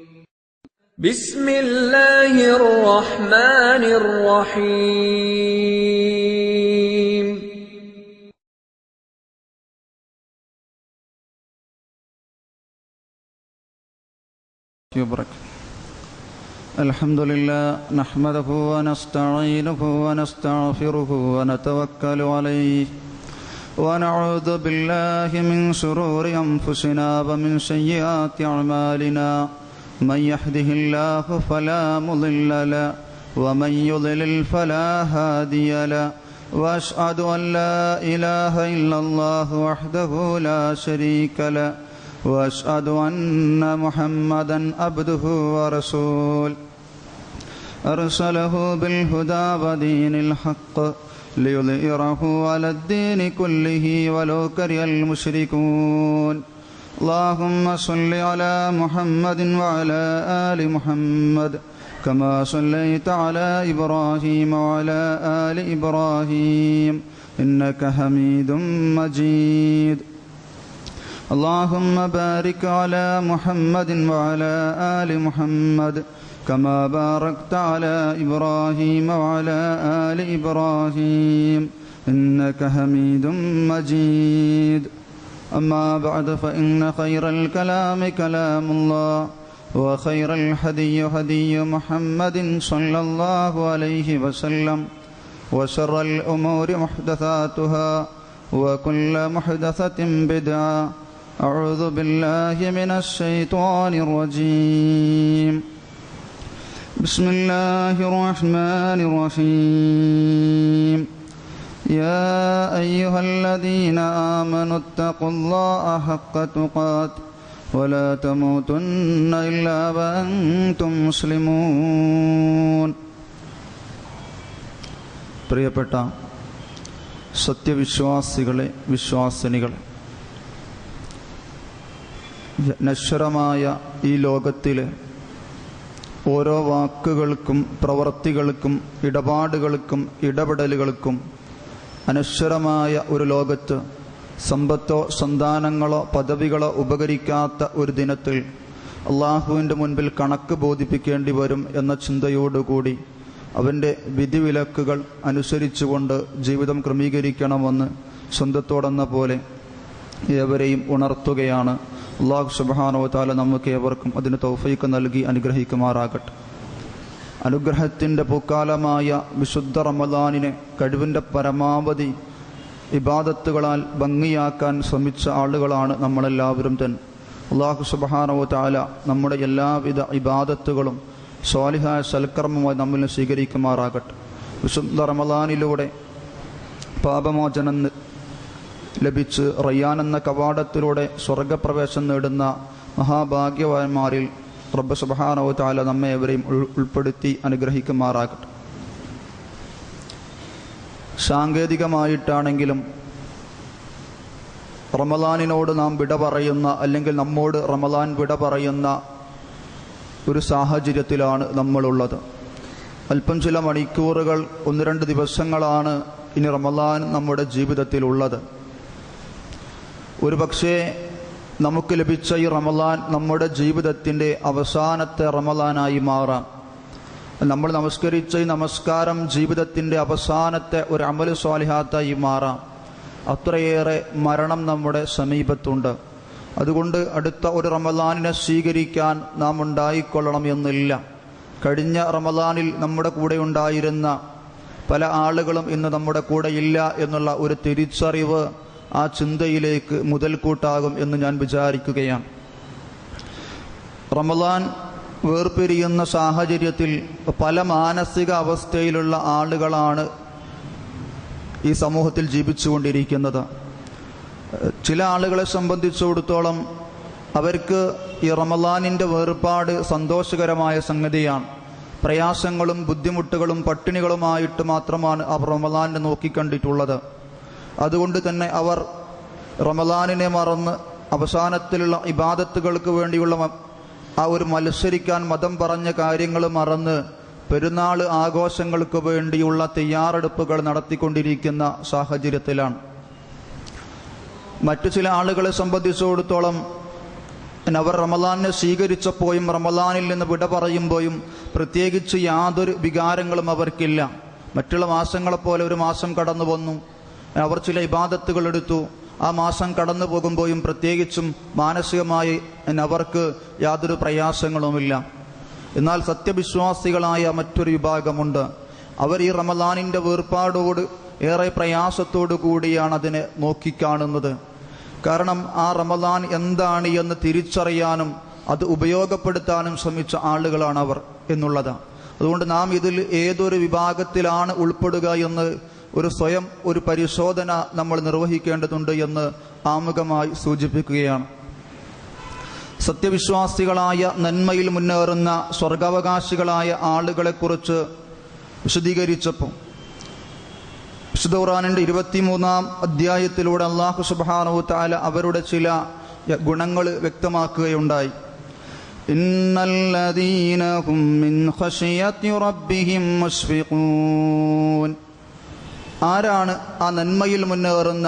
بسم الله الرحمن الرحيم الحمد لله نحمده ونستعينه ونستغفره ونتوكل عليه ونعوذ بالله من شرور أنفسنا ومن سيئات أعمالنا من يهده الله فلا مضل له ومن يضلل فلا هادي له وأشهد أن لا إله إلا الله وحده لا شريك له وأشهد أن محمدا عبده ورسوله أرسله بالهدى ودين الحق ليظهره على الدين كله ولو كره المشركون اللهم صل على محمد وعلى آل محمد كما صليت على إبراهيم وعلى آل إبراهيم إنك حميد مجيد اللهم بارك على محمد وعلى آل محمد كما باركت على إبراهيم وعلى آل إبراهيم إنك حميد مجيد أما بعد فإن خير الكلام كلام الله وخير الهدي هدي محمد صلى الله عليه وسلم وشر الأمور محدثاتها وكل محدثة بدعة أعوذ بالله من الشيطان الرجيم بسم الله الرحمن الرحيم يا أيها الذين آمنوا اتقوا الله حق تقاته ولا تموتن إلا وأنتم مسلمون. പ്രിയപ്പെട്ട സത്യവിശ്വാസികളെ, വിശ്വാസിനികളെ, നശ്വരമായ ഈ ലോകത്തിലെ ഓരോ വാക്കുകൾക്കും പ്രവൃത്തികൾക്കും ഇടപാടുകൾക്കും ഇടപെടലുകൾക്കും അനശ്വരമായ ഒരു ലോകത്ത് സമ്പത്തോ സന്താനങ്ങളോ പദവികളോ ഉപകരിക്കാത്ത ഒരു ദിനത്തിൽ അള്ളാഹുവിൻ്റെ മുൻപിൽ കണക്ക് ബോധിപ്പിക്കേണ്ടി വരും എന്ന ചിന്തയോടുകൂടി അവൻ്റെ വിധിവിലക്കുകൾ അനുസരിച്ചുകൊണ്ട് ജീവിതം ക്രമീകരിക്കണമെന്ന് സ്വന്തത്തോടെന്ന പോലെ ഏവരെയും ഉണർത്തുകയാണ്. അല്ലാഹു സുബ്ഹാനഹു വ തആല നമുക്ക് ഏവർക്കും അതിന് തൗഫീഖ് നൽകി അനുഗ്രഹിക്കുമാറാകട്ടെ. അനുഗ്രഹത്തിൻ്റെ പൂക്കാലമായ വിശുദ്ധ റമദാനിനെ കഴിവിൻ്റെ പരമാവധി ഇബാദത്തുകളാൽ ഭംഗിയാക്കാൻ ശ്രമിച്ച ആളുകളാണ് നമ്മളെല്ലാവരും തന്നെ. അല്ലാഹു സുബ്ഹാനഹു വ തആല നമ്മുടെ എല്ലാവിധ ഇബാദത്തുകളും സ്വാലിഹായ സൽക്കർമ്മമായി നമ്മിൽ സ്വീകരിക്കുമാറാകട്ടെ. വിശുദ്ധ റമദാനിലൂടെ പാപമോചനം ലഭിച്ച് റയ്യാൻ എന്ന കവാടത്തിലൂടെ സ്വർഗപ്രവേശം നേടുന്ന മഹാഭാഗ്യവാന്മാരിൽ റബ്ബ് സുബ്ഹാനഹു വ തആല നമ്മെ എവരെയും ഉൾപ്പെടുത്തി അനുഗ്രഹിക്കുമാറാകട്ടെ. സാങ്കേതികമായിട്ടാണെങ്കിലും റമദാനിനോട് നാം വിട പറയുന്ന, അല്ലെങ്കിൽ നമ്മോട് റമദാൻ വിട പറയുന്ന ഒരു സാഹചര്യത്തിലാണ് നമ്മളുള്ളത്. അല്പം ചില മണിക്കൂറുകൾ, 1-2 ദിവസങ്ങളാണ് ഇനി റമദാൻ നമ്മുടെ ജീവിതത്തിലുള്ളത്. ഒരു പക്ഷേ നമുക്ക് ലഭിച്ച ഈ റമദാൻ നമ്മുടെ ജീവിതത്തിൻ്റെ അവസാനത്തെ റമദാനായി മാറാം. നമ്മൾ നമസ്കരിച്ച ഈ നമസ്കാരം ജീവിതത്തിൻ്റെ അവസാനത്തെ ഒരു അമൽ സ്വാലിഹാത്തായി മാറാം. അത്രയേറെ മരണം നമ്മുടെ സമീപത്തുണ്ട്. അതുകൊണ്ട് അടുത്ത ഒരു റമദാനിനെ സ്വീകരിക്കാൻ നാം ഉണ്ടായിക്കൊള്ളണം എന്നില്ല. കഴിഞ്ഞ റമദാനിൽ നമ്മുടെ കൂടെ ഉണ്ടായിരുന്ന പല ആളുകളും ഇന്ന് നമ്മുടെ കൂടെ ഇല്ല എന്നുള്ള ഒരു തിരിച്ചറിവ് ആ ചിന്തയിലേക്ക് മുതൽക്കൂട്ടാകും എന്ന് ഞാൻ വിചാരിക്കുകയാണ്. റമദാൻ വേർപിരിയുന്ന സാഹചര്യത്തിൽ പല മാനസിക അവസ്ഥയിലുള്ള ആളുകളാണ് ഈ സമൂഹത്തിൽ ജീവിച്ചുകൊണ്ടിരിക്കുന്നത്. ചില ആളുകളെ സംബന്ധിച്ചിടത്തോളം അവർക്ക് ഈ റമദാനിൻ്റെ വേർപാട് സന്തോഷകരമായ സംഗതിയാണ്. പ്രയാസങ്ങളും ബുദ്ധിമുട്ടുകളും പട്ടിണികളുമായിട്ട് മാത്രമാണ് അവർ റമദാനിനെ നോക്കിക്കണ്ടിട്ടുള്ളത്. അതുകൊണ്ട് തന്നെ അവർ റമദാനിനെ മറന്ന് അവസാനത്തിലുള്ള ഇബാദത്തുകൾക്ക് വേണ്ടിയുള്ള ആ ഒരു മത്സരിക്കാൻ മതം പറഞ്ഞ കാര്യങ്ങൾ മറന്ന് പെരുന്നാൾ ആഘോഷങ്ങൾക്ക് വേണ്ടിയുള്ള തയ്യാറെടുപ്പുകൾ നടത്തിക്കൊണ്ടിരിക്കുന്ന സാഹചര്യത്തിലാണ്. മറ്റു ചില ആളുകളെ സംബന്ധിച്ചിടത്തോളം അവർ റമദാനിനെ സ്വീകരിച്ചപ്പോഴും റമദാനിൽ നിന്ന് വിട പറയുമ്പോഴും പ്രത്യേകിച്ച് യാതൊരു വികാരങ്ങളും അവർക്കില്ല. മറ്റുള്ള മാസങ്ങളെപ്പോലെ ഒരു മാസം കടന്നു വന്നു, അവർ ചില ഇബാദത്തുകൾ എടുത്തു, ആ മാസം കടന്നു പോകുമ്പോഴും പ്രത്യേകിച്ചും മാനസികമായി അവർക്ക് യാതൊരു പ്രയാസങ്ങളുമില്ല. എന്നാൽ സത്യവിശ്വാസികളായ മറ്റൊരു വിഭാഗമുണ്ട്. അവർ ഈ റമദാനിൻ്റെ വേർപാടോട് ഏറെ പ്രയാസത്തോടു കൂടിയാണ് അതിനെ നോക്കിക്കാണുന്നത്. കാരണം ആ റമദാൻ എന്താണ് എന്ന് തിരിച്ചറിയാനും അത് ഉപയോഗപ്പെടുത്താനും ശ്രമിച്ച ആളുകളാണ് അവർ എന്നുള്ളത്. അതുകൊണ്ട് നാം ഇതിൽ ഏതൊരു വിഭാഗത്തിലാണ് ഉൾപ്പെടുക എന്ന് സ്വയം ഒരു പരിശോധന നമ്മൾ നിർവഹിക്കേണ്ടതുണ്ട് എന്ന് ആമുഖമായി സൂചിപ്പിക്കുകയാണ്. സത്യവിശ്വാസികളായ നന്മയിൽ മുന്നേറുന്ന സ്വർഗാവകാശികളായ ആളുകളെക്കുറിച്ച് വിശദീകരിച്ചപ്പോൾ വിശുദ്ധ ഖുർആനിന്റെ 23-ാം അധ്യായത്തിലൂടെ അല്ലാഹു സുബ്ഹാനഹു തആല അവരുടെ ചില ഗുണങ്ങൾ വ്യക്തമാക്കുകയുണ്ടായി. ഇന്നല്ലദീന ഹും മിൻ ഖശിയത്തി റബ്ബിഹിം മുശ്ഫിഖൂൻ. ആരാണ് ആ നന്മയിൽ മുന്നേറുന്ന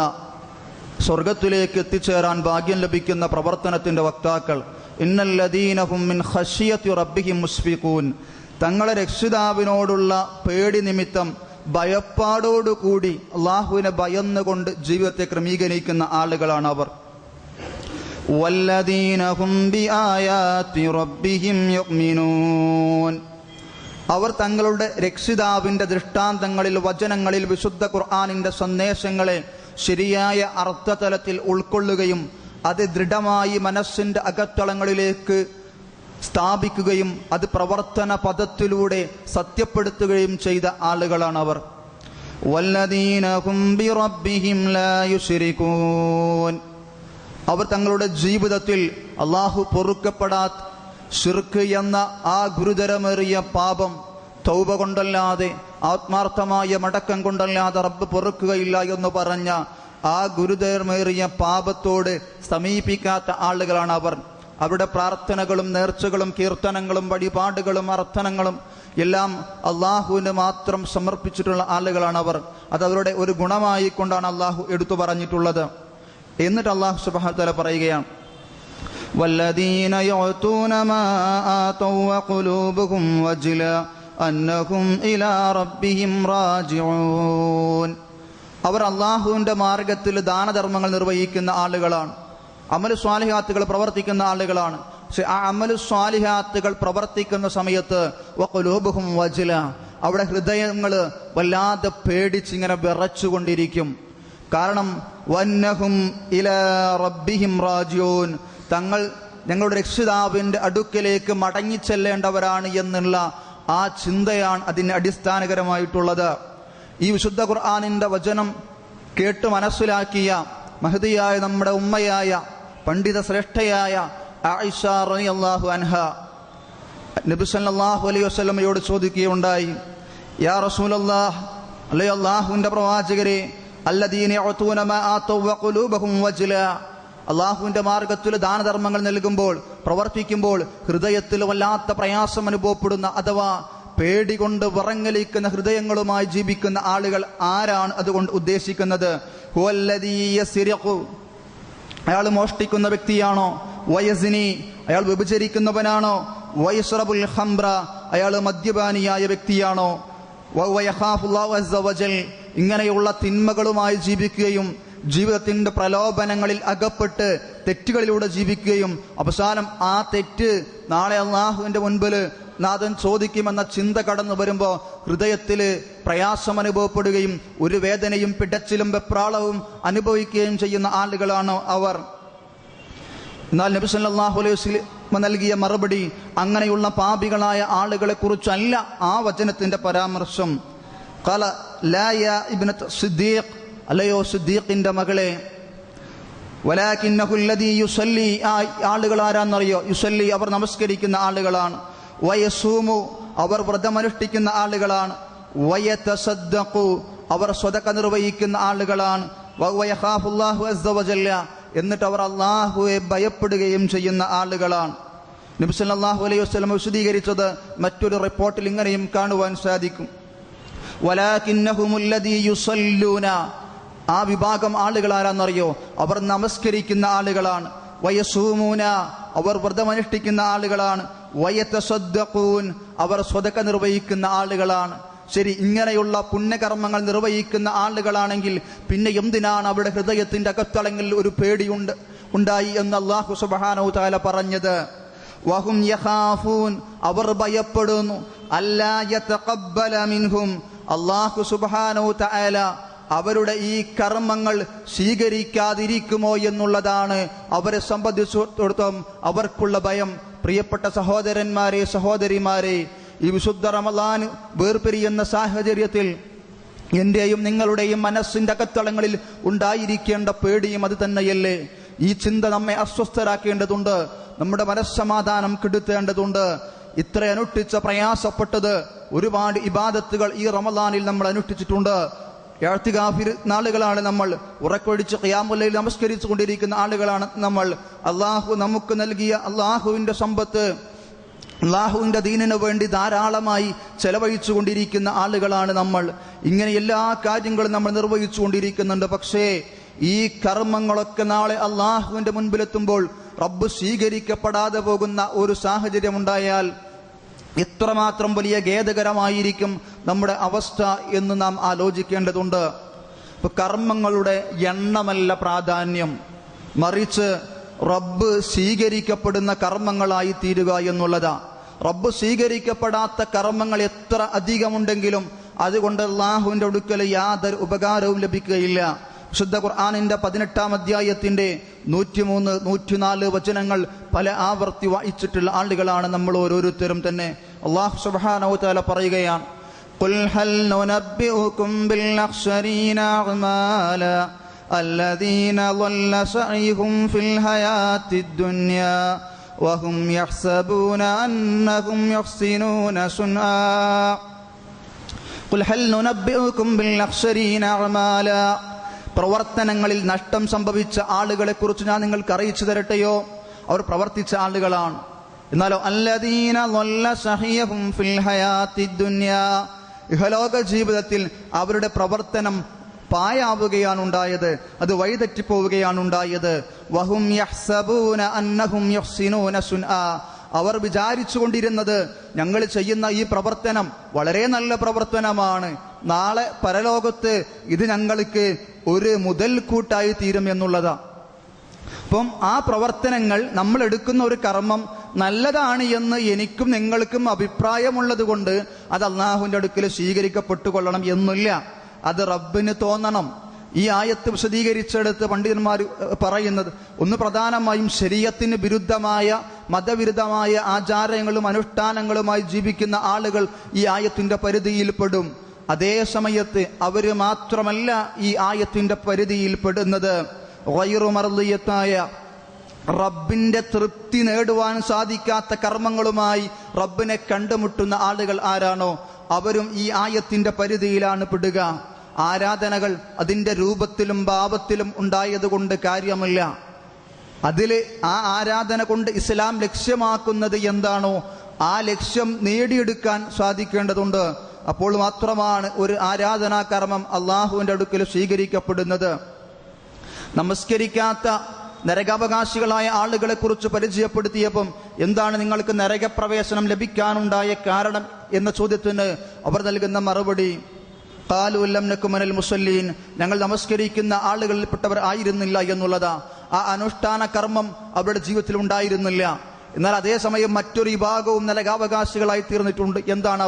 സ്വർഗത്തിലേക്ക് എത്തിച്ചേരാൻ ഭാഗ്യം ലഭിക്കുന്ന പ്രവർത്തനത്തിന്റെ വക്താക്കൾ? ഇന്നല്ലദീന ഹും മിൻ ഖശിയത്തി റബ്ബിഹിം മുശ്ഫിഖൂൻ. തങ്ങളെ രക്ഷിതാവിനോടുള്ള പേടി നിമിത്തം ഭയപ്പാടോടുകൂടി അള്ളാഹുവിനെ ഭയന്നുകൊണ്ട് ജീവിതത്തെ ക്രമീകരിക്കുന്ന ആളുകളാണ് അവർ. വല്ലദീന ഹും ബിആയാതി റബ്ബിഹിം യുഅ്മിനൂൻ. അവർ തങ്ങളുടെ രക്ഷിതാവിന്റെ ദൃഷ്ടാന്തങ്ങളിൽ, വചനങ്ങളിൽ, വിശുദ്ധ ഖുർആനിന്റെ സന്ദേശങ്ങളെ ശരിയായ അർത്ഥതലത്തിൽ ഉൾക്കൊള്ളുകയും അത് ദൃഢമായി മനസ്സിന്റെ അകത്തളങ്ങളിലേക്ക് സ്ഥാപിക്കുകയും അത് പ്രവർത്തന പദത്തിലൂടെ സത്യപ്പെടുത്തുകയും ചെയ്ത ആളുകളാണ് അവർ. വല്ലദീന ഹും ബിറബ്ബിഹിം ലാ യുശ്രികൂൻ. അവർ തങ്ങളുടെ ജീവിതത്തിൽ അല്ലാഹു പൊറുക്കപ്പെടാത്ത ശിർക്ക് എന്ന ആ ഗുരുതരമേറിയ പാപം തൗബ കൊണ്ടല്ലാതെ, ആത്മാർത്ഥമായ മടക്കം കൊണ്ടല്ലാതെ റബ്ബ് പൊറുക്കുകയില്ല എന്ന് പറഞ്ഞ ആ ഗുരുതരമേറിയ പാപത്തോട് സമീപിക്കാത്ത ആളുകളാണ് അവർ. അവരുടെ പ്രാർത്ഥനകളും നേർച്ചകളും കീർത്തനങ്ങളും വഴിപാടുകളും അർത്ഥനങ്ങളും എല്ലാം അള്ളാഹുവിന് മാത്രം സമർപ്പിച്ചിട്ടുള്ള ആളുകളാണ് അവർ. അത് അവരുടെ ഒരു ഗുണമായി കൊണ്ടാണ് അള്ളാഹു എടുത്തു പറഞ്ഞിട്ടുള്ളത്. എന്നിട്ട് അള്ളാഹു സുബ്ഹാനഹു വ തആല പറയുകയാണ്, വല്ലദീന യുഅ്തൂന മാ ആതൗ വഖുലൂബുഹും വജില അന്നഹും ഇലാ റബ്ബിഹിം റാജിഊൻ. അവർ അള്ളാഹുവിന്റെ മാർഗത്തിൽ ദാനധർമ്മങ്ങൾ നിർവഹിക്കുന്ന ആളുകളാണ്, അമലു സ്വാലിഹാത്തുകൾ പ്രവർത്തിക്കുന്ന ആളുകളാണ്. പക്ഷെ ആ അമലു സ്വാലിഹാത്തുകൾ പ്രവർത്തിക്കുന്ന സമയത്ത് വഖുലൂബുഹും വജില, അവിടെ ഹൃദയങ്ങൾ വല്ലാതെ പേടിച്ചിങ്ങനെ വിറച്ചുകൊണ്ടിരിക്കും. കാരണം വന്നഹും ഇലാ റബ്ബിഹിം റാജിഊൻ, തങ്ങൾ ഞങ്ങളുടെ രക്ഷിതാവിന്റെ അടുക്കലേക്ക് മടങ്ങിച്ചെല്ലേണ്ടവരാണ് എന്നുള്ള ആ ചിന്തയാണ് അതിന് അടിസ്ഥാനകരമായിട്ടുള്ളത്. ഈ വിശുദ്ധ ഖുർആനിന്റെ വചനം കേട്ട് മനസ്സിലാക്കിയ മഹദിയായ നമ്മുടെ ഉമ്മയായ പണ്ഡിത ശ്രേഷ്ഠയായ ആയിഷ റളിയല്ലാഹു അൻഹ നബി സല്ലല്ലാഹു അലൈഹി വസല്ലമയോട് ചോദിക്കുകയുണ്ടായി, യാ റസൂലല്ലാഹ്, അല്ലയോ അല്ലാഹുവിന്റെ പ്രവാചകരെ, അല്ലദീന യഅ്തൂന മാ ആതൗ വഖുലൂബുഹും വജില, അള്ളാഹുവിന്റെ മാർഗത്തിൽ ദാനധർമ്മങ്ങൾ നൽകുമ്പോൾ, പ്രവർത്തിക്കുമ്പോൾ ഹൃദയത്തിൽ വല്ലാത്ത പ്രയാസം അനുഭവപ്പെടുന്ന അഥവാ പേടികൊണ്ട് വിറങ്ങലിക്കുന്ന ഹൃദയങ്ങളുമായി ജീവിക്കുന്ന ആളുകൾ ആരാണ് അതുകൊണ്ട് ഉദ്ദേശിക്കുന്നത്? ഹുവല്ലദീ യസ്രിഖു, അയാൾ മോഷ്ടിക്കുന്ന വ്യക്തിയാണോ? വയസ്നി, അയാൾ വ്യഭിചരിക്കുന്നവനാണോ? വയസ്റബുൽ ഖംറ, അയാൾ മദ്യപാനിയായ വ്യക്തിയാണോ? വയഖാഫുല്ലാഹു അസ്സ വജൽ, ഇങ്ങനെയുള്ള തിന്മകളുമായി ജീവിക്കുകയും ജീവിതത്തിന്റെ പ്രലോഭനങ്ങളിൽ അകപ്പെട്ട് തെറ്റുകളിലൂടെ ജീവിക്കുകയും അവസാനം ആ തെറ്റ് നാളെ അള്ളാഹുവിന്റെ മുൻപിൽ നാഥൻ ചോദിക്കുമെന്ന ചിന്ത കടന്നു വരുമ്പോൾ ഹൃദയത്തിൽ പ്രയാസം അനുഭവപ്പെടുകയും ഒരു വേദനയും പിടച്ചിലും വെപ്രാളവും അനുഭവിക്കുകയും ചെയ്യുന്ന ആളുകളാണ് അവർ. എന്നാൽ നബി സല്ലല്ലാഹു അലൈഹി വസല്ലം നൽകിയ മറുപടി അങ്ങനെയുള്ള പാപികളായ ആളുകളെ കുറിച്ചല്ല ആ വചനത്തിന്റെ പരാമർശം. ഖാല ലാ യാ ഇബ്നത സിദ്ദീഖ്, അല്ലയോ സിദ്ദീഖിന്റെ മകളെ, വലാകിന്നഹു അല്ലദീ യുസല്ലി, ആ ആളുകൾ ആരാന്നറിയോ? യുസല്ലി, അവർ നമസ്കരിക്കുന്ന ആളുകളാണ്. വയസൂമു, അവർ വ്രതമനുഷ്ഠിക്കുന്ന ആളുകളാണ്. വയതസദ്ദഖു, അവർ സ്വതക്ക നിർവഹിക്കുന്ന ആളുകളാണ്. വയഖാഫുല്ലാഹു അസ്സ വജല്ല, എന്നിട്ട് അവർ അള്ളാഹുവെ ഭയപ്പെടുകയും ചെയ്യുന്ന ആളുകളാണ്. നബി സല്ലല്ലാഹു അലൈഹി വസല്ലം വിശദീകരിച്ചത് മറ്റൊരു റിപ്പോർട്ടിൽ ഇങ്ങനെയും കാണുവാൻ സാധിക്കും, വലാകിന്നഹുമുല്ലദീ യുസല്ലൂന, ആ വിഭാഗം ആളുകൾ ആരാന്നറിയോ? അവർ നമസ്കരിക്കുന്ന ആളുകളാണ്. വയസൂമൂന, അവർ വ്രതമനുഷ്ഠിക്കുന്ന ആളുകളാണ്. വയതസദ്ദഖൂൻ, അവർ സ്വതക്ക നിർവഹിക്കുന്ന ആളുകളാണ്. ശരി, ഇങ്ങനെയുള്ള പുണ്യകർമ്മങ്ങൾ നിർവഹിക്കുന്ന ആളുകളാണെങ്കിൽ പിന്നെ എന്തിനാണ് അവിടെ ഹൃദയത്തിന്റെ അകത്തളങ്ങളിൽ ഒരു പേടിയുണ്ട് ഉണ്ടായി എന്ന് അല്ലാഹു സുബ്ഹാനഹു തആല പറഞ്ഞത്? വഹും യഖാഫൂൻ, അവർ ഭയപ്പെടുന്നു. അല്ലാ യതഖബ്ബല മിൻഹും, അല്ലാഹു സുബ്ഹാനഹു തആല അവരുടെ ഈ കർമ്മങ്ങൾ സ്വീകരിക്കാതിരിക്കുമോ എന്നുള്ളതാണ് അവരെ സംബന്ധിച്ചിടത്തോളം അവർക്കുള്ള ഭയം. പ്രിയപ്പെട്ട സഹോദരന്മാരെ, സഹോദരിമാരെ, ഈ വിശുദ്ധ റമളാൻ വേർപിരിയുന്ന സാഹചര്യത്തിൽ എന്റെയും നിങ്ങളുടെയും മനസ്സിന്റെ അകത്തളങ്ങളിൽ ഉണ്ടായിരിക്കേണ്ട പേടിയും അത് തന്നെയല്ലേ? ഈ ചിന്ത നമ്മെ അസ്വസ്ഥരാക്കേണ്ടതുണ്ട്, നമ്മുടെ മനസ്സമാധാനം കെടുത്തേണ്ടതുണ്ട്. ഇത്ര അനുഷ്ഠിച്ച പ്രയാസപ്പെട്ടത് ഒരുപാട് ഇബാദത്തുകൾ ഈ റമളാനിൽ നമ്മൾ അനുഷ്ഠിച്ചിട്ടുണ്ട്. ഇഅ്തികാഫ് നാളുകളാണ് നമ്മൾ, ഉറക്കൊഴിച്ച് ഖിയാമുൽ ലൈൽ നമസ്കരിച്ചു കൊണ്ടിരിക്കുന്ന ആളുകളാണ് നമ്മൾ. അള്ളാഹു നമുക്ക് നൽകിയ അള്ളാഹുവിന്റെ സമ്പത്ത് അള്ളാഹുവിന്റെ ദീനിനു വേണ്ടി ധാരാളമായി ചെലവഴിച്ചു കൊണ്ടിരിക്കുന്ന ആളുകളാണ് നമ്മൾ. ഇങ്ങനെ എല്ലാ കാര്യങ്ങളും നമ്മൾ നിർവഹിച്ചു കൊണ്ടിരിക്കുന്നുണ്ട്. പക്ഷേ ഈ കർമ്മങ്ങളൊക്കെ നാളെ അള്ളാഹുവിന്റെ മുൻപിലെത്തുമ്പോൾ റബ്ബ് സ്വീകരിക്കപ്പെടാതെ പോകുന്ന ഒരു സാഹചര്യം ഉണ്ടായാൽ എത്രമാത്രം വലിയ ഖേദകരമായിരിക്കും നമ്മുടെ അവസ്ഥ എന്ന് നാം ആലോചിക്കേണ്ടതുണ്ട്. ഇപ്പൊ കർമ്മങ്ങളുടെ എണ്ണമല്ല പ്രാധാന്യം, മറിച്ച് റബ്ബ് സ്വീകരിക്കപ്പെടുന്ന കർമ്മങ്ങളായി തീരുക എന്നുള്ളതാ. റബ്ബ് സ്വീകരിക്കപ്പെടാത്ത കർമ്മങ്ങൾ എത്ര അധികമുണ്ടെങ്കിലും അതുകൊണ്ട് അല്ലാഹുവിന്റെ അടുക്കൽ യാതൊരു ഉപകാരവും ലഭിക്കുകയില്ല. വിശുദ്ധ ഖുർആനിന്റെ 18-ാം അധ്യായത്തിന്റെ 103, 104 വചനങ്ങൾ പല ആവർത്തി വായിച്ചിട്ടുള്ള ആളുകളാണ് നമ്മൾ ഓരോരുത്തരും തന്നെ. അല്ലാഹു സുബ്ഹാനഹു വതആല പറയുകയാണ്, ഖുൽ ഹൽ നുനബ്ബിഉകും ബിൽ അഖ്സരീന അഅ്മാല الذين ضل سعيهم في الحياة الدنيا وهم يحسبون أنهم يحسنون صنعا قل هل ننبئكم بالأخسرين أعمالا പ്രവർത്തനങ്ങളിൽ നഷ്ടം സംഭവിച്ച ആളുകളെ കുറിച്ച് ഞാൻ നിങ്ങൾക്ക് അറിയിച്ചു തരട്ടെയോ? അവർ പ്രവർത്തിച്ച ആളുകളാണ്. എന്നാലോ അല്ലദീന ളല്ല സഹിയഹും ഫിൽ ഹയാത്തിദ് ദുനിയാ, ഇഹലോക ജീവിതത്തിൽ അവരുടെ പ്രവർത്തനം പായാവുകയാണ് ഉണ്ടായത്, അത് വഴിതെറ്റിപ്പോവുകയാണ് ഉണ്ടായത്. വഹും യഹ്സബൂന അന്നഹും യുഹ്സിനൂന സുൻആ, അവർ വിചാരിച്ചു കൊണ്ടിരുന്നത് ഞങ്ങൾ ചെയ്യുന്ന ഈ പ്രവർത്തനം വളരെ നല്ല പ്രവർത്തനമാണ്, നാളെ പരലോകത്ത് ഇത് ഞങ്ങൾക്ക് ഒരു മുതൽക്കൂട്ടായി തീരും എന്നുള്ളതാ. അപ്പം ആ പ്രവർത്തനങ്ങൾ, നമ്മൾ എടുക്കുന്ന ഒരു കർമ്മം നല്ലതാണ് എന്ന് എനിക്കും നിങ്ങൾക്കും അഭിപ്രായമുള്ളത് കൊണ്ട് അത് അല്ലാഹുവിന്റെ അടുക്കൽ സ്വീകരിക്കപ്പെട്ടുകൊള്ളണം എന്നില്ല. അത് റബ്ബിന് തോന്നണം. ഈ ആയത്ത് വിശദീകരിച്ചെടുത്ത് പണ്ഡിതന്മാർ പറയുന്നത്, ഒന്ന് പ്രധാനമായും ശരീഅത്തിന് വിരുദ്ധമായ മതവിരുദ്ധമായ ആചാരങ്ങളും അനുഷ്ഠാനങ്ങളുമായി ജീവിക്കുന്ന ആളുകൾ ഈ ആയത്തിന്റെ പരിധിയിൽപ്പെടും. അതേ സമയത്ത് അവര് മാത്രമല്ല ഈ ആയത്തിന്റെ പരിധിയിൽപ്പെടുന്നത്. ഗൈറു മർദിയത്തായ, റബ്ബിന്റെ തൃപ്തി നേടുവാൻ സാധിക്കാത്ത കർമ്മങ്ങളുമായി റബ്ബിനെ കണ്ടുമുട്ടുന്ന ആളുകൾ ആരാണോ അവരും ഈ ആയത്തിന്റെ പരിധിയിലാണ് പെടുക. ആരാധനകൾ അതിന്റെ രൂപത്തിലും ഭാവത്തിലും ഉണ്ടായതുകൊണ്ട് കാര്യമില്ല. അതില് ആ ആരാധന കൊണ്ട് ഇസ്ലാം ലക്ഷ്യമാക്കുന്നത് എന്താണോ ആ ലക്ഷ്യം നേടിയെടുക്കാൻ സാധിക്കേണ്ടതുണ്ട്. അപ്പോൾ മാത്രമാണ് ഒരു ആരാധനാ കർമ്മം അള്ളാഹുവിന്റെ അടുക്കൽ സ്വീകരിക്കപ്പെടുന്നത്. നമസ്കരിക്കാത്ത നരകാവകാശികളായ ആളുകളെ കുറിച്ച് പരിചയപ്പെടുത്തിയപ്പം എന്താണ് നിങ്ങൾക്ക് നരകപ്രവേശനം ലഭിക്കാനുണ്ടായ കാരണം എന്ന ചോദ്യത്തിന് അവർ നൽകുന്ന മറുപടി, ഖാലു ലം നകു മിനൽ മുസല്ലീൻ, ഞങ്ങൾ നമസ്കരിക്കുന്ന ആളുകളിൽപ്പെട്ടവർ ആയിരുന്നില്ല എന്നുള്ളതാ. ആ അനുഷ്ഠാന കർമ്മം അവരുടെ ജീവിതത്തിൽ ഉണ്ടായിരുന്നില്ല. എന്നാൽ അതേസമയം മറ്റൊരു വിഭാഗവും നരകാവകാശികളായി തീർന്നിട്ടുണ്ട്. എന്താണ്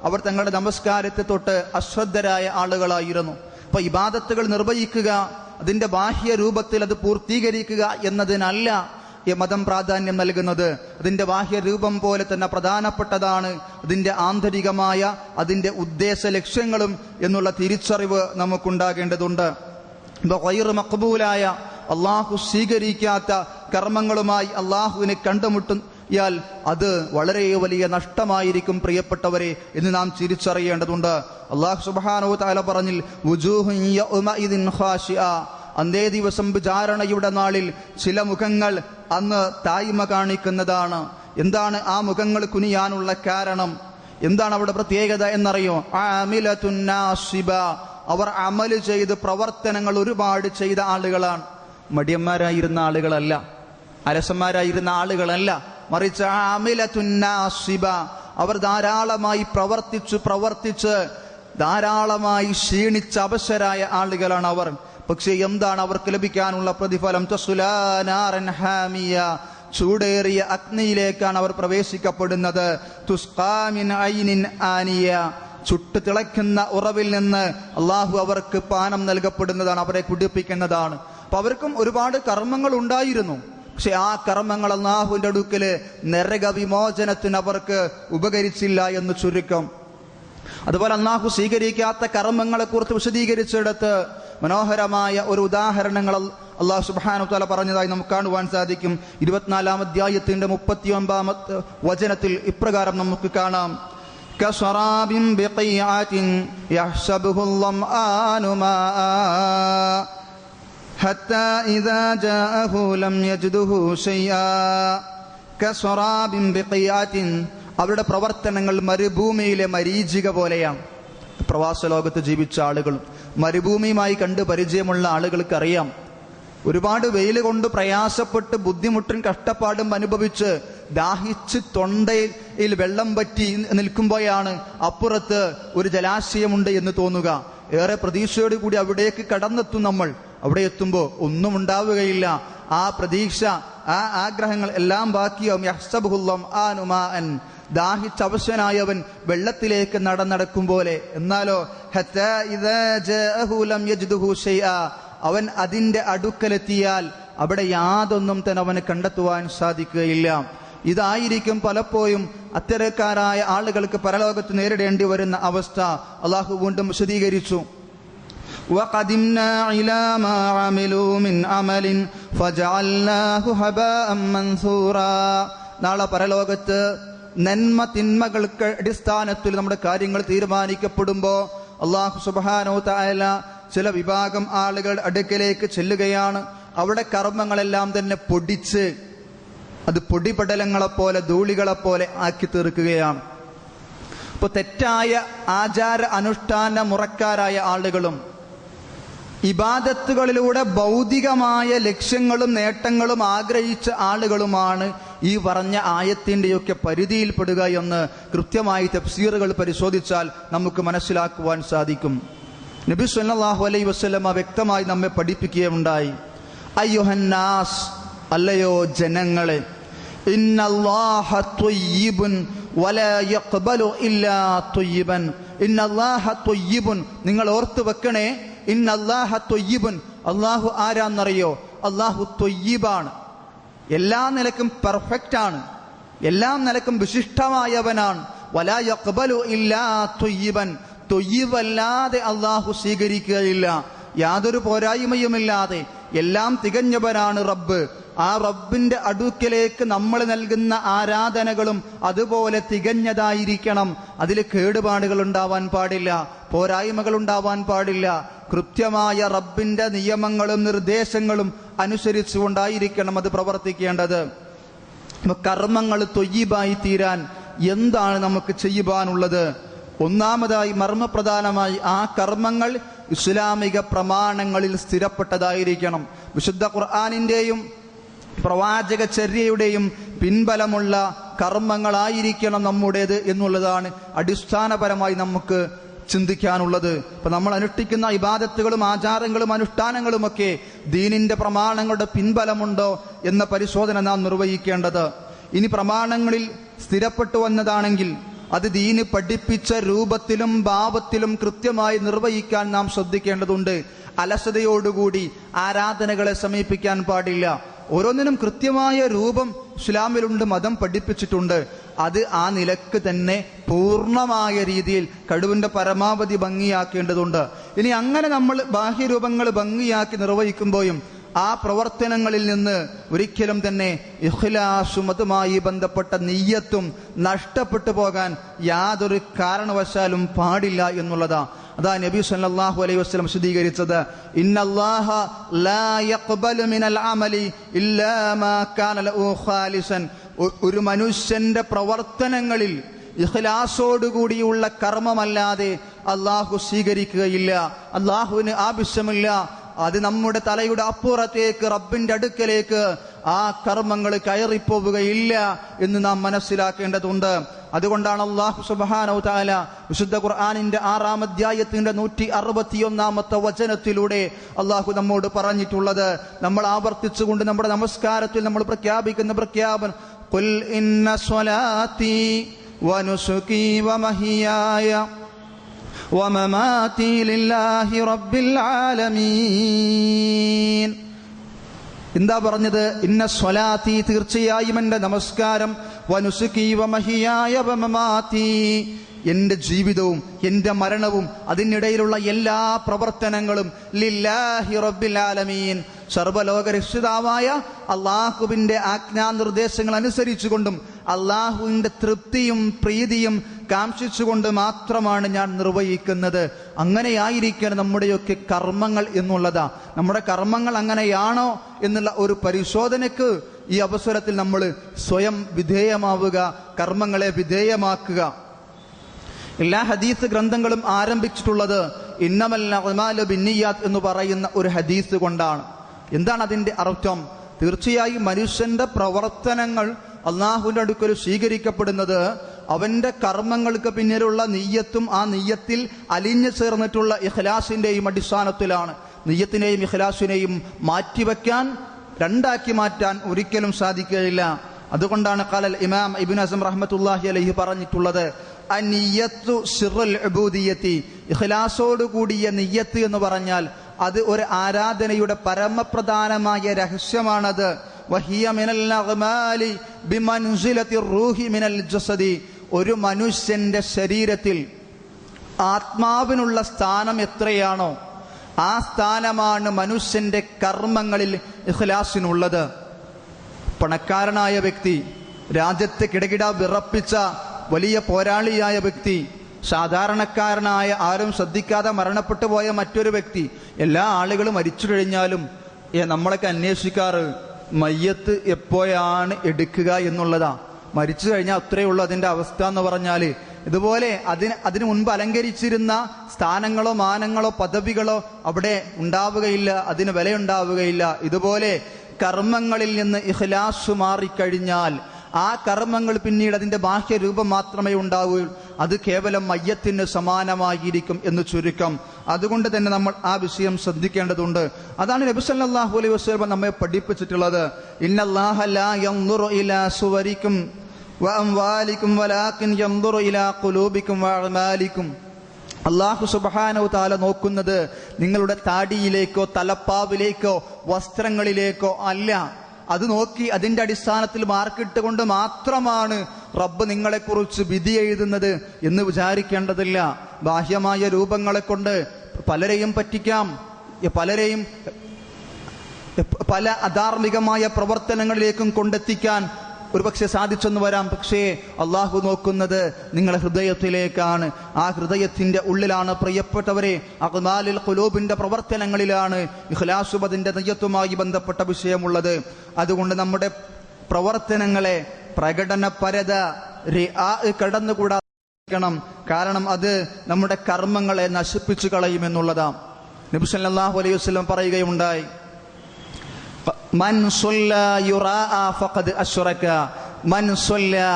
അവർ തങ്ങളുടെ നമസ്കാരത്തെ തൊട്ട് അശ്രദ്ധരായ ആളുകളായിരുന്നു. അപ്പൊ ഇബാദത്തുകൾ നിർവഹിക്കുക, അതിന്റെ ബാഹ്യ രൂപത്തിൽ അത് പൂർത്തീകരിക്കുക എന്നതിനല്ല ഈ മതം പ്രാധാന്യം നൽകുന്നത്. അതിന്റെ ബാഹ്യ രൂപം പോലെ തന്നെ പ്രധാനപ്പെട്ടതാണ് അതിന്റെ ആന്തരികമായ അതിന്റെ ഉദ്ദേശ ലക്ഷ്യങ്ങളും എന്നുള്ള തിരിച്ചറിവ് നമുക്കുണ്ടാകേണ്ടതുണ്ട്. ഗൈർ മഖ്ബൂലായ, അള്ളാഹു സ്വീകരിക്കാത്ത കർമ്മങ്ങളുമായി അള്ളാഹുവിനെ കണ്ടുമുട്ടിയാൽ അത് വളരെ വലിയ നഷ്ടമായിരിക്കും പ്രിയപ്പെട്ടവരെ എന്ന് നാം തിരിച്ചറിയേണ്ടതുണ്ട്. അള്ളാഹു സുബ്ഹാനഹു വ തആല പറഞ്ഞിൽ, വുജൂഹുൻ യൗമഇദിൻ ഖാശിഅ, അന്നേ ദിവസം വിചാരണയുടെ നാളിൽ ചില മുഖങ്ങൾ അന്ന് തായ്മ കാണിക്കുന്നതാണ്. എന്താണ് ആ മുഖങ്ങൾ കുനിയാനുള്ള കാരണം? എന്താണ് അവിടെ പ്രത്യേകത എന്നറിയോ? ആമിലത്തുൻ നാസിബ, അവർ അമല് ചെയ്ത് പ്രവർത്തനങ്ങൾ ഒരുപാട് ചെയ്ത ആളുകളാണ്, മടിയന്മാരായിരുന്ന ആളുകളല്ല. അലസന്മാരായിരുന്ന ആളുകളല്ല, മറിച്ച് ആമിലത്തുൻ നാസിബ, അവർ ധാരാളമായി പ്രവർത്തിച്ച് ധാരാളമായി ക്ഷീണിച്ച അവശരായ ആളുകളാണ് അവർ. പക്ഷേ എന്താണ് അവർക്ക് ലഭിക്കാനുള്ള പ്രതിഫലം? തസ്ലാ നാറൻ ഹാമിയ, ചൂടേറിയ അഗ്നിയിലേക്കാണ് അവർ പ്രവേശിക്കപ്പെടുന്നത്. തുസ്ഖാ മിൻ ഐനിൻ ആനിയ, ചുട്ടു തിളയ്ക്കുന്ന ഉറവിൽ നിന്ന് അള്ളാഹു അവർക്ക് പാനം നൽകപ്പെടുന്നതാണ്, അവരെ കുടിപ്പിക്കുന്നതാണ്. അപ്പൊ അവർക്കും ഒരുപാട് കർമ്മങ്ങൾ ഉണ്ടായിരുന്നു. പക്ഷെ ആ കർമ്മങ്ങൾ അള്ളാഹുവിന്റെ അടുക്കല് നരക വിമോചനത്തിന് അവർക്ക് ഉപകരിച്ചില്ല എന്ന് ചുരുക്കം. അതുപോലെ അള്ളാഹു സ്വീകരിക്കാത്ത കർമ്മങ്ങളെ കുറിച്ച് വിശദീകരിച്ചെടുത്ത് മനോഹരമായ ഒരു ഉദാഹരണങ്ങൾ അള്ളാഹു സുബ്ഹാനഹു വ തആല പറഞ്ഞതായി നമുക്ക് കാണുവാൻ സാധിക്കും. 24-ാം അധ്യായത്തിന്റെ 39-ാമത്തെ വചനത്തിൽ ഇപ്രകാരം നമുക്ക് കാണാം: കസറാബിൻ ബിഖിയാത്തിൻ യഹ്സബുഹു ളംആനു മാഅ ഹത്താ ഇദാ ജാഅഹു ലം യജ്ദുഹു ശൈആ. കസറാബിൻ ബിഖിയാത്തിൻ, അവരുടെ പ്രവർത്തനങ്ങൾ മരുഭൂമിയിലെ മരീചിക പോലെയാണ്. പ്രവാസ ലോകത്ത് ജീവിച്ച ആളുകൾ, മരുഭൂമിയുമായി കണ്ട് പരിചയമുള്ള ആളുകൾക്കറിയാം, ഒരുപാട് വെയിൽ കൊണ്ട് പ്രയാസപ്പെട്ട് ബുദ്ധിമുട്ടും കഷ്ടപ്പാടും അനുഭവിച്ച് ദാഹിച്ച് തൊണ്ടയിൽ വെള്ളം പറ്റി നിൽക്കുമ്പോഴാണ് അപ്പുറത്ത് ഒരു ജലാശയമുണ്ട് എന്ന് തോന്നുക. ഏറെ പ്രതീക്ഷയോട് കൂടി അവിടേക്ക് കടന്നെത്തും നമ്മൾ. അവിടെ എത്തുമ്പോൾ ഒന്നും ഉണ്ടാവുകയില്ല. ആ പ്രതീക്ഷ, ആ ആഗ്രഹങ്ങൾ എല്ലാം ബാക്കിയാവും. യഹ്സബുഹു ളംആനു മാഅൻ, ദാഹിച്ച അവശനായവൻ വെള്ളത്തിലേക്ക് നടക്കും പോലെ. എന്നാലോ ഹത്താ ഇദാ ജാഅഹു ലം യജ്ദുഹു ശൈആ, അവൻ അതിന്റെ അടുക്കലെത്തിയാൽ അവിടെ യാതൊന്നും തന്നെ അവന് കണ്ടെത്തുവാൻ സാധിക്കുകയില്ല. ഇതായിരിക്കും പലപ്പോഴും അത്തരക്കാരായ ആളുകൾക്ക് പരലോകത്ത് നേരിടേണ്ടി വരുന്ന അവസ്ഥ. അള്ളാഹു വീണ്ടും വിശദീകരിച്ചു: وَقَدِمْنَا إِلَى مَا عَمِلُوا مِنْ عَمَلٍ فَجَعَلْنَاهُ هَبَاءً مَنْثُورًا. നാളെ പരലോകത്ത് നന്മ തിന്മകൾക്ക് അടിസ്ഥാനത്തിൽ നമ്മുടെ കാര്യങ്ങൾ തീരുമാനിക്കപ്പെടുമ്പോൾ അള്ളാഹു സുബ്ഹാനഹു വ തആല ചില വിഭാഗം ആളുകൾ അടുക്കലേക്ക് ചെല്ലുകയാണ്. അവിടെ കർമ്മങ്ങളെല്ലാം തന്നെ പൊടിച്ച് അത് പൊടിപടലങ്ങളെപ്പോലെ ധൂളികളെപ്പോലെ ആക്കി തീർക്കുകയാണ്. ഇപ്പോൾ തെറ്റായ ആചാര അനുഷ്ഠാന മുറക്കാരായ ആളുകളും ഇബാദത്തുകളിലൂടെ ഭൗതികമായ ലക്ഷ്യങ്ങളും നേട്ടങ്ങളും ആഗ്രഹിച്ച ആളുകളുമാണ് ഈ പറഞ്ഞ ആയത്തിൻ്റെയൊക്കെ പരിധിയിൽപ്പെടുക എന്ന് കൃത്യമായി തഫ്സീറുകൾ പരിശോധിച്ചാൽ നമുക്ക് മനസ്സിലാക്കുവാൻ സാധിക്കും. നബി സല്ലല്ലാഹു അലൈഹി വസല്ലമ വ്യക്തമായി നമ്മെ പഠിപ്പിക്കുകയുണ്ടായി: അയ്യുഹന്നാസ്, അല്ലയോ ജനങ്ങളെ, ഇന്നല്ലാഹ ത്വയ്യിബുൻ വലാ യഖ്ബലു ഇല്ലാ ത്വയ്യിബൻ. ഇന്നല്ലാഹ ത്വയ്യിബുൻ, നിങ്ങൾ ഓർത്തു വെക്കണേ, ഇന്നല്ലാഹ ത്വയ്യിബുൻ, അല്ലാഹു ആരാന്നറിയോ? അല്ലാഹു ത്വയ്യിബാണ്, എല്ലാ നിലക്കും പെർഫെക്റ്റ് ആണ്, എല്ലാ നിലക്കും വിശിഷ്ടമായവനാണ്. വലാ യഖ്ബലു ഇല്ലാ ത്വയ്യിബൻ, ത്വയ്യിബല്ലാതെ അല്ലാഹു സ്വീകരിക്കുകയില്ല. യാതൊരു പോരായ്മയുമില്ലാതെ എല്ലാം തികഞ്ഞവനാണ് റബ്ബ്. ആ റബ്ബിന്റെ അടുക്കലേക്ക് നമ്മൾ നൽകുന്ന ആരാധനകളും അതുപോലെ തികഞ്ഞതായിരിക്കണം. അതിൽ കേടുപാടുകൾ ഉണ്ടാവാൻ പാടില്ല, പോരായ്മകൾ ഉണ്ടാവാൻ പാടില്ല. കൃത്യമായ റബ്ബിന്റെ നിയമങ്ങളും നിർദ്ദേശങ്ങളും അനുസരിച്ചുകൊണ്ടായിരിക്കണം അത് പ്രവർത്തിക്കേണ്ടത്. കർമ്മങ്ങൾ ത്വയ്യിബായി തീരാൻ എന്താണ് നമുക്ക് ചെയ്യുവാനുള്ളത്? ഒന്നാമതായി മർമ്മപ്രധാനമായി ആ കർമ്മങ്ങൾ ഇസ്ലാമിക പ്രമാണങ്ങളിൽ സ്ഥിരപ്പെട്ടതായിരിക്കണം. വിശുദ്ധ ഖുർആനിന്റെയും പ്രവാചക ചര്യയുടെയും പിൻബലമുള്ള കർമ്മങ്ങളായിരിക്കണം നമ്മുടേത് എന്നുള്ളതാണ് അടിസ്ഥാനപരമായി നമുക്ക് ചിന്തിക്കാനുള്ളത്. ഇപ്പൊ നമ്മൾ അനുഷ്ഠിക്കുന്ന ഇബാദത്തുകളും ആചാരങ്ങളും അനുഷ്ഠാനങ്ങളുമൊക്കെ ദീനിന്റെ പ്രമാണങ്ങളുടെ പിൻബലമുണ്ടോ എന്ന പരിശോധന നാം നിർവഹിക്കേണ്ടത്. ഇനി പ്രമാണങ്ങളിൽ സ്ഥിരപ്പെട്ടു വന്നതാണെങ്കിൽ അത് ദീന് പഠിപ്പിച്ച രൂപത്തിലും ഭാവത്തിലും കൃത്യമായി നിർവഹിക്കാൻ നാം ശ്രദ്ധിക്കേണ്ടതുണ്ട്. അലസതയോടുകൂടി ആരാധനകളെ സമീപിക്കാൻ പാടില്ല. ഓരോന്നിനും കൃത്യമായ രൂപം ഇസ്ലാമിലുണ്ട്, മതം പഠിപ്പിച്ചിട്ടുണ്ട്. അത് ആ നിലക്ക് തന്നെ പൂർണ്ണമായ രീതിയിൽ കഴിവിന്റെ പരമാവധി ഭംഗിയാക്കേണ്ടതുണ്ട്. ഇനി അങ്ങനെ നമ്മൾ ബാഹ്യരൂപങ്ങൾ ഭംഗിയാക്കി നിർവഹിക്കുമ്പോഴും ആ പ്രവർത്തനങ്ങളിൽ നിന്ന് ഒരിക്കലും തന്നെ ഇഖ്ലാസും അതുമായി ബന്ധപ്പെട്ട നിയ്യത്തും നഷ്ടപ്പെട്ടു പോകാൻ യാതൊരു കാരണവശാലും പാടില്ല എന്നുള്ളതാ. അതാ നബി സല്ലല്ലാഹു അലൈഹി വസല്ലം വിശദീകരിച്ചത്: ഇന്നല്ലാഹ ലാ യഖ്ബലു മിനൽ അമലി ഇല്ലാ മാ കാന ലഹു ഖാലിസൻ. ഒരു മനുഷ്യന്റെ പ്രവർത്തനങ്ങളിൽ ഇഖ്ലാസോടുകൂടിയുള്ള കർമ്മമല്ലാതെ അള്ളാഹു സ്വീകരിക്കുകയില്ല. അള്ളാഹുവിന് ആവശ്യമില്ല. അത് നമ്മുടെ തലയുടെ അപ്പുറത്തേക്ക് റബ്ബിന്റെ അടുക്കലേക്ക് ആ കർമ്മങ്ങൾ കയറിപ്പോവുകയില്ല എന്ന് നാം മനസ്സിലാക്കേണ്ടതുണ്ട്. അതുകൊണ്ടാണ് അല്ലാഹു സുബ്ഹാനഹു തആല വിശുദ്ധ ഖുർആനിന്റെ 6-ാം അധ്യായത്തിന്റെ 161-ാമത്തെ വചനത്തിലൂടെ അല്ലാഹു നമ്മോട് പറഞ്ഞിട്ടുള്ളത്, നമ്മൾ ആവർത്തിച്ചുകൊണ്ട് നമ്മുടെ നമസ്കാരത്തിൽ നമ്മൾ പ്രഖ്യാപിക്കുന്ന പ്രഖ്യാപനം, ഖുൽ ഇന്ന സ്വലാത്തി വനുസുകി വമഹിയായ വമമാതി ലില്ലാഹി റബ്ബിൽ ആലമീൻ. എന്താ പറഞ്ഞത്? ഇന്ന സ്വലാത്തി, തീർച്ചയായും എൻ്റെ നമസ്കാരം, വനുസുകി വമഹിയായ വമമാതി, എൻ്റെ ജീവിതവും എൻ്റെ മരണവും അതിനിടയിലുള്ള എല്ലാ പ്രവർത്തനങ്ങളും ലില്ലാഹി റബ്ബിൽ ആലമീൻ, സർവ്വലോക രക്ഷിതാവായ അള്ളാഹുവിൻ്റെ ആജ്ഞാനിർദ്ദേശങ്ങൾ അനുസരിച്ചുകൊണ്ടും അള്ളാഹുവിൻ്റെ തൃപ്തിയും പ്രീതിയും കാംക്ഷിച്ചുകൊണ്ട് മാത്രമാണ് ഞാൻ നിർവഹിക്കുന്നത്. അങ്ങനെയായിരിക്കണം നമ്മുടെയൊക്കെ കർമ്മങ്ങൾ എന്നുള്ളതാ. നമ്മുടെ കർമ്മങ്ങൾ അങ്ങനെയാണോ എന്നുള്ള ഒരു പരിശോധനയ്ക്ക് ഈ അവസരത്തിൽ നമ്മൾ സ്വയം വിധേയമാവുക, കർമ്മങ്ങളെ വിധേയമാക്കുക. എല്ലാ ഹദീസ് ഗ്രന്ഥങ്ങളും ആരംഭിച്ചിട്ടുള്ളത് ഇന്നമൽ അഅ്മാലു ബിന്നിയാത്ത് എന്ന് പറയുന്ന ഒരു ഹദീസ് കൊണ്ടാണ്. എന്താണ് അതിന്റെ അർത്ഥം? തീർച്ചയായും മനുഷ്യന്റെ പ്രവർത്തനങ്ങൾ അള്ളാഹുവിന്റെ അടുക്കൽ സ്വീകരിക്കപ്പെടുന്നത് അവന്റെ കർമ്മങ്ങൾക്ക് പിന്നിലുള്ള നിയ്യത്തും ആ നിയ്യത്തിൽ അലിഞ്ഞു ചേർന്നിട്ടുള്ള ഇഖ്ലാസിന്റെയും അടിസ്ഥാനത്തിലാണ്. നിയ്യത്തിനെയും ഇഖ്ലാസിനെയും മാറ്റിവെക്കാൻ, രണ്ടാക്കി മാറ്റാൻ ഒരിക്കലും സാധിക്കുകയില്ല. അതുകൊണ്ടാണ് ഖാലൽ ഇമാം ഇബ്നു ഹസ്ം റഹ്മത്തുള്ളാഹി അലൈഹി പറഞ്ഞിട്ടുള്ളത്, അനിയ്യത്തു സിറുൽ ഉബൂദിയ്യത്തി, ഇഖ്ലാസോട് കൂടിയ നിയ്യത്ത് എന്ന് പറഞ്ഞാൽ അത് ഒരു ആരാധനയുടെ പരമപ്രധാനമായ രഹസ്യമാണത്. വഹിയ മിനൽ അഗ്മാലി ബിമൻസിലത്തി റൂഹി മിനൽ ജസദി, ഒരു മനുഷ്യന്റെ ശരീരത്തിൽ ആത്മാവിനുള്ള സ്ഥാനം എത്രയാണോ ആ സ്ഥാനമാണ് മനുഷ്യന്റെ കർമ്മങ്ങളിൽ ഇഖ്ലാസിനുള്ളത്. പണക്കാരനായ വ്യക്തി, രാജ്യത്തെ കിടകിട വിറപ്പിച്ച വലിയ പോരാളിയായ വ്യക്തി, സാധാരണക്കാരനായ ആരും ശ്രദ്ധിക്കാതെ മരണപ്പെട്ടു പോയ മറ്റൊരു വ്യക്തി, എല്ലാ ആളുകളും മരിച്ചു കഴിഞ്ഞാലും നമ്മളൊക്കെ അന്വേഷിക്കാറ് മയ്യത്ത് എപ്പോഴാണ് എടുക്കുക എന്നുള്ളതാ. മരിച്ചു കഴിഞ്ഞാൽ അത്രയേ ഉള്ളൂ അതിന്റെ അവസ്ഥ എന്ന് പറഞ്ഞാൽ. ഇതുപോലെ അതിനു മുൻപ് അലങ്കരിച്ചിരുന്ന സ്ഥാനങ്ങളോ മാനങ്ങളോ പദവികളോ അവിടെ ഉണ്ടാവുകയില്ല, അതിന് വിലയുണ്ടാവുകയില്ല. ഇതുപോലെ കർമ്മങ്ങളിൽ നിന്ന് ഇഖ്ലാസ് മാറിക്കഴിഞ്ഞാൽ ആ കർമ്മങ്ങൾ പിന്നീട് അതിന്റെ ബാഹ്യരൂപം മാത്രമേ ഉണ്ടാവൂ. അത് കേവലം മയ്യത്തിന് സമാനമായിരിക്കും എന്ന് ചുരുക്കം. അതുകൊണ്ട് തന്നെ നമ്മൾ ആ വിഷയം ശ്രദ്ധിക്കേണ്ടതുണ്ട്. അതാണ് നബി സല്ലല്ലാഹു അലൈഹി വസല്ലം നമ്മെ പഠിപ്പിച്ചിട്ടുള്ളത്. ഇന്നല്ലാഹ ലാ യൻദുറു ഇലാ സുവരിക്കും വഅംവാലിക്കും വലാകിൻ യൻദുറു ഇലാ ഖുലൂബിക്കും വഅഅമാലിക്കും. അല്ലാഹു സുബ്ഹാനഹു തആല നോക്കുന്നത് നിങ്ങളുടെ താടിയിലേക്കോ തലപ്പാവിലേക്കോ വസ്ത്രങ്ങളിലേക്കോ അല്ല. അത് നോക്കി അതിന്റെ അടിസ്ഥാനത്തിൽ മാർക്കിട്ട് കൊണ്ട് മാത്രമാണ് റബ്ബ് നിങ്ങളെക്കുറിച്ച് വിധി എഴുതുന്നത് എന്ന് വിചാരിക്കേണ്ടതില്ല. ബാഹ്യമായ രൂപങ്ങളെ കൊണ്ട് പലരെയും പറ്റിക്കാം, പലരെയും പല അധാർമികമായ പ്രവർത്തനങ്ങളിലേക്കും കൊണ്ടെത്തിക്കാൻ ഒരുപക്ഷെ സാധിച്ചെന്ന് വരാം. പക്ഷേ അള്ളാഹു നോക്കുന്നത് നിങ്ങളുടെ ഹൃദയത്തിലേക്കാണ്. ആ ഹൃദയത്തിന്റെ ഉള്ളിലാണ് പ്രിയപ്പെട്ടവരെ അഖ്മാലുൽ ഖുലൂബിന്റെ പ്രവർത്തനങ്ങളിലാണ് ഇഖ്ലാസും അതിന്റെ നിയ്യത്തുമായി ബന്ധപ്പെട്ട വിഷയമുള്ളത്. അതുകൊണ്ട് നമ്മുടെ പ്രവർത്തനങ്ങളെ പ്രകടനപരത കടന്നുകൂടാതിരിക്കണം. കാരണം അത് നമ്മുടെ കർമ്മങ്ങളെ നശിപ്പിച്ചു കളയുമെന്നുള്ളതാണ്. നബി സല്ലല്ലാഹു അലൈഹി വസല്ലം പറയുകയുണ്ടായി, മൻ സ്വല്ലാ യുറാഅ ഫഖദ് അശ്റക. മൻ സ്വല്ലാ,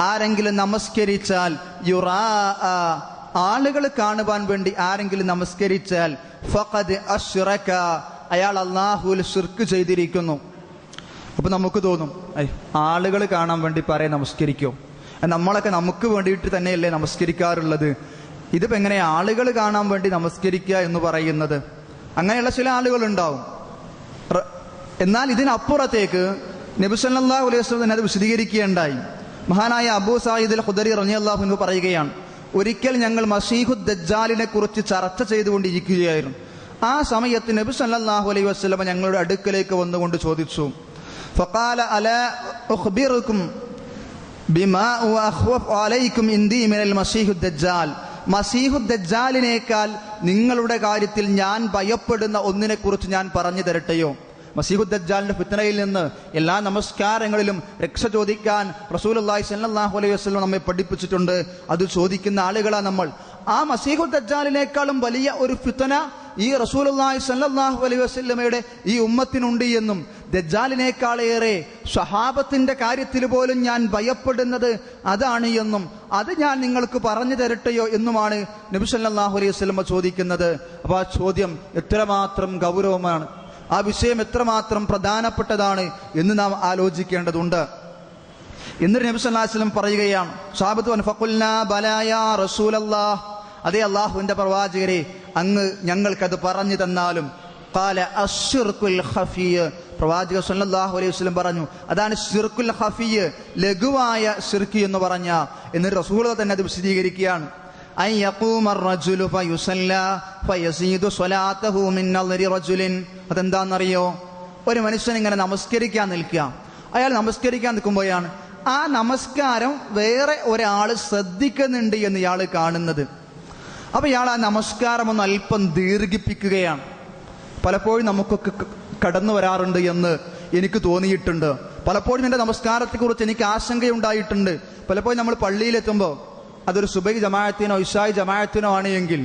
ആരെങ്കിലും നമസ്കരിച്ചാൽ, യുറാഅ, ആളുകൾ കാണുവാൻ വേണ്ടി ആരെങ്കിലും നമസ്കരിച്ചാൽ, ഫഖദ് അശ്റക, അയാൾ അല്ലാഹുവിൽ ശിർക്ക് ചെയ്തിരിക്കുന്നു. അപ്പൊ നമുക്ക് തോന്നും, ആളുകൾ കാണാൻ വേണ്ടി പറയാൻ നമസ്കരിക്കോ? നമ്മളൊക്കെ നമുക്ക് വേണ്ടിയിട്ട് തന്നെയല്ലേ നമസ്കരിക്കാറുള്ളത്. ഇതിപ്പോ എങ്ങനെ ആളുകൾ കാണാൻ വേണ്ടി നമസ്കരിക്കുക എന്ന് പറയുന്നത്? അങ്ങനെയുള്ള ചില ആളുകൾ ഉണ്ടാവും. എന്നാൽ ഇതിനപ്പുറത്തേക്ക് നബി സല്ലല്ലാഹു അലൈഹി വസല്ലം തന്നെ അത് വിശദീകരിക്കുകയുണ്ടായി. മഹാനായ അബൂ സഈദ് അൽ ഖുദരി റളിയല്ലാഹു അൻഹു പറയുകയാണ്, ഒരിക്കൽ ഞങ്ങൾ മസീഹുദ് ദജ്ജാലിനെ കുറിച്ച് ചർച്ച ചെയ്തുകൊണ്ടിരിക്കുകയായിരുന്നു. ആ സമയത്ത് നബി സല്ലല്ലാഹു അലൈഹി വസല്ലം ഞങ്ങളുടെ അടുക്കലേക്ക് വന്നുകൊണ്ട് ചോദിച്ചു, ഫഖാല അലാ ഉഖ്ബിറുക്കും ബിമാ അഖ്വഫ് അലൈക്കും ഇൻദി മിനൽ മസീഹുദ് ദജ്ജാൽ. മസീഹുദ് ദജ്ജാലിനേക്കാൾ നിങ്ങളുടെ കാര്യത്തിൽ ഞാൻ ഭയപ്പെടുന്ന ഒന്നിനെ കുറിച്ച് ഞാൻ പറഞ്ഞു തരട്ടെയോ? മസീഹുദ് ദജ്ജാലിന്റെ ഫിത്നയിൽ നിന്ന് എല്ലാ നമസ്കാരങ്ങളിലും രക്ഷ ചോദിക്കാൻ റസൂലുള്ളാഹി സ്വല്ലല്ലാഹു അലൈഹി വസല്ലം നമ്മെ പഠിപ്പിച്ചിട്ടുണ്ട്. അത് ചോദിക്കുന്ന ആളുകളാണ് നമ്മൾ. ആ മസീഹുദ് ദജ്ജാലിനേക്കാളും വലിയ ഒരു ഫിത്ന ഈ റസൂലുള്ളാഹി സ്വല്ലല്ലാഹു അലൈഹി വസല്ലമയുടെ ഈ ഉമ്മത്തിനുണ്ട് എന്നും ദജ്ജാലിനേക്കാളേറെ സ്വഹാബത്തിന്റെ കാര്യത്തിൽ പോലും ഞാൻ ഭയപ്പെടുന്നത് അതാണ് എന്നും അത് ഞാൻ നിങ്ങൾക്ക് പറഞ്ഞു തരട്ടെയോ എന്നുമാണ് നബി സല്ലല്ലാഹു അലൈഹി വസല്ലമ ചോദിക്കുന്നത്. അപ്പോൾ ആ ചോദ്യം എത്രമാത്രം ഗൗരവമാണ്, ആ വിഷയം എത്രമാത്രം പ്രധാനപ്പെട്ടതാണ് എന്ന് നാം ആലോചിക്കേണ്ടതുണ്ട്. എന്നിട്ട് നബി സല്ലല്ലാഹു അലൈഹി വസല്ലം പറയുകയാണ്, സ്വഹാബത്ത് ഫഖുൽനാ ബലാ യാ റസൂലല്ലാഹ്, അതേ അല്ലാഹുവിന്റെ പ്രവാചകരെ, അങ്ങ് ഞങ്ങൾക്കത് പറഞ്ഞു തന്നാലും. ഖാല അശ്ശിർകുൽ ഖഫിയ്, പ്രവാചകർ സല്ലല്ലാഹു അലൈഹി വസല്ലം പറഞ്ഞു, അതാണ് ശിർകുൽ ഖഫിയ്, ലഘുവായ ശിർക്ക് എന്ന് പറഞ്ഞ. എന്നിട്ട് റസൂൽ തന്നെ അത് വിശദീകരിക്കുകയാണ്. അൻ യഖൂമ അർ-റജുലു ഫയുസല്ലാ ഫയസീദു സ്വലാതഹു മിൻ നളരി റജുലിൻ. അതെന്താണെന്നറിയോ? ഒരു മനുഷ്യൻ ഇങ്ങനെ നമസ്കരിക്കാൻ നിൽക്കുക. അയാൾ നമസ്കരിക്കാൻ നിൽക്കുമ്പോഴാണ് ആ നമസ്കാരം വേറെ ഒരാൾ ശ്രദ്ധിക്കുന്നുണ്ട് എന്ന് ഇയാൾ കാണുന്നത്. അപ്പൊ ഇയാൾ ആ നമസ്കാരം ഒന്ന് അല്പം ദീർഘിപ്പിക്കുകയാണ്. പലപ്പോഴും നമുക്കൊക്കെ കടന്നു വരാറുണ്ട് എന്ന് എനിക്ക് തോന്നിയിട്ടുണ്ട്. പലപ്പോഴും എൻ്റെ നമസ്കാരത്തെക്കുറിച്ച് എനിക്ക് ആശങ്കയുണ്ടായിട്ടുണ്ട്. പലപ്പോഴും നമ്മൾ പള്ളിയിലെത്തുമ്പോൾ അതൊരു സുബഹി ജമാഅത്തിനോ ഇശായി ജമാഅത്തിനോ ആണ് എങ്കിൽ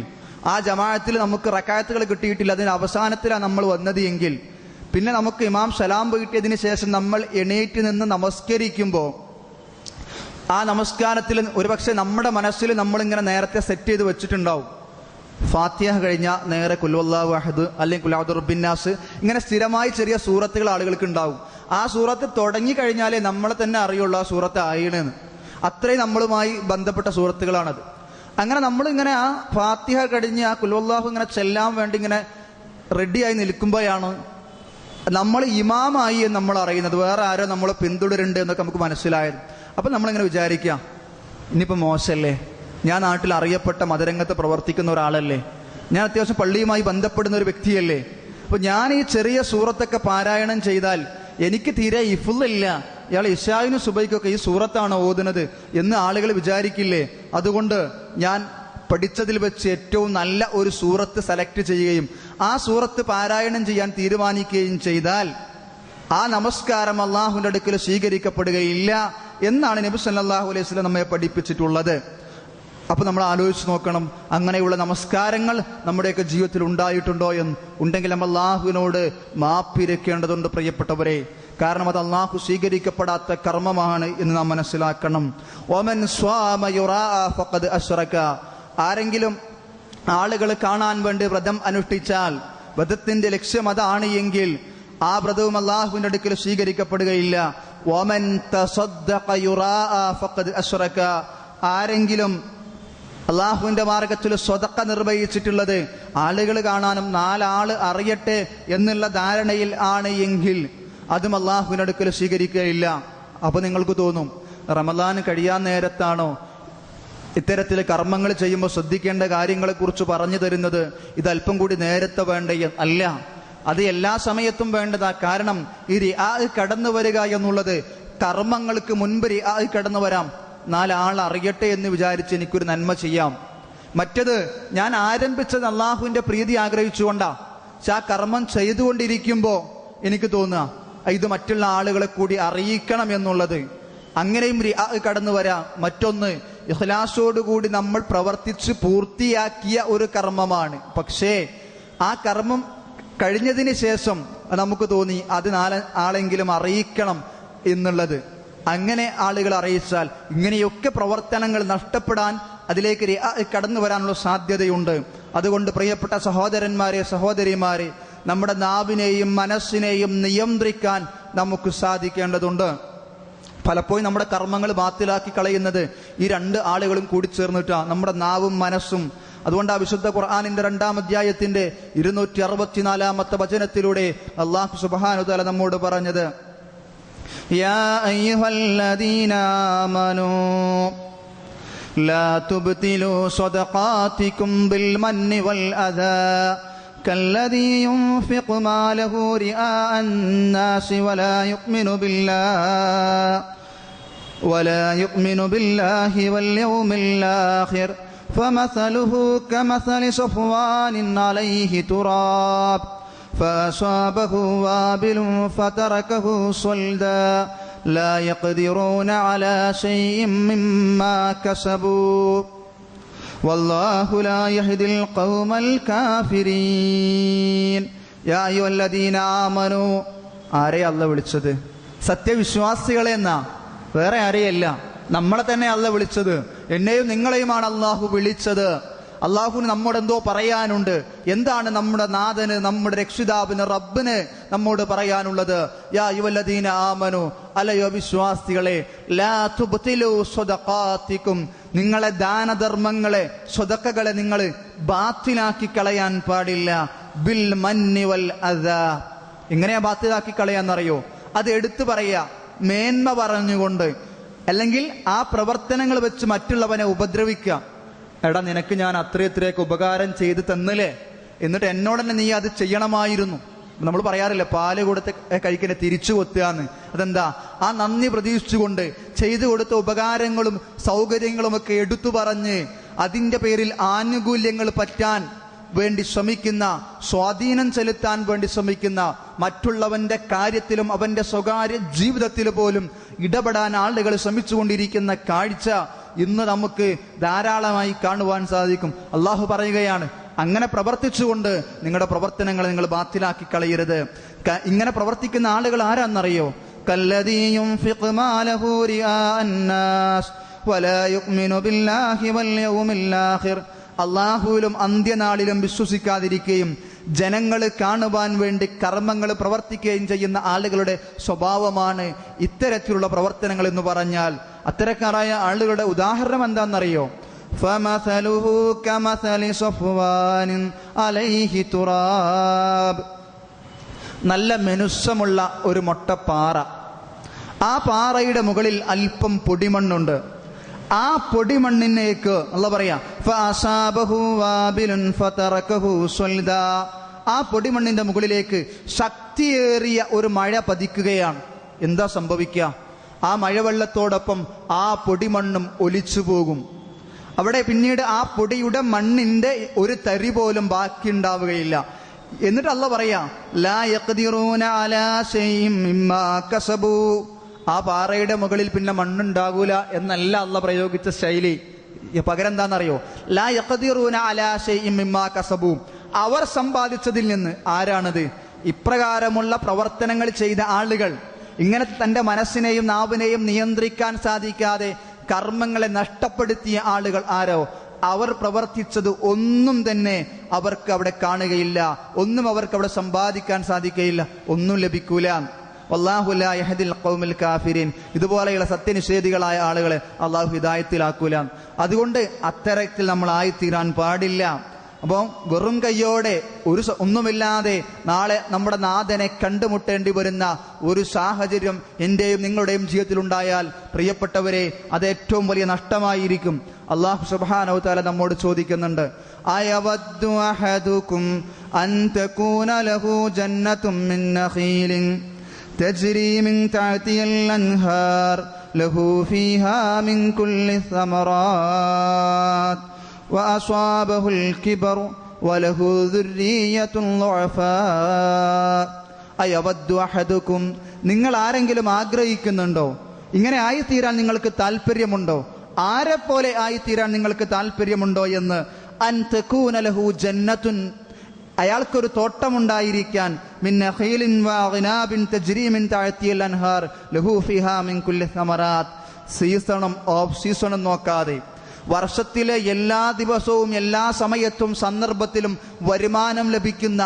ആ ജമാഅത്തിൽ നമുക്ക് റക്അത്തുകൾ കിട്ടിയിട്ടില്ല, അതിന് അവസാനത്തിലാണ് നമ്മൾ വന്നത് എങ്കിൽ പിന്നെ നമുക്ക് ഇമാം സലാം വീട്ടിയതിന് ശേഷം നമ്മൾ എണീറ്റ് നിന്ന് നമസ്കരിക്കുമ്പോൾ ആ നമസ്കാരത്തിൽ ഒരുപക്ഷെ നമ്മുടെ മനസ്സിൽ നമ്മളിങ്ങനെ നേരത്തെ സെറ്റ് ചെയ്ത് വെച്ചിട്ടുണ്ടാവും. ഫാത്തിഹ കഴിഞ്ഞാൽ നേരെ ഖുൽ ഹുവല്ലാഹു അഹദ് അല്ലെങ്കിൽ ഖുൽ അഊദു ബിറബ്ബിന്നാസ്, ഇങ്ങനെ സ്ഥിരമായി ചെറിയ സൂറത്തുകൾ ആളുകൾക്ക് ഉണ്ടാവും. ആ സൂറത്ത് തുടങ്ങി കഴിഞ്ഞാലേ നമ്മളെ തന്നെ അറിയുള്ളൂ ആ സൂറത്ത് ആയിണെന്ന്. അത്രയും നമ്മളുമായി ബന്ധപ്പെട്ട സൂറത്തുകളാണത്. അങ്ങനെ നമ്മളിങ്ങനെ ആ ഫാത്തിഹ കഴിഞ്ഞ് ആ ഖുൽ ഹുവല്ലാഹു ഇങ്ങനെ ചെല്ലാൻ വേണ്ടി ഇങ്ങനെ റെഡിയായി നിൽക്കുമ്പോഴാണ് നമ്മൾ ഇമാമായി എന്ന് നമ്മൾ അറിയുന്നത്, വേറെ ആരോ നമ്മളെ പിന്തുടരുന്നുണ്ട് എന്നൊക്കെ നമുക്ക് മനസ്സിലായത്. അപ്പം നമ്മളിങ്ങനെ വിചാരിക്കുക, ഇനിയിപ്പോൾ മോശമല്ലേ, ഞാൻ നാട്ടിൽ അറിയപ്പെട്ട മതരംഗത്ത് പ്രവർത്തിക്കുന്ന ഒരാളല്ലേ, ഞാൻ അത്യാവശ്യം പള്ളിയുമായി ബന്ധപ്പെടുന്ന ഒരു വ്യക്തിയല്ലേ, അപ്പോൾ ഞാൻ ഈ ചെറിയ സൂറത്തൊക്കെ പാരായണം ചെയ്താൽ എനിക്ക് തീരെ ഇഫുള്ളില്ല, ഇയാൾ ഇശായിനും സുബൈക്കൊക്കെ ഈ സൂറത്താണോ ഓതുന്നത് എന്ന് ആളുകൾ വിചാരിക്കില്ലേ? അതുകൊണ്ട് ഞാൻ പഠിച്ചതിൽ വെച്ച് ഏറ്റവും നല്ല ഒരു സൂറത്ത് സെലക്ട് ചെയ്യുകയും ആ സൂറത്ത് പാരായണം ചെയ്യാൻ തീരുമാനിക്കുകയും ചെയ്താൽ ആ നമസ്കാരം അള്ളാഹുവിൻ്റെ അടുക്കൽ സ്വീകരിക്കപ്പെടുകയില്ല എന്നാണ് നബി സല്ലല്ലാഹു അലൈഹി വസല്ലം നമ്മെ പഠിപ്പിച്ചിട്ടുള്ളത്. അപ്പോൾ നമ്മൾ ആലോചിച്ച് നോക്കണം, അങ്ങനെയുള്ള നമസ്കാരങ്ങൾ നമ്മുടെയൊക്കെ ജീവിതത്തിൽ ഉണ്ടായിട്ടുണ്ടോ എന്ന്. ഉണ്ടെങ്കിൽ നമ്മൾ അള്ളാഹുവിനോട് മാപ്പിരക്കേണ്ടതുണ്ട് പ്രിയപ്പെട്ടവരെ. കാരണം അത് അള്ളാഹു സ്വീകരിക്കപ്പെടാത്ത കർമ്മമാണ് എന്ന് നാം മനസ്സിലാക്കണം. ഒമൻ സ്വാമ യുറാഅ ഫഖദ് അശ്റക, ആരെങ്കിലും ആളുകൾ കാണാൻ വേണ്ടി വ്രതം അനുഷ്ഠിച്ചാൽ വ്രതത്തിന്റെ ലക്ഷ്യം അതാണ് എങ്കിൽ ആ വ്രതവും അള്ളാഹുവിന്റെ അടുക്കൽ സ്വീകരിക്കപ്പെടുകയില്ല. ഒമൻ തസദ്ദഖ യുറാഅ ഫഖദ് അശ്റക, ആരെങ്കിലും അള്ളാഹുവിന്റെ മാർഗത്തിൽ സ്വതക്ക നിർവഹിച്ചിട്ടുള്ളത് ആളുകൾ കാണാനും നാലാള് അറിയട്ടെ എന്നുള്ള ധാരണയിൽ ആണ് എങ്കിൽ അതും അള്ളാഹുവിന്റെ അടുക്കൽ സ്വീകരിക്കുകയില്ല. അപ്പൊ നിങ്ങൾക്ക് തോന്നും, റമദാൻ കഴിയാൻ നേരത്താണോ ഇത്തരത്തിൽ കർമ്മങ്ങൾ ചെയ്യുമ്പോൾ ശ്രദ്ധിക്കേണ്ട കാര്യങ്ങളെക്കുറിച്ച് പറഞ്ഞു തരുന്നത്? ഇത് അല്പം കൂടി നേരത്തെ വേണ്ട? അല്ല, അത് എല്ലാ സമയത്തും വേണ്ടതാ. കാരണം ഈ റിആ കടന്നു വരിക എന്നുള്ളത് കർമ്മങ്ങൾക്ക് മുൻപ് റിആ കടന്നു വരാം. നാലാൾ അറിയട്ടെ എന്ന് വിചാരിച്ച് എനിക്കൊരു നന്മ ചെയ്യാം. മറ്റത് ഞാൻ ആരംഭിച്ചത് അള്ളാഹുവിന്റെ പ്രീതി ആഗ്രഹിച്ചുകൊണ്ടാ. പക്ഷെ ആ കർമ്മം ചെയ്തുകൊണ്ടിരിക്കുമ്പോൾ എനിക്ക് തോന്നുക ഇത് മറ്റുള്ള ആളുകളെ കൂടി അറിയിക്കണം എന്നുള്ളത്. അങ്ങനെയും റിആ കടന്നു വരാം. മറ്റൊന്ന്, ഇഖ്ലാസോടുകൂടി നമ്മൾ പ്രവർത്തിച്ച് പൂർത്തിയാക്കിയ ഒരു കർമ്മമാണ്. പക്ഷേ ആ കർമ്മം കഴിഞ്ഞതിന് ശേഷം നമുക്ക് തോന്നി അത് ആളെങ്കിലും അറിയിക്കണം എന്നുള്ളത്. അങ്ങനെ ആളുകൾ അറിയിച്ചാൽ ഇങ്ങനെയൊക്കെ പ്രവർത്തനങ്ങൾ നഷ്ടപ്പെടാൻ, അതിലേക്ക് കടന്നു വരാനുള്ള സാധ്യതയുണ്ട്. അതുകൊണ്ട് പ്രിയപ്പെട്ട സഹോദരന്മാരെ, സഹോദരിമാരെ, നമ്മുടെ നാവിനെയും മനസ്സിനെയും നിയന്ത്രിക്കാൻ നമുക്ക് സാധിക്കേണ്ടതുണ്ട്. പലപ്പോഴും നമ്മുടെ കർമ്മങ്ങൾ ബാത്തിലാക്കി കളയുന്നത് ഈ രണ്ട് ആളുകളും കൂടി ചേർന്നിട്ടാണ്, നമ്മുടെ നാവും മനസ്സും. അതുകൊണ്ട് ആ വിശുദ്ധ ഖുർആനിന്റെ 2-ാം അധ്യായത്തിന്റെ 264-ാമത്തെ വചനത്തിലൂടെ അല്ലാഹു സുബ്ഹാനഹു വ തആല നമ്മോട് പറഞ്ഞത്, യാ അയ്യുഹല്ലദീന ആമനൂ ലാ തുബ്തിലൂ സ്വദഖാതികും ബിൽ മന്നി വൽ അദാ കല്ലദീ യുൻഫിഖു മാലഹു റിആഅൻ നാസി വലാ യുഅ്മിനു ബില്ലാഹി വൽ യൗമിൽ ആഖിർ فمثله كمثل صفوان عليه تراب فأصابه وابل فتركه صلدا لا يقدرون على شيء مما كسبوا വല്ലാഹു ലാ യഹ്ദിൽ ഖൗമൽ കാഫിരീൻ. യാ അയ്യുഹല്ലദീന ആമനൂ. ആരെ അല്ലാഹു വിളിച്ചത്? സത്യവിശ്വാസികളെ എന്നാ, വേറെ ആരെയല്ല, നമ്മളെ തന്നെ അല്ലാഹു വിളിച്ചത്. എന്നെയും നിങ്ങളെയുമാണ് അള്ളാഹു വിളിച്ചത്. അള്ളാഹുവിന് നമ്മോട് എന്തോ പറയാനുണ്ട്. എന്താണ് നമ്മുടെ നാഥന്, നമ്മുടെ രക്ഷിതാവിന്, റബ്ബിന് നമ്മോട് പറയാനുള്ളത്? യാ അയ്യുഹല്ലദീന ആമനു, അല്ലയോ വിശ്വാസികളെ, ലാ തുബ്തിലു സ്വദഖാതികും, നിങ്ങളെ ദാനധർമ്മങ്ങളെ, സ്വതക്കകളെ നിങ്ങൾ ബാത്തിലാക്കി കളയാൻ പാടില്ല. ബിൽ മന്നി വൽ അദാ. എങ്ങനെയാ ബാത്തിലാക്കി കളയാന്നറിയോ? അത് എടുത്തു പറയാ, മേന്മ പറഞ്ഞുകൊണ്ട്, അല്ലെങ്കിൽ ആ പ്രവർത്തനങ്ങൾ വെച്ച് മറ്റുള്ളവനെ ഉപദ്രവിക്കുക. എടാ, നിനക്ക് ഞാൻ അത്രയൊക്കെ ഉപകാരം ചെയ്ത് തന്നില്ലേ, എന്നിട്ട് എന്നോട് തന്നെ നീ അത് ചെയ്യണമായിരുന്നു. നമ്മൾ പറയാറില്ല, പാല് കൊടുത്ത് കഴിക്കണേ തിരിച്ചു കൊത്തുകയെന്ന്. അതെന്താ? ആ നന്ദി പ്രതീക്ഷിച്ചുകൊണ്ട് ചെയ്തു കൊടുത്ത ഉപകാരങ്ങളും സൗകര്യങ്ങളും ഒക്കെ എടുത്തു പറഞ്ഞ് അതിൻ്റെ പേരിൽ ആനുകൂല്യങ്ങൾ പറ്റാൻ വേണ്ടി ശ്രമിക്കുന്ന, സ്വാധീനം ചെലുത്താൻ വേണ്ടി ശ്രമിക്കുന്ന, മറ്റുള്ളവന്റെ കാര്യത്തിലും അവന്റെ സ്വകാര്യ ജീവിതത്തിൽ പോലും ഇടപെടാൻ ആളുകൾ ശ്രമിച്ചുകൊണ്ടിരിക്കുന്ന കാഴ്ച ഇന്ന് നമുക്ക് ധാരാളമായി കാണുവാൻ സാധിക്കും. അള്ളാഹു പറയുകയാണ്, അങ്ങനെ പ്രവർത്തിച്ചുകൊണ്ട് നിങ്ങളുടെ പ്രവർത്തനങ്ങൾ നിങ്ങൾ ബാത്തിലാക്കി കളയരുത്. ഇങ്ങനെ പ്രവർത്തിക്കുന്ന ആളുകൾ ആരാന്നറിയോ? കല്ലദീ യുൻഫിഖു മാലഹു റിആഅൻ നാസ് വലാ യുഅ്മിനു ബില്ലാഹി വൽ യൗമിൽ ആഖിർ. അള്ളാഹുവിലും അന്ത്യനാളിലും വിശ്വസിക്കാതിരിക്കുകയും ജനങ്ങൾ കാണുവാൻ വേണ്ടി കർമ്മങ്ങൾ പ്രവർത്തിക്കുകയും ചെയ്യുന്ന ആളുകളുടെ സ്വഭാവമാണ് ഇത്തരത്തിലുള്ള പ്രവർത്തനങ്ങൾ എന്ന് പറഞ്ഞാൽ. അത്തരക്കാരായ ആളുകളുടെ ഉദാഹരണം എന്താണെന്നറിയോ? ഫമസലുഹു കമസലി സഫ്വാനിൻ അലൈഹി തുറാബ്. നല്ല മെനുസമുള്ള ഒരു മൊട്ടപ്പാറ, ആ പാറയുടെ മുകളിൽ അല്പം പൊടിമണ്ണുണ്ട്. ആ പൊടിമണ്ണിനേക്ക് അല്ലാഹു പറയാ, ഫഅസാബഹു വാബിലുൻ ഫതറകഹു സ്വൽദാ. ആ പൊടിമണ്ണിന്റെ മുകളിലേക്ക് ശക്തിയേറിയ ഒരു മഴ പതിക്കുകയാണ്. എന്താ സംഭവിക്കുക? ആ മഴവെള്ളത്തോടൊപ്പം ആ പൊടിമണ്ണും ഒലിച്ചു പോകും. അവിടെ പിന്നീട് ആ പൊടിയുടെ മണ്ണിന്റെ ഒരു തരി പോലും ബാക്കി ഉണ്ടാവുകയില്ല. എന്നിട്ട് അല്ലാഹു പറയാ, ലാ യഖ്ദിറൂന അലാ ശൈഇൻ മിമ്മാ കസബൂ. ആ പാറയുടെ മുകളിൽ പിന്നെ മണ്ണുണ്ടാകൂല എന്നല്ല അല്ലാഹു പ്രയോഗിച്ച ശൈലി. പകരം എന്താണെന്നറിയോ? ലാ യഖ്ദിറൂന അലാ ശൈഇൻ മിമ്മാ കസബൂ. അവർ സമ്പാദിച്ചതിൽ നിന്ന്. ആരാണത്? ഇപ്രകാരമുള്ള പ്രവർത്തനങ്ങൾ ചെയ്ത ആളുകൾ, ഇങ്ങനെ തൻ്റെ മനസ്സിനെയും നാവിനെയും നിയന്ത്രിക്കാൻ സാധിക്കാതെ കർമ്മങ്ങളെ നഷ്ടപ്പെടുത്തിയ ആളുകൾ ആരോ, അവർ പ്രവർത്തിച്ചത് ഒന്നും തന്നെ അവർക്ക് അവിടെ കാണുകയില്ല, ഒന്നും അവർക്ക് അവിടെ സമ്പാദിക്കാൻ സാധിക്കുകയില്ല, ഒന്നും ലഭിക്കൂല. വല്ലാഹു ലാ യഹ്ദിൽ ഖൗമൽ കാഫിരീൻ. ഇതുപോലെയുള്ള സത്യനിഷേധികളായ ആളുകളെ അള്ളാഹു ഹിദായത്തിലാക്കൂല. അതുകൊണ്ട് അത്തരത്തിൽ നമ്മൾ ആയിത്തീരാൻ പാടില്ല. അപ്പോൾ വെറും കയ്യോടെ ഒന്നുമില്ലാതെ നാളെ നമ്മുടെ നാഥനെ കണ്ടുമുട്ടേണ്ടി വരുന്ന ഒരു സാഹചര്യം എൻ്റെയും നിങ്ങളുടെയും ജീവിതത്തിൽ ഉണ്ടായാൽ, പ്രിയപ്പെട്ടവരെ, അത് ഏറ്റവും വലിയ നഷ്ടമായിരിക്കും. അല്ലാഹു സുബ്ഹാനഹു വ തആല നമ്മോട് ചോദിക്കുന്നുണ്ട്, അയവദ്ദു അഹദുകും അൻ തകൂന ലഹു ജന്നത്തും മിൻ നഖീലിൻ തജ്രി മിൻ തഹ്തിഹൽ അൻഹാർ ലഹു ഫീഹാ മിൻ കുല്ലി സമറാത്ത് വഅസ്വാബഹുൽ കിബർ വലഹു ദുർരിയ്യത്തുൻ ളുഅഫാ. അയവദ്ദു അഹദുകും, നിങ്ങൾ ആരെങ്കിലും ആഗ്രഹിക്കുന്നുണ്ടോ? ഇങ്ങനെ ആയിത്തീരാൻ നിങ്ങൾക്ക് താല്പര്യമുണ്ടോ? ആരെപ്പോലെ ആയിത്തീരാൻ നിങ്ങൾക്ക് താല്പര്യമുണ്ടോ എന്ന്? അൻ തകൂന ലഹു ജന്നത്തുൻ, അയാൾക്കൊരു തോട്ടമുണ്ടായിരിക്കാൻ, മിൻ നഖീലിൻ വഅഗ്നാബിൻ തജ്രി മിൻ തഹ്തിഹൽ അൻഹാർ ലഹു ഫീഹാ മിൻ കുല്ലി സമറാത്ത്. സീസണും ഓഫ് സീസണും നോക്കാതെ വർഷത്തിലെ എല്ലാ ദിവസവും എല്ലാ സമയത്തും സന്ദർഭത്തിലും വരുമാനം ലഭിക്കുന്ന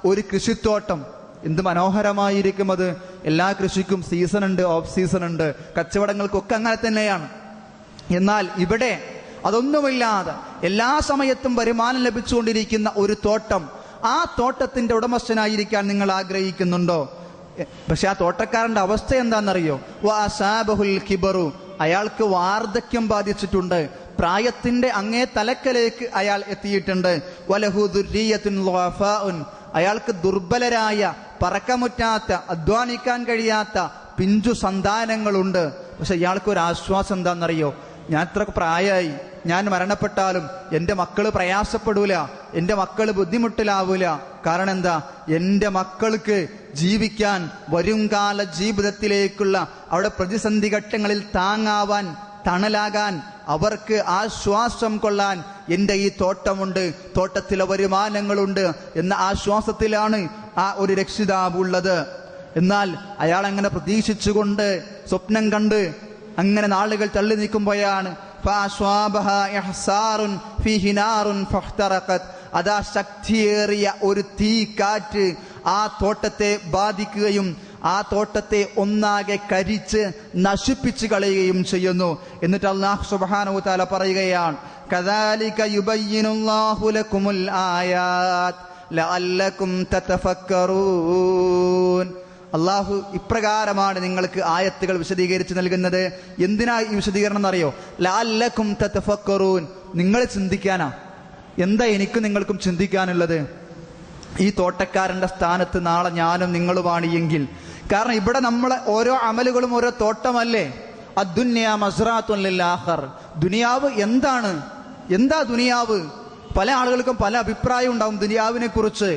ഒരു കൃഷിത്തോട്ടം. എന്ത് മനോഹരമായിരിക്കും അത്! എല്ലാ കൃഷിക്കും സീസൺ ഉണ്ട്, ഓഫ് സീസൺ ഉണ്ട്, കച്ചവടങ്ങൾക്കൊക്കെ അങ്ങനെ തന്നെയാണ്. എന്നാൽ ഇവിടെ അതൊന്നുമില്ലാതെ എല്ലാ സമയത്തും വരുമാനം ലഭിച്ചുകൊണ്ടിരിക്കുന്ന ഒരു തോട്ടം, ആ തോട്ടത്തിന്റെ ഉടമസ്ഥനായിരിക്കാൻ നിങ്ങൾ ആഗ്രഹിക്കുന്നുണ്ടോ? പക്ഷെ ആ തോട്ടക്കാരന്റെ അവസ്ഥ എന്താണെന്നറിയോ? വഅസാബഹുൽ കിബറു, അയാൾക്ക് വാർദ്ധക്യം ബാധിച്ചിട്ടുണ്ട്, പ്രായത്തിന്റെ അങ്ങേ തലക്കലേക്ക് അയാൾ എത്തിയിട്ടുണ്ട്. വലഹു ദുർരിയ്യത്തുൻ ളുഅഫാഉൻ, അയാൾക്ക് ദുർബലരായ, പറക്കമുറ്റാത്ത, അധ്വാനിക്കാൻ കഴിയാത്ത പിഞ്ചു സന്താനങ്ങളുണ്ട്. പക്ഷെ ഇയാൾക്കൊരു ആശ്വാസം എന്താണെന്നറിയോ? ഞാൻ ഇത്ര പ്രായമായി, ഞാൻ മരണപ്പെട്ടാലും എൻ്റെ മക്കള് പ്രയാസപ്പെടൂല, എൻ്റെ മക്കള് ബുദ്ധിമുട്ടിലാവൂല. കാരണം എന്താ? എൻ്റെ മക്കൾക്ക് ജീവിക്കാൻ, വരുംകാല ജീവിതത്തിലേക്കുള്ള അവിടെ പ്രതിസന്ധി ഘട്ടങ്ങളിൽ താങ്ങാവാൻ, തണലാകാൻ അവർക്ക് ആശ്വാസം കൊള്ളാൻ എൻ്റെ ഈ തോട്ടമുണ്ട്, തോട്ടത്തിലെ വരുമാനങ്ങളുണ്ട് എന്ന ആശ്വാസത്തിലാണ് ആ ഒരു രക്ഷിതാവ് ഉള്ളത്. എന്നാൽ അയാൾ അങ്ങനെ പ്രതീക്ഷിച്ചുകൊണ്ട് സ്വപ്നം കണ്ട് അങ്ങനെ നാളുകൾ തള്ളി നീക്കുമ്പോഴാണ് അതാ ശക്തിയേറിയ ഒരു തീ കാറ്റ് ആ തോട്ടത്തെ ബാധിക്കുകയും ആ തോട്ടത്തെ ഒന്നാകെ കരിച്ച് നശിപ്പിച്ചു കളയുകയും ചെയ്യുന്നു. എന്നിട്ട് അല്ലാഹു സുബ്ഹാനഹു വ തആല പറയുകയാണ്, കദാലിക യുബയ്യിനുല്ലാഹു ലക്കുമുൽ ആയാത്ത് ലഅല്ലകും തതഫക്കറൂൻ. അള്ളാഹു ഇപ്രകാരമാണ് നിങ്ങൾക്ക് ആയത്തുകൾ വിശദീകരിച്ച് നൽകുന്നത്. എന്തിനാ ഈ വിശദീകരണം എന്നറിയോ? ലഅല്ലകും തതഫക്കറൂൻ, നിങ്ങൾ ചിന്തിക്കാനാ. എന്താ എനിക്കും നിങ്ങൾക്കും ചിന്തിക്കാനുള്ളത്? ഈ തോട്ടക്കാരന്റെ സ്ഥാനത്ത് നാളെ ഞാനും നിങ്ങളുമാണ് എങ്കിൽ, കാരണം ഇവിടെ നമ്മളെ ഓരോ അമലുകളും ഓരോ തോട്ടമല്ലേ. അദ്ദുന്യാ മസ്റാത്തുൻ ലിൽ ആഖിർ. ദുനിയാവ് എന്താണ്? എന്താ ദുനിയാവ്? പല ആളുകൾക്കും പല അഭിപ്രായം ഉണ്ടാവും ദുനിയാവിനെ കുറിച്ച്.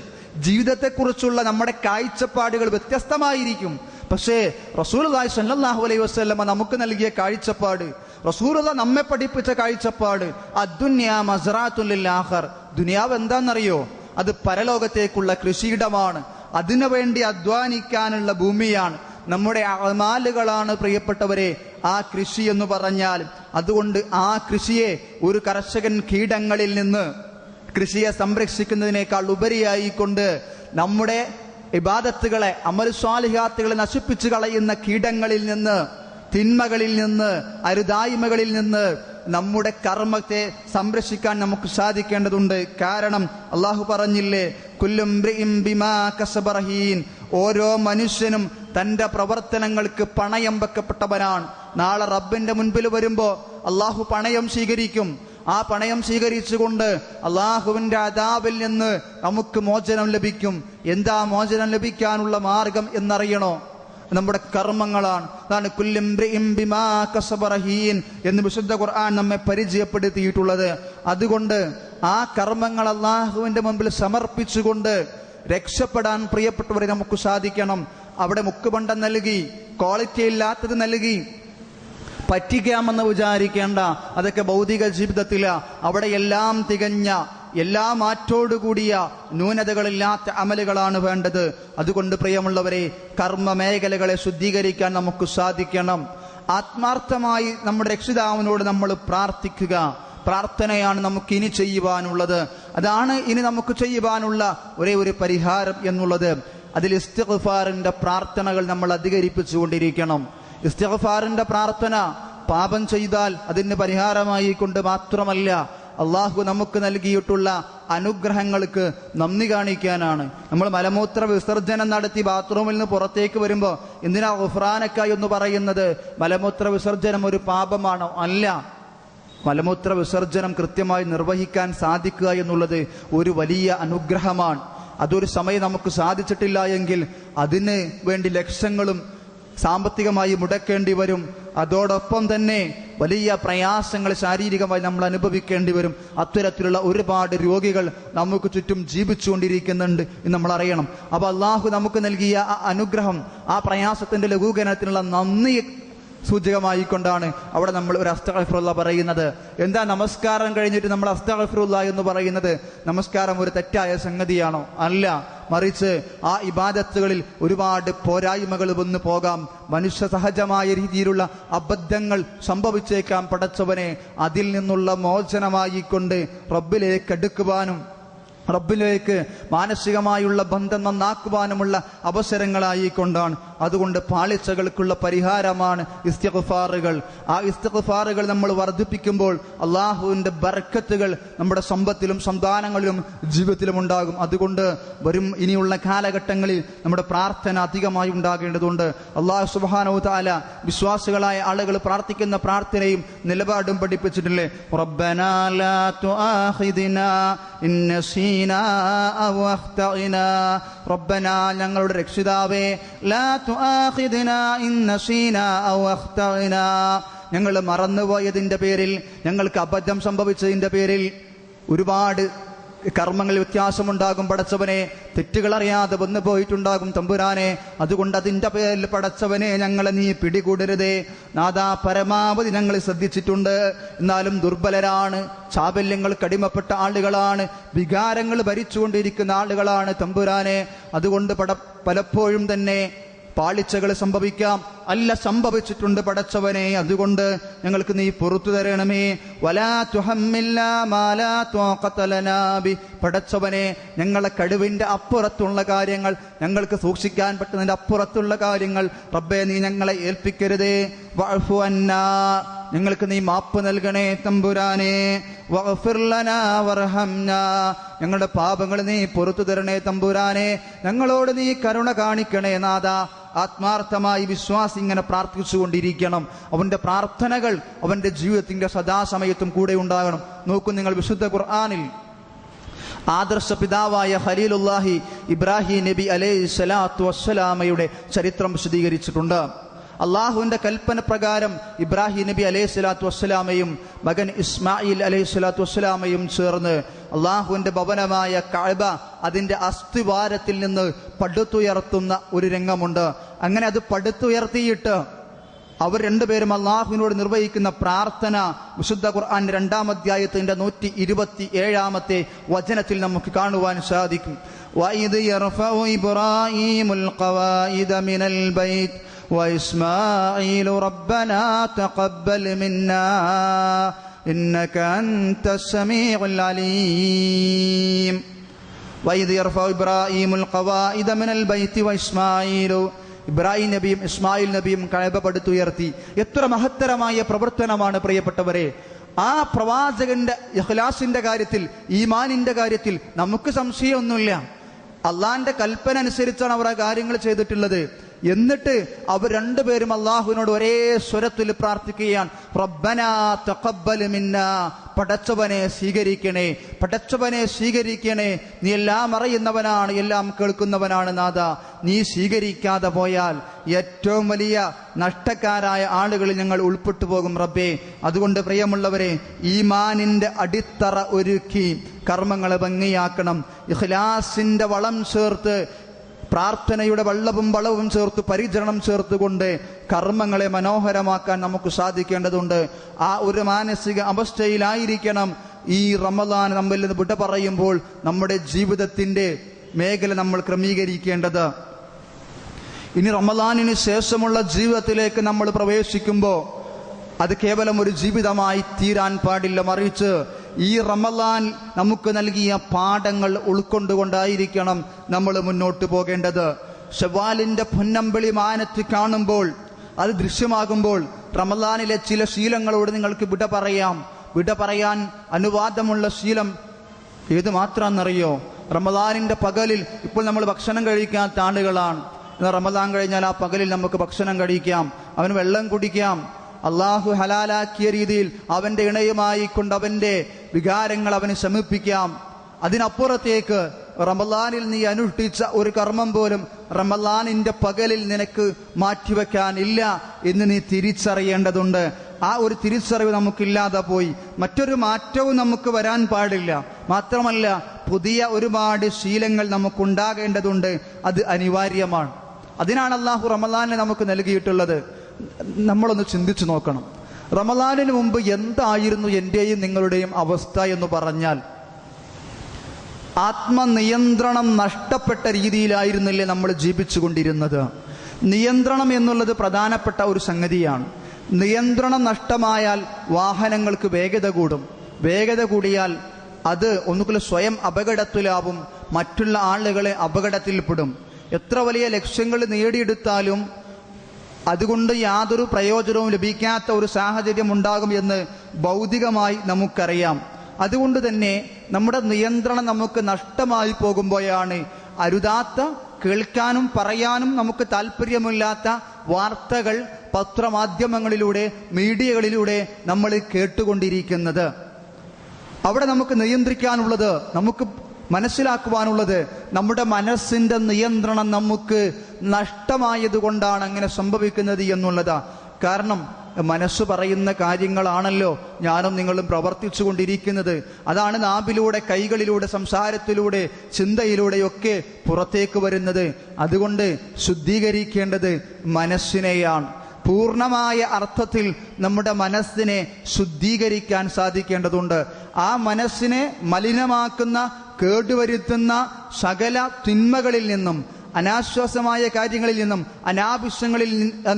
ജീവിതത്തെക്കുറിച്ചുള്ള നമ്മുടെ കാഴ്ചപ്പാടുകൾ വ്യത്യസ്തമായിരിക്കും. പക്ഷേ റസൂലുള്ളാഹി സ്വല്ലല്ലാഹു അലൈഹി വസല്ലമ നമുക്ക് നൽകിയ കാഴ്ചപ്പാട്, റസൂലുള്ളാഹി നമ്മെ പഠിപ്പിച്ച കാഴ്ചപ്പാട്, അദ്ദുന്യാ മസ്റാത്തുൻ ലിൽ ആഖിർ. ദുനിയാവ് എന്താണെന്നറിയോ? അത് പരലോകത്തേക്കുള്ള കൃഷിയിടമാണ്. അതിനുവേണ്ടി അധ്വാനിക്കാനുള്ള ഭൂമിയാണ്. നമ്മുടെ അമാലുകളാണ് പ്രിയപ്പെട്ടവരെ ആ കൃഷി എന്ന് പറഞ്ഞാൽ. അതുകൊണ്ട് ആ കൃഷിയെ ഒരു കർഷകൻ കീടങ്ങളിൽ നിന്ന് കൃഷിയെ സംരക്ഷിക്കുന്നതിനേക്കാൾ ഉപരിയായിക്കൊണ്ട് നമ്മുടെ ഇബാദത്തുകളെ, അമൽ സ്വാലിഹാത്തുകളെ നശിപ്പിച്ചു കളയുന്ന കീടങ്ങളിൽ നിന്ന്, തിന്മകളിൽ നിന്ന്, അരുതായ്മകളിൽ നിന്ന് നമ്മുടെ കർമ്മത്തെ സംരക്ഷിക്കാൻ നമുക്ക് സാധിക്കേണ്ടതുണ്ട്. കാരണം അള്ളാഹു പറഞ്ഞില്ലേ, കുല്ലും ഇംറിഇൻ ബിമാ കസബ റഹീൻ. ഓരോ മനുഷ്യനും തന്റെ പ്രവർത്തനങ്ങൾക്ക് പണയം വെക്കപ്പെട്ടവനാണ്. നാളെ റബ്ബിന്റെ മുൻപിൽ വരുമ്പോ അള്ളാഹു പണയം സ്വീകരിക്കും. ആ പണയം സ്വീകരിച്ചുകൊണ്ട് അള്ളാഹുവിന്റെ അദാബിൽ നിന്ന് നമുക്ക് മോചനം ലഭിക്കും. എന്താ മോചനം ലഭിക്കാനുള്ള മാർഗം എന്നറിയണോ? നമ്മുടെ കർമ്മങ്ങളാണ്. അതാണ് കുല്ലും ഇംറിഇൻ ബിമാ കസബ റഹീൻ എന്ന് വിശുദ്ധ ഖുർആൻ നമ്മെ പരിചയപ്പെടുത്തിയിട്ടുള്ളത്. അതുകൊണ്ട് ആ കർമ്മങ്ങൾ അള്ളാഹുവിന്റെ മുമ്പിൽ സമർപ്പിച്ചുകൊണ്ട് രക്ഷപ്പെടാൻ പ്രിയപ്പെട്ടവരെ നമുക്ക് സാധിക്കണം. അവിടെ മുക്കുപണ്ടം നൽകി, ക്വാളിറ്റി ഇല്ലാത്തത് നൽകി പറ്റിക്കാമെന്ന് വിചാരിക്കേണ്ട. അതൊക്കെ ഭൗതിക ജീവിതത്തില. അവിടെ എല്ലാം തികഞ്ഞ, എല്ലാ മാറ്റോടുകൂടിയ, ന്യൂനതകളില്ലാത്ത അമലുകളാണ് വേണ്ടത്. അതുകൊണ്ട് പ്രിയമുള്ളവരെ, കർമ്മ മേഖലകളെ ശുദ്ധീകരിക്കാൻ നമുക്ക് സാധിക്കണം. ആത്മാർത്ഥമായി നമ്മുടെ രക്ഷിതാവിനോട് നമ്മൾ പ്രാർത്ഥിക്കുക. പ്രാർത്ഥനയാണ് നമുക്ക് ഇനി ചെയ്യുവാനുള്ളത്. അതാണ് ഇനി നമുക്ക് ചെയ്യുവാനുള്ള ഒരേ ഒരു പരിഹാരം എന്നുള്ളത്. അതിൽ ഇസ്തിഗ്ഫാറിന്റെ പ്രാർത്ഥനകൾ നമ്മൾ അധികരിപ്പിച്ചുകൊണ്ടിരിക്കണം. ഇസ്തിഗ്ഫാറിന്റെ പ്രാർത്ഥന പാപം ചെയ്താൽ അതിന് പരിഹാരമായി കൊണ്ട് മാത്രമല്ല, അള്ളാഹു നമുക്ക് നൽകിയിട്ടുള്ള അനുഗ്രഹങ്ങൾക്ക് നന്ദി കാണിക്കാനാണ്. നമ്മൾ മലമൂത്ര വിസർജനം നടത്തി ബാത്റൂമിൽ നിന്ന് പുറത്തേക്ക് വരുമ്പോൾ എന്തിനാ ഗുഫ്രാനക എന്ന് പറയുന്നത്? മലമൂത്ര വിസർജനം ഒരു പാപമാണോ? അല്ല. മലമൂത്ര വിസർജനം കൃത്യമായി നിർവഹിക്കാൻ സാധിക്കുക എന്നുള്ളത് ഒരു വലിയ അനുഗ്രഹമാണ്. അതൊരു സമയം നമുക്ക് സാധിച്ചിട്ടില്ല എങ്കിൽ അതിന് വേണ്ടി ലക്ഷങ്ങളും സാമ്പത്തികമായി മുടക്കേണ്ടി വരും. അതോടൊപ്പം തന്നെ വലിയ പ്രയാസങ്ങൾ ശാരീരികമായി നമ്മൾ അനുഭവിക്കേണ്ടി വരും. അത്തരത്തിലുള്ള ഒരുപാട് രോഗികൾ നമുക്ക് ചുറ്റും ജീവിച്ചുകൊണ്ടിരിക്കുന്നുണ്ട് എന്ന് നമ്മൾ അറിയണം. അപ്പൊ അള്ളാഹു നമുക്ക് നൽകിയ ആ അനുഗ്രഹം, ആ പ്രയാസത്തിന്റെ ലഘൂകരണത്തിനുള്ള നന്ദി സൂചകമായിക്കൊണ്ടാണ് അവിടെ നമ്മൾ ഒരു അസ്തഗ്ഫിറുല്ലാഹ് പറയുന്നത്. എന്താ നമസ്കാരം കഴിഞ്ഞിട്ട് നമ്മൾ അസ്തഗ്ഫിറുല്ലാഹ് എന്ന് പറയുന്നത്? നമസ്കാരം ഒരു തെറ്റായ സംഗതിയാണോ? അല്ല. മറിച്ച് ആ ഇബാദത്തുകളിൽ ഒരുപാട് പോരായ്മകൾ വന്നു പോകാം. മനുഷ്യ സഹജമായ രീതിയിലുള്ള അബദ്ധങ്ങൾ സംഭവിച്ചേക്കാം. പടച്ചവനെ അതിൽ നിന്നുള്ള മോചനമായിക്കൊണ്ട് റബ്ബിലേക്ക് അടുക്കുവാനും റബ്ബിലേക്ക് മാനസികമായുള്ള ബന്ധം നന്നാക്കുവാനുമുള്ള അവസരങ്ങളായിക്കൊണ്ടാണ്. അതുകൊണ്ട് പാളിച്ചകൾക്കുള്ള പരിഹാരമാണ് ഇസ്തിഗ്ഫാറുകൾ. ആ ഇസ്തിഗ്ഫാറുകൾ നമ്മൾ വർദ്ധിപ്പിക്കുമ്പോൾ അള്ളാഹുവിന്റെ ബർക്കത്തുകൾ നമ്മുടെ സമ്പത്തിലും സന്താനങ്ങളിലും ജീവിതത്തിലും ഉണ്ടാകും. അതുകൊണ്ട് വരും ഇനിയുള്ള കാലഘട്ടങ്ങളിൽ നമ്മുടെ പ്രാർത്ഥന അധികമായി ഉണ്ടാകേണ്ടതുണ്ട്. അള്ളാഹു സുബ്ഹാനഹു വ തആല വിശ്വാസികളായ ആളുകൾ പ്രാർത്ഥിക്കുന്ന പ്രാർത്ഥനയും നിലപാടും പഠിപ്പിച്ചിട്ടില്ലേ? റബ്ബനാ ലാ തുആഖിദ്നാ ഇൻ നസീനാ ഔ അഖ്തഅനാ. റബ്ബനാ, ഞങ്ങളുടെ രക്ഷിതാവേ, ലാ തുആഖിദ്നാ ഇൻ നസീനാ ഔ അഖ്തഅനാ. ഞങ്ങൾ മറന്നുപോയതിന്റെ പേരിൽ, ഞങ്ങൾക്ക് അബദ്ധം സംഭവിച്ചതിന്റെ പേരിൽ ഒരുപാട് കർമ്മങ്ങളിൽ വ്യത്യാസമുണ്ടാകും പടച്ചവനെ, തെറ്റുകൾ അറിയാതെ വന്നു പോയിട്ടുണ്ടാകും തമ്പുരാനെ. അതുകൊണ്ട് അതിൻ്റെ പേരിൽ പടച്ചവനെ ഞങ്ങളെ നീ പിടികൂടരുതേ നാഥാ. പരമാവധി ഞങ്ങൾ ശ്രദ്ധിച്ചിട്ടുണ്ട്, എന്നാലും ദുർബലരാണ്, ചാബല്യങ്ങൾക്ക് അടിമപ്പെട്ട ആളുകളാണ്, വികാരങ്ങൾ ഭരിച്ചുകൊണ്ടിരിക്കുന്ന ആളുകളാണ് തമ്പുരാനെ. അതുകൊണ്ട് പലപ്പോഴും തന്നെ പാളിച്ചകൾ സംഭവിക്കാം, അല്ല സംഭവിച്ചിട്ടുണ്ട് പടച്ചവനെ. അതുകൊണ്ട് ഞങ്ങൾക്ക് നീ പുറത്തു തരണമേ. വലാ തുഹമ്മില്ലാ മാ ലാ ത്വാഖത ലനാ ബി. പടച്ചവനെ, ഞങ്ങളെ കഴിവിൻ്റെ അപ്പുറത്തുള്ള കാര്യങ്ങൾ, ഞങ്ങൾക്ക് സൂക്ഷിക്കാൻ പറ്റുന്നതിൻ്റെ അപ്പുറത്തുള്ള കാര്യങ്ങൾ റബ്ബേ നീ ഞങ്ങളെ ഏൽപ്പിക്കരുതേ. വഅഫു അന്നാ, ഞങ്ങൾക്ക് നീ മാപ്പ് നൽകണേ തമ്പുരാനെ. വഗ്ഫിർ ലനാ വർഹംനാ, ഞങ്ങളുടെ പാപങ്ങൾ നീ പുറത്തു തരണേ തമ്പുരാനെ. ഞങ്ങളോട് നീ കരുണ കാണിക്കണേ നാഥാ. ആത്മാർത്ഥമായി വിശ്വാസി ഇങ്ങനെ പ്രാർത്ഥിച്ചുകൊണ്ടിരിക്കണം. അവൻ്റെ പ്രാർത്ഥനകൾ അവൻ്റെ ജീവിതത്തിൻ്റെ സദാസമയത്തും കൂടെ ഉണ്ടാകണം. നോക്കൂ നിങ്ങൾ, വിശുദ്ധ ഖുർആനിൽ ആദർശ പിതാവായ ഖലീലുല്ലാഹി ഇബ്രാഹിം നബി അലൈഹി സ്വലാത്തു വസ്സലാമയുടെ ചരിത്രം വിശദീകരിച്ചിട്ടുണ്ട്. അള്ളാഹുവിൻ്റെ കൽപ്പന പ്രകാരം ഇബ്രാഹിം നബി അലൈഹി സ്വലാത്തു വസ്സലാമയും മകൻ ഇസ്മായിൽ അലൈഹി സ്വലാത്തു വസ്സലാമയും ചേർന്ന് അള്ളാഹുവിൻ്റെ ഭവനമായ കഅബ അതിൻ്റെ അസ്ഥിവാരത്തിൽ നിന്ന് പടുത്തുയർത്തുന്ന ഒരു രംഗമുണ്ട്. അങ്ങനെ അത് പടുത്തുയർത്തിയിട്ട് അവർ രണ്ടുപേരും അള്ളാഹുവിനോട് നിർവഹിക്കുന്ന പ്രാർത്ഥന വിശുദ്ധ ഖുർആൻ 2-ാം അധ്യായത്തിന്റെ 127-ാമത്തെ വചനത്തിൽ നമുക്ക് കാണുവാൻ സാധിക്കും. വഇദ് യർഫഉ ഇബ്രാഹീമുൽ ഖവായിദ മിനൽ ബൈത്ത് വഇസ്മാഈലു റബ്ബനാ തഖബ്ബൽ മിന്നാ ഇന്നക അൻതസ് സമീഉൽ അലീം. വഇദ് യർഫഉ ഇബ്രാഹീമുൽ ഖവായിദ മിനൽ ബൈത്ത് വഇസ്മാഈലു, ഇബ്രാഹിം നബിയും ഇസ്മായിൽ നബിയും കഅബ പടുത്തുയർത്തി. എത്ര മഹത്തരമായ പ്രവർത്തനമാണ് പ്രിയപ്പെട്ടവരെ. ആ പ്രവാചകന്റെ ഇഖ്ലാസിന്റെ കാര്യത്തിൽ, ഈമാനിന്റെ കാര്യത്തിൽ നമുക്ക് സംശയമൊന്നുമില്ല. അള്ളാന്റെ കൽപ്പന അനുസരിച്ചാണ് അവർ ആ കാര്യങ്ങൾ ചെയ്തിട്ടുള്ളത്. എന്നിട്ട് അവർ രണ്ടുപേരും അള്ളാഹുവിനോട് ഒരേ സ്വരത്തിൽ പ്രാർത്ഥിക്കുകയാണ്, റബ്ബനാ തഖബ്ബൽ മിന്നാ, പടച്ചവനെ സ്വീകരിക്കണേ, പടച്ചവനെ സ്വീകരിക്കണേ. നീ എല്ലാം അറിയുന്നവനാണ്, എല്ലാം കേൾക്കുന്നവനാണ് നാഥ. നീ സ്വീകരിക്കാതെ പോയാൽ ഏറ്റവും വലിയ നഷ്ടക്കാരായ ആളുകളിൽ ഞങ്ങൾ ഉൾപ്പെട്ടു പോകും റബ്ബേ. അതുകൊണ്ട് പ്രിയമുള്ളവരെ, ഈമാനിന്റെ അടിത്തറ ഒരുക്കി കർമ്മങ്ങളെ ഭംഗിയാക്കണം. ഇഖ്ലാസിന്റെ വളം ചേർത്ത്, പ്രാർത്ഥനയുടെ വെള്ളവും വളവും ചേർത്ത്, പരിചരണം ചേർത്തുകൊണ്ട് കർമ്മങ്ങളെ മനോഹരമാക്കാൻ നമുക്ക് സാധിക്കേണ്ടതുണ്ട്. ആ ഒരു മാനസിക അവസ്ഥയിലായിരിക്കണം ഈ റമദാൻ നമ്മിൽ നിന്ന് വിട പറയുമ്പോൾ നമ്മുടെ ജീവിതത്തിന്റെ മേഖല നമ്മൾ ക്രമീകരിക്കേണ്ടത്. ഇനി റമദാനിന് ശേഷമുള്ള ജീവിതത്തിലേക്ക് നമ്മൾ പ്രവേശിക്കുമ്പോൾ അത് കേവലം ഒരു ജീവിതമായി തീരാൻ പാടില്ല. മറിച്ച് ഈ റമദാൻ നമുക്ക് നൽകിയ പാഠങ്ങൾ ഉൾക്കൊണ്ടുകൊണ്ടായിരിക്കണം നമ്മൾ മുന്നോട്ട് പോകേണ്ടത്. ശവ്വാലിന്റെ പൊന്നമ്പിളി മാനത്ത് കാണുമ്പോൾ, അത് ദൃശ്യമാകുമ്പോൾ റമദാനിലെ ചില ശീലങ്ങളോട് നിങ്ങൾക്ക് വിട പറയാൻ അനുവാദമുള്ള ശീലം ഏത് മാത്രമെന്നറിയോ? റമദാനിന്റെ പകലിൽ ഇപ്പോൾ നമ്മൾ ഭക്ഷണം കഴിക്കാത്ത ആളുകളാണ്. എന്നാൽ റമദാൻ കഴിഞ്ഞാൽ ആ പകലിൽ നമുക്ക് ഭക്ഷണം കഴിക്കാം, അവന് വെള്ളം കുടിക്കാം, അള്ളാഹു ഹലാലാക്കിയ രീതിയിൽ അവന്റെ ഇണയുമായി കൊണ്ട് അവന്റെ വികാരങ്ങൾ അവന് ശമിപ്പിക്കാം. അതിനപ്പുറത്തേക്ക് റമദാനിൽ നീ അനുഷ്ഠിച്ച ഒരു കർമ്മം പോലും റമദാനിന്റെ പകലിൽ നിനക്ക് മാറ്റിവെക്കാനില്ല എന്ന് നീ തിരിച്ചറിയേണ്ടതുണ്ട്. ആ ഒരു തിരിച്ചറിവ് നമുക്കില്ലാതെ പോയി. മറ്റൊരു മാറ്റവും നമുക്ക് വരാൻ പാടില്ല. മാത്രമല്ല, പുതിയ ഒരുപാട് ശീലങ്ങൾ നമുക്കുണ്ടാകേണ്ടതുണ്ട്. അത് അനിവാര്യമാണ്. അതിനാണ് അള്ളാഹു റമദാനിനെ നമുക്ക് നൽകിയിട്ടുള്ളത്. നമ്മളൊന്ന് ചിന്തിച്ചു നോക്കണം. റമദാനിന് മുമ്പ് എന്തായിരുന്നു എൻ്റെയും നിങ്ങളുടെയും അവസ്ഥ എന്ന് പറഞ്ഞാൽ, ആത്മനിയന്ത്രണം നഷ്ടപ്പെട്ട രീതിയിലായിരുന്നില്ലേ നമ്മൾ ജീവിച്ചുകൊണ്ടിരുന്നത്? നിയന്ത്രണം എന്നുള്ളത് പ്രധാനപ്പെട്ട ഒരു സംഗതിയാണ്. നിയന്ത്രണം നഷ്ടമായാൽ വാഹനങ്ങൾക്ക് വേഗത കൂടും. വേഗത കൂടിയാൽ അത് ഒന്നുകിൽ സ്വയം അപകടത്തിലാവും, മറ്റുള്ള ആളുകളെ അപകടത്തിൽപ്പെടും. എത്ര വലിയ ലക്ഷ്യങ്ങൾ നേടിയെടുത്താലും അതുകൊണ്ട് യാതൊരു പ്രയോജനവും ലഭിക്കാത്ത ഒരു സാഹചര്യം ഉണ്ടാകും എന്ന് ഭൗതികമായി നമുക്കറിയാം. അതുകൊണ്ട് തന്നെ നമ്മുടെ നിയന്ത്രണം നമുക്ക് നഷ്ടമായി പോകുമ്പോഴാണ് അരുതാത്ത, കേൾക്കാനും പറയാനും നമുക്ക് താല്പര്യമില്ലാത്ത വാർത്തകൾ പത്രമാധ്യമങ്ങളിലൂടെ, മീഡിയകളിലൂടെ നമ്മൾ കേട്ടുകൊണ്ടിരിക്കുന്നത്. അവിടെ നമുക്ക് നിയന്ത്രിക്കാനുള്ളത്, നമുക്ക് മനസ്സിലാക്കുവാനുള്ളത്, നമ്മുടെ മനസ്സിന്റെ നിയന്ത്രണം നമുക്ക് നഷ്ടമായത് കൊണ്ടാണ് അങ്ങനെ സംഭവിക്കുന്നത് എന്നുള്ളതാ. കാരണം മനസ്സ് പറയുന്ന കാര്യങ്ങളാണല്ലോ ഞാനും നിങ്ങളും പ്രവർത്തിച്ചു കൊണ്ടിരിക്കുന്നത്. അതാണ് നാവിലൂടെ, കൈകളിലൂടെ, സംസാരത്തിലൂടെ, ചിന്തയിലൂടെയൊക്കെ പുറത്തേക്ക് വരുന്നത്. അതുകൊണ്ട് ശുദ്ധീകരിക്കേണ്ടത് മനസ്സിനെയാണ്. പൂർണ്ണമായ അർത്ഥത്തിൽ നമ്മുടെ മനസ്സിനെ ശുദ്ധീകരിക്കാൻ സാധിക്കേണ്ടതുണ്ട്. ആ മനസ്സിനെ മലിനമാക്കുന്ന, കേടുവരുത്തുന്ന സകല തിന്മകളിൽ നിന്നും, അനാശ്വാസമായ കാര്യങ്ങളിൽ നിന്നും, അനാവശ്യങ്ങളിൽ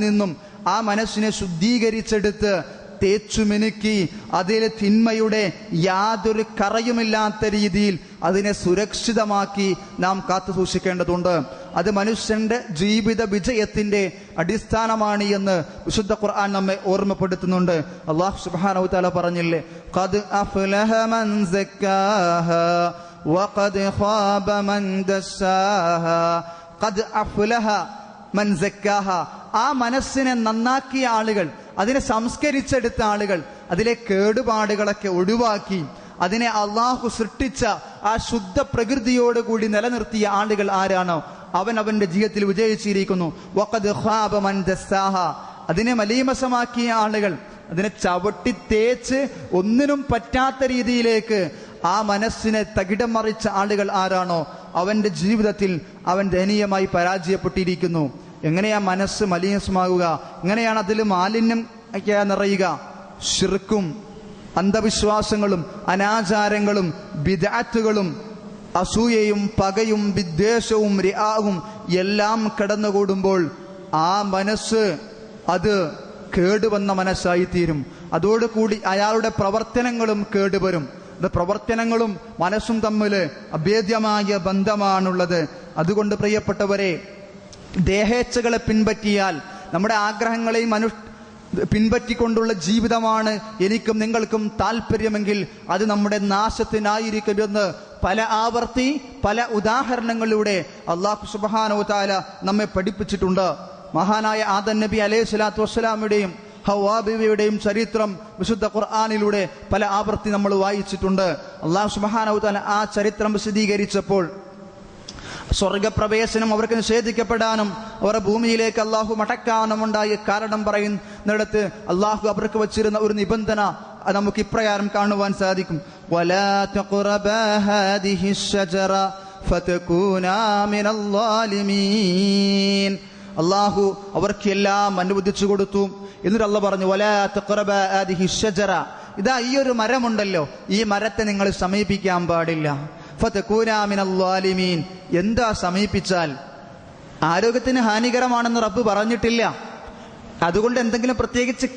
നിന്നും ആ മനസ്സിനെ ശുദ്ധീകരിച്ചെടുത്ത് തേച്ചുമിനുക്കി അതിലെ തിന്മയുടെ യാതൊരു കറയുമില്ലാത്ത രീതിയിൽ അതിനെ സുരക്ഷിതമാക്കി നാം കാത്തു സൂക്ഷിക്കേണ്ടതുണ്ട്. അത് മനുഷ്യന്റെ ജീവിത വിജയത്തിന്റെ അടിസ്ഥാനമാണ് എന്ന് വിശുദ്ധ ഖുർആൻ നമ്മെ ഓർമ്മപ്പെടുത്തുന്നുണ്ട്. അല്ലാഹു സുബ്ഹാനഹു വ തആല പറഞ്ഞില്ലേ, ഖദ് അഫ്ലഹ മൻ സക്കാഹാ വഖദ് ഖാബ മൻ ദസ്സാഹാ. ഖദ് അഫ്ലഹ മൻ സക്കാഹ, ആ മനസ്സിനെ നന്നാക്കിയ ആളുകൾ, അതിനെ സംസ്കരിച്ചെടുത്ത ആളുകൾ, അതിലെ കേടുപാടുകളൊക്കെ ഒഴിവാക്കി അതിനെ അള്ളാഹു സൃഷ്ടിച്ച ആ ശുദ്ധ പ്രകൃതിയോടുകൂടി നിലനിർത്തിയ ആളുകൾ ആരാണോ അവൻ അവന്റെ ജീവിതത്തിൽ വിജയിച്ചിരിക്കുന്നു. വഖദ് ഖാബ മൻ ദസ്സാഹ, അതിനെ മലീമസമാക്കിയ ആളുകൾ, അതിനെ ചവിട്ടി തേച്ച് ഒന്നിനും പറ്റാത്ത രീതിയിലേക്ക് ആ മനസ്സിനെ തകിടം മറിച്ച ആളുകൾ ആരാണോ അവന്റെ ജീവിതത്തിൽ അവൻ ദയനീയമായി പരാജയപ്പെട്ടിരിക്കുന്നു. എങ്ങനെയാ മനസ്സ് മലീമസമാകുക? എങ്ങനെയാണ് അതിൽ മാലിന്യം നിറയുക? ശിർക്കും അന്ധവിശ്വാസങ്ങളും അനാചാരങ്ങളും ബിദ്അത്തുകളും അസൂയയും പകയും വിദ്വേഷവും റിയാവും എല്ലാം കടന്നുകൂടുമ്പോൾ ആ മനസ്സ് അത് കേടുവന്ന മനസ്സായിത്തീരും. അതോടുകൂടി അയാളുടെ പ്രവർത്തനങ്ങളും കേടുവരും. പ്രവർത്തനങ്ങളും മനസ്സും തമ്മിൽ അഭേദ്യമായ ബന്ധമാണുള്ളത്. അതുകൊണ്ട് പ്രിയപ്പെട്ടവരെ, ദേഹേച്ഛകളെ പിൻപറ്റിയാൽ, നമ്മുടെ ആഗ്രഹങ്ങളെയും പിൻപറ്റിക്കൊണ്ടുള്ള ജീവിതമാണ് എനിക്കും നിങ്ങൾക്കും താല്പര്യമെങ്കിൽ അത് നമ്മുടെ നാശത്തിനായിരിക്കുമെന്ന് പല ആവർത്തി പല ഉദാഹരണങ്ങളിലൂടെ അല്ലാഹു സുബ്ഹാനഹു വ തആല നമ്മെ പഠിപ്പിച്ചിട്ടുണ്ട്. മഹാനായ ആദം നബി അലൈഹി സ്വലാത്തു വസ്സലാമിന്റെയും ഹവ്വാ ബീവിയുടെയും ചരിത്രം വിശുദ്ധ ഖുർആനിലൂടെ പല ആവർത്തി നമ്മൾ വായിച്ചിട്ടുണ്ട്. അല്ലാഹു സുബ്ഹാനഹു വ തആല ആ ചരിത്രം വിശദീകരിച്ചപ്പോൾ സ്വർഗപ്രവേശനം അവർക്ക് നിഷേധിക്കപ്പെടാനും അവരുടെ ഭൂമിയിലേക്ക് അള്ളാഹു മടക്കാനും ഉണ്ടായ കാരണം പറയുന്നിടത്ത് അള്ളാഹു അവർക്ക് വച്ചിരുന്ന ഒരു നിബന്ധന നമുക്ക് ഇപ്രകാരം കാണുവാൻ സാധിക്കും. വലാ തഖറബാ ഹാദിഹി ശജറ ഫതകൂനാ മിനൽ ളാലിമീൻ. അള്ളാഹു അവർക്ക് എല്ലാം അനുവദിച്ചു കൊടുത്തു. എന്നിട്ട് അള്ളാഹു പറഞ്ഞു, വലാ തഖറബാ ഹാദിഹി ശജറ, ഇതാ ഈ ഒരു മരമുണ്ടല്ലോ, ഈ മരത്തെ നിങ്ങൾ സമീപിക്കാൻ പാടില്ല. ഫതകൂനാ മിനൽ ളാലിമീൻ, എന്താ സമീപിച്ചാൽ? ആരോഗ്യത്തിന് ഹാനികരമാണെന്ന് റബ്ബ് പറഞ്ഞിട്ടില്ല. അതുകൊണ്ട് എന്തെങ്കിലും പ്രത്യേകിച്ച്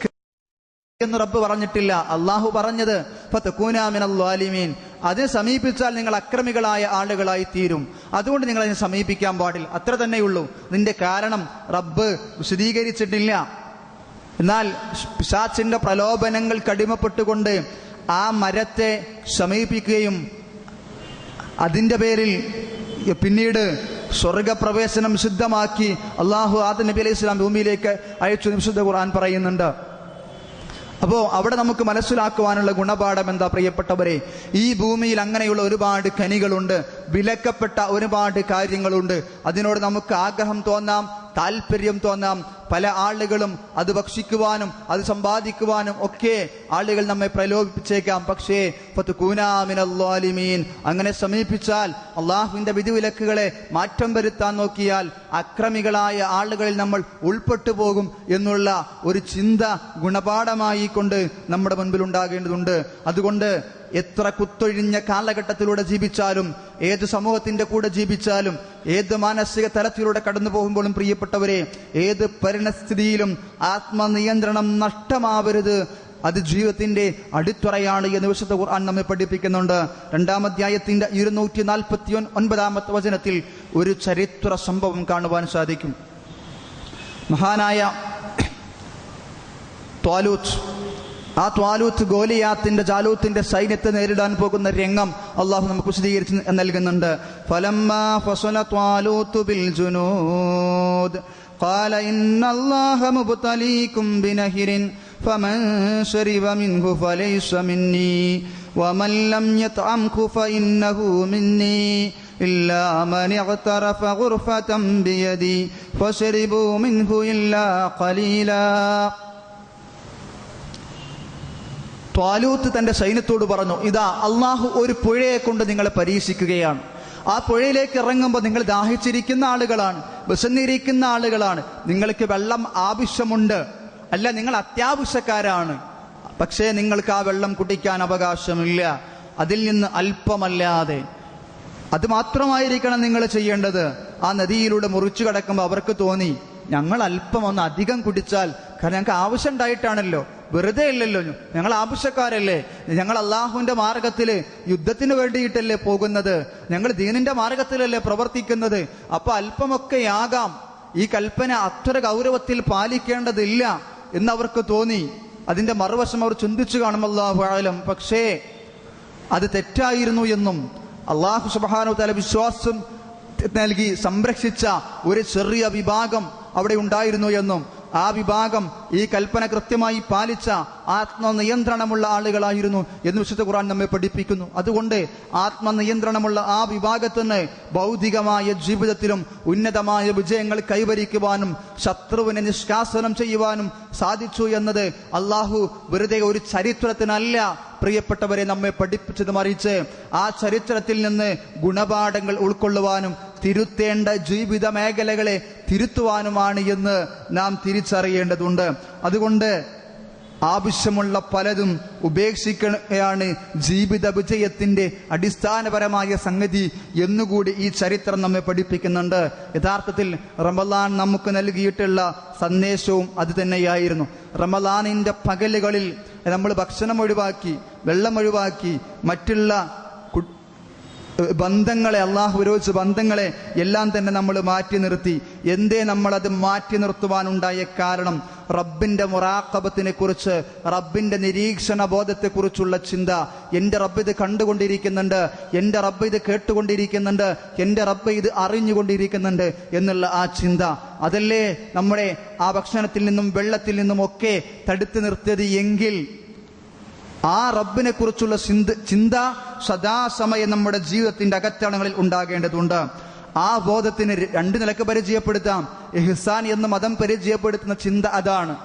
എന്ന് റബ്ബ് പറഞ്ഞിട്ടില്ല. അള്ളാഹു പറഞ്ഞത് ഫതകൂനാ മിനൽ ളാലിമീൻ, അതിനെ സമീപിച്ചാൽ നിങ്ങൾ അക്രമികളായ ആളുകളായി തീരും. അതുകൊണ്ട് നിങ്ങൾ അതിനെ സമീപിക്കാൻ പാടില്ല. അത്ര തന്നെയുള്ളൂ. ഇതിന്റെ കാരണം റബ്ബ് വിശദീകരിച്ചിട്ടില്ല. എന്നാൽ പിശാചിന്റെ പ്രലോഭനങ്ങൾക്ക് അടിമപ്പെട്ടുകൊണ്ട് ആ മരത്തെ സമീപിക്കുകയും അതിന്റെ പേരിൽ പിന്നീട് സ്വർഗപ്രവേശനം സിദ്ധമാക്കി അള്ളാഹു ആദം നബി അലൈഹി സ്വലാം ഭൂമിയിലേക്ക് അയച്ചു വിശുദ്ധ ഖുർആൻ പറയുന്നുണ്ട്. അപ്പോൾ അവിടെ നമുക്ക് മനസ്സിലാക്കുവാനുള്ള ഗുണപാഠം എന്താ പ്രിയപ്പെട്ടവരെ? ഈ ഭൂമിയിൽ അങ്ങനെയുള്ള ഒരുപാട് ഖനികളുണ്ട്, വിലക്കപ്പെട്ട ഒരുപാട് കാര്യങ്ങളുണ്ട്. അതിനോട് നമുക്ക് ആഗ്രഹം തോന്നാം, താല്പര്യം തോന്നാം. പല ആളുകളും അത് ഭക്ഷിക്കുവാനും അത് സമ്പാദിക്കുവാനും ഒക്കെ ആളുകൾ നമ്മെ പ്രലോഭിപ്പിച്ചേക്കാം. പക്ഷേ ഫതകൂനാ മിനൽ ളാലിമീൻ, അങ്ങനെ സമീപിച്ചാൽ അള്ളാഹുവിന്റെ വിധിവിലക്കുകളെ മാറ്റം വരുത്താൻ നോക്കിയാൽ അക്രമികളായ ആളുകളിൽ നമ്മൾ ഉൾപ്പെട്ടു പോകും എന്നുള്ള ഒരു ചിന്ത ഗുണപാഠമായി കൊണ്ട് നമ്മുടെ മുൻപിൽ ഉണ്ടാകേണ്ടതുണ്ട്. അതുകൊണ്ട് എത്ര കുത്തൊഴിഞ്ഞ കാലഘട്ടത്തിലൂടെ ജീവിച്ചാലും, ഏത് സമൂഹത്തിന്റെ കൂടെ ജീവിച്ചാലും, ഏത് മാനസിക തലത്തിലൂടെ കടന്നു പോകുമ്പോഴും പ്രിയപ്പെട്ടവരെ, ഏത് പരിണസ്ഥിതിയിലും ആത്മനിയന്ത്രണം നഷ്ടമാവരുത്. അത് ജീവിതത്തിന്റെ അടിത്തറയാണ് എന്ന് വിശുദ്ധ ഖുർആൻ നമ്മെ പഠിപ്പിക്കുന്നുണ്ട്. 2-ാം അധ്യായത്തിന്റെ 249 വചനത്തിൽ ഒരു ചരിത്ര സംഭവം കാണുവാൻ സാധിക്കും. മഹാനായ ത്വാലൂത്ത്, ആ ത്വാലൂത്ത് ഗോലിയാത്തിന്റെ ജാലൂത്തിന്റെ സൈന്യത്തെ നേരിടാൻ പോകുന്ന രംഗം അള്ളാഹു നമുക്ക് വിശദീകരിച്ച് നൽകുന്നുണ്ട്. ഫലമ്മാ ഫസല ത്വാലൂത്ത് ബിൽ ജുനൂദ് ഖാല ഇന്നല്ലാഹ മുബ്തലീകും ബിനഹ്റിൻ ഫമൻ ശരിബ മിൻഹു ഫലൈസ മിന്നീ വമൻ ലം യത്അംഹു ഫഇന്നഹു മിന്നീ ഇല്ലാ മൻ ഇഗ്തറഫ ഗുർഫതൻ ബിയദി ഫശരിബൂ മിൻഹു ഇല്ലാ ഖലീലാ. ത്വാലൂത്ത് തന്റെ സൈന്യത്തോട് പറഞ്ഞു, ഇതാ അള്ളാഹു ഒരു പുഴയെ കൊണ്ട് നിങ്ങളെ പരീക്ഷിക്കുകയാണ്. ആ പുഴയിലേക്ക് ഇറങ്ങുമ്പോൾ നിങ്ങൾ ദാഹിച്ചിരിക്കുന്ന ആളുകളാണ്, വിശന്നിരിക്കുന്ന ആളുകളാണ്, നിങ്ങൾക്ക് വെള്ളം ആവശ്യമുണ്ട്, അല്ല നിങ്ങൾ അത്യാവശ്യക്കാരാണ്. പക്ഷേ നിങ്ങൾക്ക് ആ വെള്ളം കുടിക്കാൻ അവകാശമില്ല, അതിൽ നിന്ന് അല്പമല്ലാതെ. അത് മാത്രമായിരിക്കണം നിങ്ങൾ ചെയ്യേണ്ടത്. ആ നദിയിലൂടെ മുറിച്ചു കടക്കുമ്പോൾ അവർക്ക് തോന്നി, ഞങ്ങൾ അല്പം ഒന്ന് അധികം കുടിച്ചാൽ, കാരണം ഞങ്ങൾക്ക് ആവശ്യം ഉണ്ടായിട്ടാണല്ലോ, വെറുതെ അല്ലല്ലോ, ഞങ്ങൾ ആവശ്യക്കാരല്ലേ, ഞങ്ങൾ അള്ളാഹുവിന്റെ മാർഗത്തിൽ യുദ്ധത്തിന് വേണ്ടിയിട്ടല്ലേ പോകുന്നത്, ഞങ്ങൾ ദീനിന്റെ മാർഗത്തിലല്ലേ പ്രവർത്തിക്കുന്നത്, അപ്പൊ അല്പമൊക്കെയാകാം, ഈ കൽപ്പന അത്ര ഗൗരവത്തിൽ പാലിക്കേണ്ടതില്ല എന്നവർക്ക് തോന്നി. അതിന്റെ മറുവശം അവർ ചിന്തിച്ചു കാണും, അല്ലാഹു അഅലം. പക്ഷേ അത് തെറ്റായിരുന്നു എന്നും അള്ളാഹു സുബ്ഹാനഹു വ തആല വിശ്വാസം നൽകി സംരക്ഷിച്ച ഒരു ചെറിയ വിഭാഗം അവിടെ ഉണ്ടായിരുന്നു എന്നും ആ വിഭാഗം ഈ കൽപ്പന കൃത്യമായി പാലിച്ച ആത്മനിയന്ത്രണമുള്ള ആളുകളായിരുന്നു എന്ന് വിശുദ്ധ ഖുർആൻ നമ്മെ പഠിപ്പിക്കുന്നു. അതുകൊണ്ട് ആത്മനിയന്ത്രണമുള്ള ആ വിഭാഗത്തിന് ഭൗതികമായ ജീവിതത്തിലും ഉന്നതമായ വിജയങ്ങൾ കൈവരിക്കുവാനും ശത്രുവിനെ നിഷ്കാസനം ചെയ്യുവാനും സാധിച്ചു എന്നത് അള്ളാഹു വെറുതെ ഒരു ചരിത്രത്തിനല്ല പ്രിയപ്പെട്ടവരെ നമ്മെ പഠിപ്പിച്ചത്, മറിച്ച് ആ ചരിത്രത്തിൽ നിന്ന് ഗുണപാഠങ്ങൾ ഉൾക്കൊള്ളുവാനും തിരുത്തേണ്ട ജീവിത മേഖലകളെ തിരുത്തുവാനുമാണ് എന്ന് നാം തിരിച്ചറിയേണ്ടതുണ്ട്. അതുകൊണ്ട് ആവശ്യമുള്ള പലതും ഉപേക്ഷിക്കുകയാണ് ജീവിത വിജയത്തിന്റെ അടിസ്ഥാനപരമായ സംഗതി എന്നുകൂടി ഈ ചരിത്രം നമ്മെ പഠിപ്പിക്കുന്നുണ്ട്. യഥാർത്ഥത്തിൽ റമളാൻ നമുക്ക് നൽകിയിട്ടുള്ള സന്ദേശവും അത് തന്നെയായിരുന്നു. റമളാനിന്റെ പകലുകളിൽ നമ്മൾ ഭക്ഷണം ഒഴിവാക്കി, വെള്ളം ഒഴിവാക്കി, മറ്റുള്ള ബന്ധങ്ങളെ, അള്ളാഹു വിരോധിച്ച ബന്ധങ്ങളെ എല്ലാം തന്നെ നമ്മൾ മാറ്റി നിർത്തി. എന്തേ നമ്മളത് മാറ്റി നിർത്തുവാനുണ്ടായ കാരണം? റബ്ബിന്റെ മുറാഖബത്തിനെ കുറിച്ച്, റബ്ബിന്റെ നിരീക്ഷണ ബോധത്തെക്കുറിച്ചുള്ള ചിന്ത. എൻ്റെ റബ്ബ് ഇത് കണ്ടുകൊണ്ടിരിക്കുന്നുണ്ട്, എൻ്റെ റബ്ബ് ഇത് കേട്ടുകൊണ്ടിരിക്കുന്നുണ്ട്, എൻ്റെ റബ്ബ് ഇത് അറിഞ്ഞുകൊണ്ടിരിക്കുന്നുണ്ട് എന്നുള്ള ആ ചിന്ത. അതല്ലേ നമ്മുടെ ആ ഭക്ഷണത്തിൽ നിന്നും വെള്ളത്തിൽ നിന്നും ഒക്കെ തടുത്തു നിർത്തിയത് എങ്കിൽ ആ റബ്ബിനെ കുറിച്ചുള്ള ചിന്ത സദാസമയം നമ്മുടെ ജീവിതത്തിന്റെ അകത്തളങ്ങളിൽ ഉണ്ടാകേണ്ടതുണ്ട്. ആ ബോധത്തിന് രണ്ട് നിലക്ക് പരിചയപ്പെടുത്താം. ഇഹ്സാൻ എന്ന മതം പരിചയപ്പെടുത്തുന്ന ചിന്ത അതാണ്.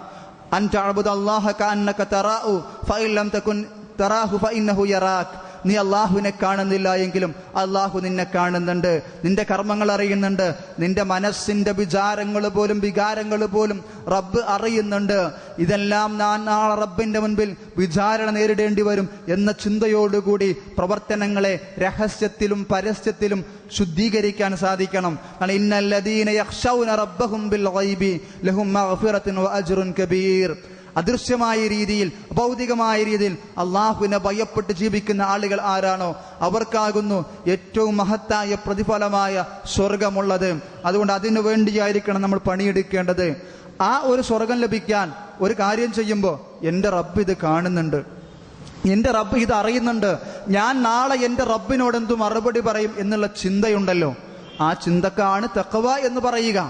അൻ തഅബ്ദുല്ലാഹ കഅന്നക തറാഹു ഫഇൻ ലം തകുൻ തറാഹു ഫഇന്നഹു യറാക്. നീ അള്ളാഹുവിനെ കാണുന്നില്ല എങ്കിലും അള്ളാഹു നിന്നെ കാണുന്നുണ്ട്, നിന്റെ കർമ്മങ്ങൾ അറിയുന്നുണ്ട്, നിന്റെ മനസ്സിന്റെ വികാരങ്ങൾ പോലും റബ്ബ് അറിയുന്നുണ്ട്. ഇതെല്ലാം നാളെ റബ്ബിന്റെ മുൻപിൽ വിചാരണ നേരിടേണ്ടി വരും എന്ന ചിന്തയോടുകൂടി പ്രവർത്തനങ്ങളെ രഹസ്യത്തിലും പരസ്യത്തിലും ശുദ്ധീകരിക്കാൻ സാധിക്കണം. ഇന്നല്ലദീന യഖ്ശൗന റബ്ബഹും ബിൽ ഗൈബി ലഹും മഗ്ഫിറത്തുൻ വഅജ്റുൻ കബീർ. അദൃശ്യമായ രീതിയിൽ, ഭൗതികമായ രീതിയിൽ അള്ളാഹുവിനെ ഭയപ്പെട്ട് ജീവിക്കുന്ന ആളുകൾ ആരാണോ അവർക്കാകുന്നു ഏറ്റവും മഹത്തായ പ്രതിഫലമായ സ്വർഗമുള്ളത്. അതുകൊണ്ട് അതിനു വേണ്ടിയായിരിക്കണം നമ്മൾ പണിയെടുക്കേണ്ടത്. ആ ഒരു സ്വർഗം ലഭിക്കാൻ ഒരു കാര്യം ചെയ്യുമ്പോൾ എൻ്റെ റബ്ബ് ഇത് കാണുന്നുണ്ട്, എൻ്റെ റബ്ബ് ഇത് അറിയുന്നുണ്ട്, ഞാൻ നാളെ എൻ്റെ റബ്ബിനോട് എന്തു മറുപടി പറയും എന്നുള്ള ചിന്തയുണ്ടല്ലോ, ആ ചിന്തക്കാണ് തഖ്വ എന്ന് പറയുക.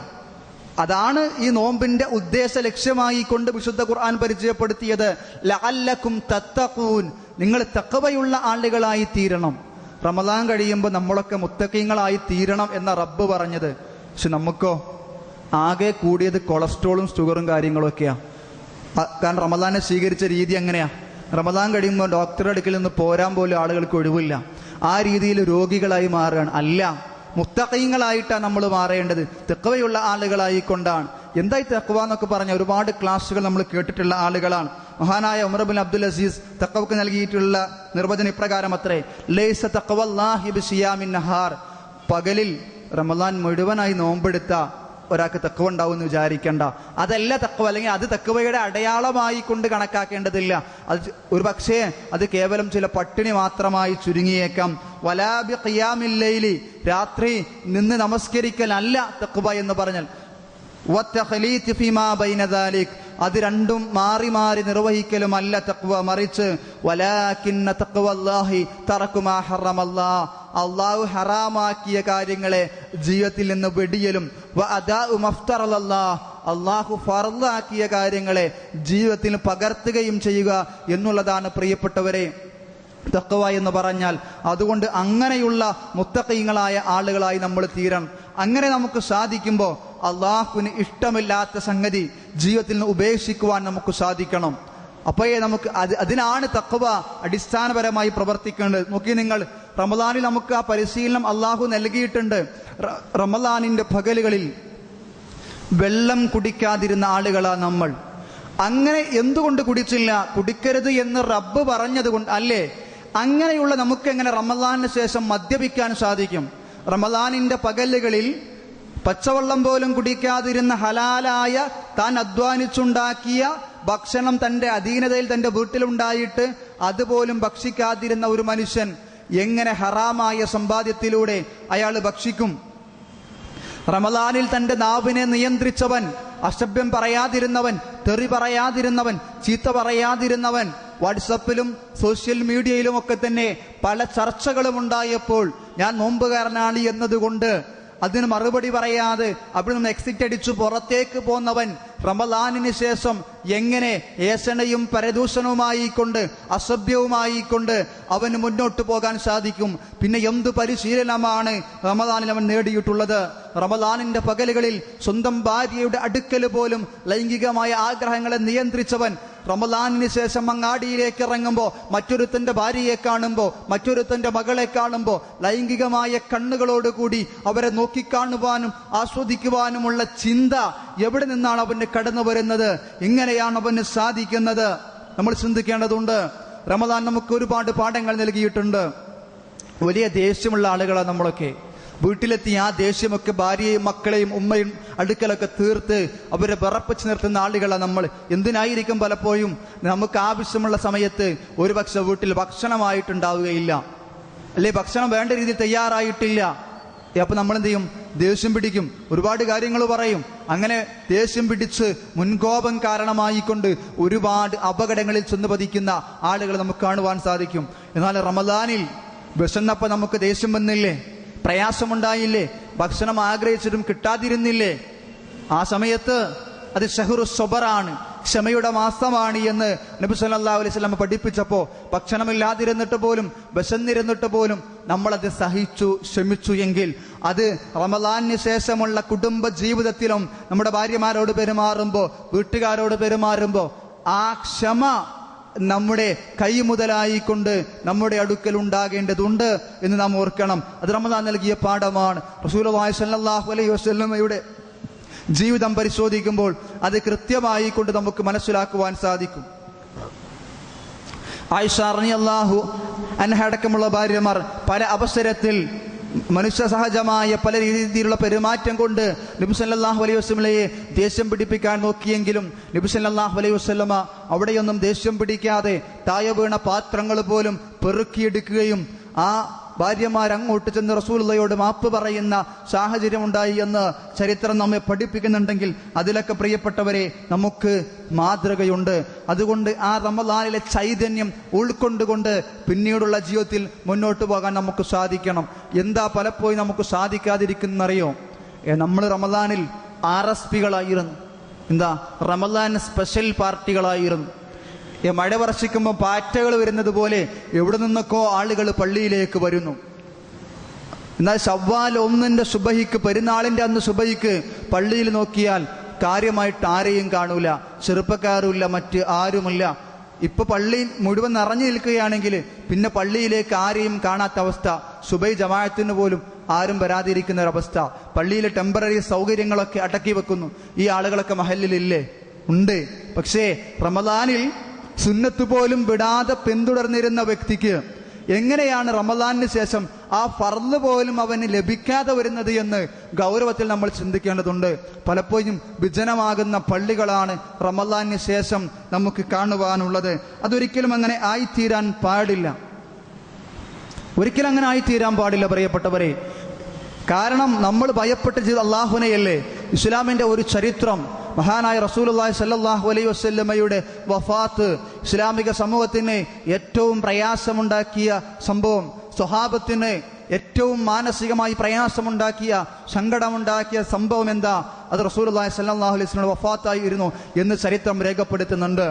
അതാണ് ഈ നോമ്പിന്റെ ഉദ്ദേശ ലക്ഷ്യമായി കൊണ്ട് വിശുദ്ധ ഖുർആൻ പരിചയപ്പെടുത്തിയത്. ലഅല്ലക്കും തത്തഖൂൻ, നിങ്ങൾ തഖ്വയുള്ള ആളുകളായി തീരണം. റമളാൻ കഴിയുമ്പോൾ നമ്മളൊക്കെ മുത്തഖീങ്ങളായി തീരണം എന്ന റബ്ബ് പറഞ്ഞത്. പക്ഷെ നമുക്കോ ആകെ കൂടിയത് കൊളസ്ട്രോളും ഷുഗറും കാര്യങ്ങളൊക്കെയാ. കാരണം റമളാനെ സ്വീകരിച്ച രീതി എങ്ങനെയാ? റമളാൻ കഴിയുമ്പോൾ ഡോക്ടറുടെ അടുക്കൽ നിന്ന് പോരാൻ പോലും ആളുകൾക്ക് ഒഴിവില്ല. ആ രീതിയിൽ രോഗികളായി മാറുകയാണ്. അല്ല, മുത്തഖീങ്ങളായിട്ടാണ് നമ്മൾ മാറേണ്ടത്, തഖ്വയുള്ള ആളുകളായിക്കൊണ്ടാണ്. എന്തായി തഖ്വ എന്നൊക്കെ പറഞ്ഞ ഒരുപാട് ക്ലാസ്സുകൾ നമ്മൾ കേട്ടിട്ടുള്ള ആളുകളാണ്. മഹാനായ ഉമർ ബിൻ അബ്ദുൽ അസീസ് തഖ്വക്ക് നൽകിയിട്ടുള്ള നിർവചനം ഇപ്രകാരം അത്രേ: ലൈസ തഖ്വല്ലാഹി ബിസിയാമിൻ നഹാർ. പകലിൽ റമളാൻ മുഴുവനായി നോമ്പെടുത്ത ഒരാൾക്ക് തഖ്വ ഉണ്ടാവും എന്ന് വിചാരിക്കേണ്ട. അതല്ല തഖ്വ, അല്ലെങ്കിൽ അത് തഖ്വയുടെ അടയാളമായി കൊണ്ട് കണക്കാക്കേണ്ടതില്ല. അത് ഒരു പക്ഷേ അത് കേവലം ചില പട്ടിണി മാത്രമായി ചുരുങ്ങിയേക്കാം. വലാ ബി ഖിയാമിൽ ലൈലി, രാത്രി നിന്ന് നമസ്കരിക്കലല്ല തഖ്വ എന്ന് പറഞ്ഞാൽ. വത്തഖ്ലീത് ഫീമാ ബൈന ദാലിക്, അത് രണ്ടും മാറി മാറി നിർവഹിക്കലുമല്ല തഖ്വ, മറിച്ച് വലാകിന്ന തഖ്വല്ലാഹി തറകു മാ ഹറമല്ലാഹ്, അള്ളാഹു ഹറാമാക്കിയ കാര്യങ്ങളെ ജീവിതത്തിൽ നിന്ന് വെടിയലും, വഅദാഉ മഫ്തറലല്ലാഹ്, അള്ളാഹു ഫർളാക്കിയ കാര്യങ്ങളെ ജീവിതത്തിൽ പകർത്തുകയും ചെയ്യുക എന്നുള്ളതാണ് പ്രിയപ്പെട്ടവരെ തഖ്വ എന്ന് പറഞ്ഞാൽ. അതുകൊണ്ട് അങ്ങനെയുള്ള മുത്തഖീങ്ങളായ ആളുകളായി നമ്മൾ തീരണം. അങ്ങനെ നമുക്ക് സാധിക്കുമ്പോൾ അള്ളാഹുവിന് ഇഷ്ടമില്ലാത്ത സംഗതി ജീവിതത്തിൽ നിന്ന് ഉപേക്ഷിക്കുവാൻ നമുക്ക് സാധിക്കണം. അപ്പോഴേ നമുക്ക് അതിനാണ് തഖ്വ അടിസ്ഥാനപരമായി പ്രവർത്തിക്കേണ്ടത്. നോക്കി നിങ്ങൾ, റമദാനിൽ നമുക്ക് ആ പരിശീലനം അള്ളാഹു നൽകിയിട്ടുണ്ട്. റമദാനിന്റെ പകലുകളിൽ വെള്ളം കുടിക്കാതിരുന്ന ആളുകളാ നമ്മൾ. അങ്ങനെ എന്തുകൊണ്ട് കുടിച്ചില്ല? കുടിക്കരുത് എന്ന് റബ്ബ് പറഞ്ഞതുകൊണ്ട് അല്ലേ? അങ്ങനെയുള്ള നമുക്ക് എങ്ങനെ റമദാനിന് ശേഷം മദ്യപിക്കാൻ സാധിക്കും? റമദാനിന്റെ പകലുകളിൽ പച്ചവെള്ളം പോലും കുടിക്കാതിരുന്ന ഹലാലായ താൻ അധ്വാനിച്ചുണ്ടാക്കിയ ഭക്ഷണം തന്റെ അധീനതയിൽ തന്റെ വീട്ടിലുണ്ടായിട്ട് അതുപോലും ഭക്ഷിക്കാതിരുന്ന ഒരു മനുഷ്യൻ എങ്ങനെ ഹറാമായ സമ്പാദ്യത്തിലൂടെ അയാൾ ഭക്ഷിക്കും? റമദാനിൽ തന്റെ നാവിനെ നിയന്ത്രിച്ചവൻ, അസഭ്യം പറയാതിരുന്നവൻ, തെറി പറയാതിരുന്നവൻ, ചീത്ത പറയാതിരുന്നവൻ, വാട്സപ്പിലും സോഷ്യൽ മീഡിയയിലും ഒക്കെ തന്നെ പല ചർച്ചകളും ഉണ്ടായപ്പോൾ ഞാൻ നോമ്പുകാരനാണ് എന്നതുകൊണ്ട് അതിന് മറുപടി പറയാതെ അവിടെ നിന്ന് എക്സിറ്റ് അടിച്ചു പുറത്തേക്ക് പോന്നവൻ റമദാനിന് ശേഷം എങ്ങനെ ഏഷണയും പരദൂഷണവുമായിക്കൊണ്ട് അസഭ്യവുമായിക്കൊണ്ട് അവന് മുന്നോട്ട് പോകാൻ സാധിക്കും? പിന്നെ എന്ത് പരിശീലനമാണ് റമദാനിൽ അവൻ നേടിയിട്ടുള്ളത്? റമദാനിന്റെ പകലുകളിൽ സ്വന്തം ഭാര്യയുടെ അടുക്കൽ പോലും ലൈംഗികമായ ആഗ്രഹങ്ങളെ നിയന്ത്രിച്ചവൻ റമദാനിന് ശേഷം അങ്ങാടിയിലേക്ക് ഇറങ്ങുമ്പോൾ മറ്റൊരുത്തന്റെ ഭാര്യയെ കാണുമ്പോൾ, മറ്റൊരുത്തന്റെ മകളെ കാണുമ്പോൾ ലൈംഗികമായ കണ്ണുകളോടുകൂടി അവരെ നോക്കിക്കാണുവാനും ആസ്വദിക്കുവാനുമുള്ള ചിന്ത എവിടെ നിന്നാണ് അവന് കടന്നു വരുന്നത്? ഇങ്ങനെയാണ് അവന് സാധിക്കുന്നത്? നമ്മൾ ചിന്തിക്കേണ്ടതുണ്ട്. റമദാൻ നമുക്ക് ഒരുപാട് പാഠങ്ങൾ നൽകിയിട്ടുണ്ട്. വലിയ ദേഷ്യമുള്ള ആളുകളാണ് നമ്മളൊക്കെ. വീട്ടിലെത്തി ആ ദേഷ്യമൊക്കെ ഭാര്യയും മക്കളെയും ഉമ്മയും അടുക്കലൊക്കെ തീർത്ത് അവരെ വിറപ്പിച്ച് നിർത്തുന്ന ആളുകളാണ് നമ്മൾ. എന്തിനായിരിക്കും പലപ്പോഴും നമുക്ക് ആവശ്യമുള്ള സമയത്ത് ഒരുപക്ഷെ വീട്ടിൽ ഭക്ഷണമായിട്ടുണ്ടാവുകയില്ല, അല്ലെ ഭക്ഷണം വേണ്ട രീതിയിൽ തയ്യാറായിട്ടില്ല. അപ്പൊ നമ്മൾ എന്ത് ചെയ്യും? ദേഷ്യം പിടിക്കും, ഒരുപാട് കാര്യങ്ങൾ പറയും. അങ്ങനെ ദേഷ്യം പിടിച്ച് മുൻകോപം കാരണമായിക്കൊണ്ട് ഒരുപാട് അപകടങ്ങളിൽ ചെന്ന് പതിക്കുന്ന ആളുകൾ നമുക്ക് കാണുവാൻ സാധിക്കും. എന്നാൽ റമദാനിൽ വിശന്നപ്പോൾ നമുക്ക് ദേഷ്യം വന്നില്ലേ? പ്രയാസമുണ്ടായില്ലേ? ഭക്ഷണം ആഗ്രഹിച്ചിട്ടും കിട്ടാതിരുന്നില്ലേ? ആ സമയത്ത് അത് ഷഹ്റു സ്വബറാണ്, ക്ഷമയുടെ മാസമാണ് എന്ന് നബി സല്ലല്ലാഹു അലൈഹി വസല്ലം പഠിപ്പിച്ചപ്പോൾ ഭക്ഷണമില്ലാതിരുന്നിട്ട് പോലും വിശന്നിരുന്നിട്ട് പോലും നമ്മളത് സഹിച്ചു ക്ഷമിച്ചു എങ്കിൽ അത് റമദാനിന് ശേഷമുള്ള കുടുംബ ജീവിതത്തിലും നമ്മുടെ ഭാര്യമാരോട് പെരുമാറുമ്പോൾ, വീട്ടുകാരോട് പെരുമാറുമ്പോൾ ആ ക്ഷമ നമ്മുടെ കൈ മുതലായിക്കൊണ്ട് നമ്മുടെ അടുക്കൽ ഉണ്ടാകേണ്ടതുണ്ട് എന്ന് നാം ഓർക്കണം. അത് റമദാൻ നൽകിയ പാഠമാണ്. റസൂലുള്ളാഹി സ്വല്ലല്ലാഹു അലൈഹി വസല്ലമയുടെ ജീവിതം പരിശോധിക്കുമ്പോൾ അത് കൃത്യമായി കൊണ്ട് നമുക്ക് മനസ്സിലാക്കുവാൻ സാധിക്കും. ആയിഷ റളിയല്ലാഹു അൻഹ അടക്കമുള്ള ഭാര്യമാർ പല അവസരത്തിൽ മനുഷ്യ സഹജമായ പല രീതിയിലുള്ള പെരുമാറ്റം കൊണ്ട് നബി സല്ലല്ലാഹു അലൈഹി വസല്ലമയെ ദേഷ്യം പിടിപ്പിക്കാൻ നോക്കിയെങ്കിലും നബി സല്ലല്ലാഹു അലൈഹി വസല്ലമ അവിടെയൊന്നും ദേഷ്യം പിടിക്കാതെ താഴെ വീണ പാത്രങ്ങൾ പോലും പെറുക്കിയെടുക്കുകയും ആ ഭാര്യമാർ അങ്ങോട്ട് ചെന്ന് റസൂലുള്ളാഹിയോട് മാപ്പ് പറയുന്ന സാഹചര്യമുണ്ടായി എന്ന് ചരിത്രം നമ്മെ പഠിപ്പിക്കുന്നുണ്ടെങ്കിൽ അതിലൊക്കെ പ്രിയപ്പെട്ടവരെ നമുക്ക് മാതൃകയുണ്ട്. അതുകൊണ്ട് ആ റമദാനിലെ ചൈതന്യം ഉൾക്കൊണ്ടുകൊണ്ട് പിന്നീടുള്ള ജീവിതത്തിൽ മുന്നോട്ട് പോകാൻ നമുക്ക് സാധിക്കണം. എന്താ പലപ്പോഴും നമുക്ക് സാധിക്കാതിരിക്കുന്നറിയോ? നമ്മൾ റമദാനിൽ RSPകളായിരുന്നു. എന്താ? റമദാൻ സ്പെഷ്യൽ പാർട്ടികളായിരുന്നു. മഴ വർഷിക്കുമ്പോൾ പാറ്റകൾ വരുന്നത് പോലെ എവിടെ നിന്നൊക്കെ ആളുകൾ പള്ളിയിലേക്ക് വരുന്നു. എന്നാൽ ശവ്വാൽ 1 സുബഹിക്ക്, പെരുന്നാളിന്റെ അന്ന് സുബഹിക്ക് പള്ളിയിൽ നോക്കിയാൽ കാര്യമായിട്ട് ആരെയും കാണൂല, ചെറുപ്പക്കാരുമില്ല, മറ്റ് ആരുമില്ല. ഇപ്പൊ പള്ളി മുഴുവൻ നിറഞ്ഞു നിൽക്കുകയാണെങ്കിൽ പിന്നെ പള്ളിയിലേക്ക് ആരെയും കാണാത്ത അവസ്ഥ. സുബൈ ജമാഅത്തിന് പോലും ആരും വരാതിരിക്കുന്ന ഒരവസ്ഥ. പള്ളിയിലെ ടെമ്പററി സൗകര്യങ്ങളൊക്കെ അടക്കി വെക്കുന്നു. ഈ ആളുകളൊക്കെ മഹല്ലിലില്ലേ? ഉണ്ട്. പക്ഷേ റമദാനിൽ സുന്നത്ത് പോലും വിടാതെ പിന്തുടർന്നിരുന്ന വ്യക്തിക്ക് എങ്ങനെയാണ് റമദാനിന് ശേഷം ആ ഫർള് പോലും അവന് ലഭിക്കാതെ വരുന്നത് എന്ന് ഗൗരവത്തിൽ നമ്മൾ ചിന്തിക്കേണ്ടതുണ്ട്. പലപ്പോഴും വിജനമാകുന്ന പള്ളികളാണ് റമദാനിന് ശേഷം നമുക്ക് കാണുവാനുള്ളത്. അതൊരിക്കലും അങ്ങനെ ആയിത്തീരാൻ പാടില്ല. ഒരിക്കലും അങ്ങനെ ആയിത്തീരാൻ പാടില്ല പ്രിയപ്പെട്ടവരെ. കാരണം നമ്മൾ ഭയപ്പെട്ട് ചെയ്ത അള്ളാഹുവിനെയല്ലേ. ഇസ്ലാമിന്റെ ഒരു ചരിത്രം, മഹാനായ റസൂലുള്ളാഹി സ്വല്ലല്ലാഹു അലൈഹി വസല്ലമയുടെ വഫാത്ത് ഇസ്ലാമിക സമൂഹത്തിന് ഏറ്റവും പ്രയാസമുണ്ടാക്കിയ സംഭവം, സ്വഹാബത്തിന് ഏറ്റവും മാനസികമായി പ്രയാസമുണ്ടാക്കിയ, സങ്കടമുണ്ടാക്കിയ സംഭവം എന്താ? അത് റസൂലുള്ളാഹി സ്വല്ലല്ലാഹു അലൈഹി വസല്ലം വഫാത്തായിരുന്നു എന്ന് ചരിത്രം രേഖപ്പെടുത്തുന്നുണ്ട്.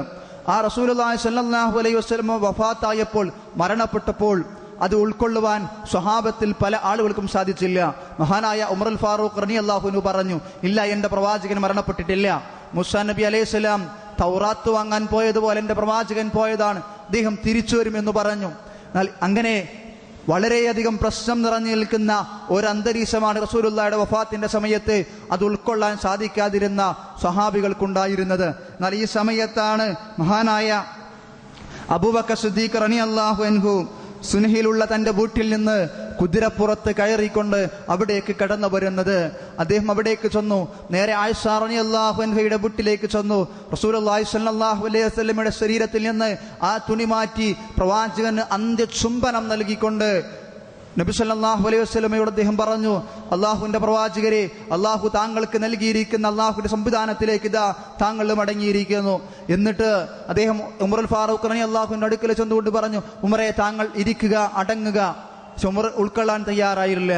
ആ റസൂലുള്ളാഹി സ്വല്ലല്ലാഹു അലൈഹി വസല്ലം വഫാത്തായപ്പോൾ, മരണപ്പെട്ടപ്പോൾ അത് ഉൾക്കൊള്ളുവാൻ സ്വഹാബത്തിൽ പല ആളുകൾക്കും സാധിച്ചില്ല. മഹാനായ ഉമറുൽ ഫാറൂഖ് റളിയല്ലാഹു അൻഹു പറഞ്ഞു, ഇല്ല, എന്റെ പ്രവാചകൻ മരണപ്പെട്ടിട്ടില്ല. മൂസാ നബി അലൈഹിസ്സലാം തൗറാത്ത് വാങ്ങാൻ പോയതുപോലെ എൻ്റെ പ്രവാചകൻ പോയതാണ്, അദ്ദേഹം തിരിച്ചു വരുമെന്ന് പറഞ്ഞു. എന്നാൽ അങ്ങനെ വളരെയധികം പ്രശ്നം നിറഞ്ഞു നിൽക്കുന്ന ഒരു അന്തരീക്ഷമാണ് റസൂലുള്ളാഹിയുടെ വഫാത്തിന്റെ സമയത്ത് അത് ഉൾക്കൊള്ളാൻ സാധിക്കാതിരുന്ന സ്വഹാബികൾക്കുണ്ടായിരുന്നത്. എന്നാൽ ഈ സമയത്താണ് മഹാനായ അബൂബക്കർ സിദ്ദീഖ് റളിയല്ലാഹു അൻഹു സുനഹിലുള്ള തൻ്റെ വീട്ടിൽ നിന്ന് കുതിരപ്പുറത്ത് കയറിക്കൊണ്ട് അവിടേക്ക് കടന്നു വരുന്നത്. അദ്ദേഹം അവിടേക്ക് ചെന്നു, നേരെ ആയിഷ റളിയല്ലാഹു അൻഹയുടെ വീട്ടിലേക്ക് ചെന്നു. റസൂലുള്ളാഹി സ്വല്ലല്ലാഹു അലൈഹി വസല്ലമയുടെ ശരീരത്തിൽ നിന്ന് ആ തുണി മാറ്റി പ്രവാചകന് അന്ത്യചുംബനം നൽകിക്കൊണ്ട് നബി സല്ലല്ലാഹു അലൈഹി വസല്ലമയോട് അദ്ദേഹം പറഞ്ഞു, അള്ളാഹുവിന്റെ പ്രവാചകരെ, അള്ളാഹു താങ്കൾക്ക് നൽകിയിരിക്കുന്ന അള്ളാഹുവിന്റെ സംവിധാനത്തിലേക്ക് ഇതാ താങ്കൾ മടങ്ങിയിരിക്കുന്നു. എന്നിട്ട് അദ്ദേഹം ഉമറുൽ ഫാറൂഖ് റളിയല്ലാഹുവിന്റെ അടുക്കൽ ചെന്നുകൊണ്ട് പറഞ്ഞു, ഉമറെ താങ്കൾ ഇരിക്കുക, അടങ്ങുക. ഉമർ ഉൾക്കൊള്ളാൻ തയ്യാറായില്ല.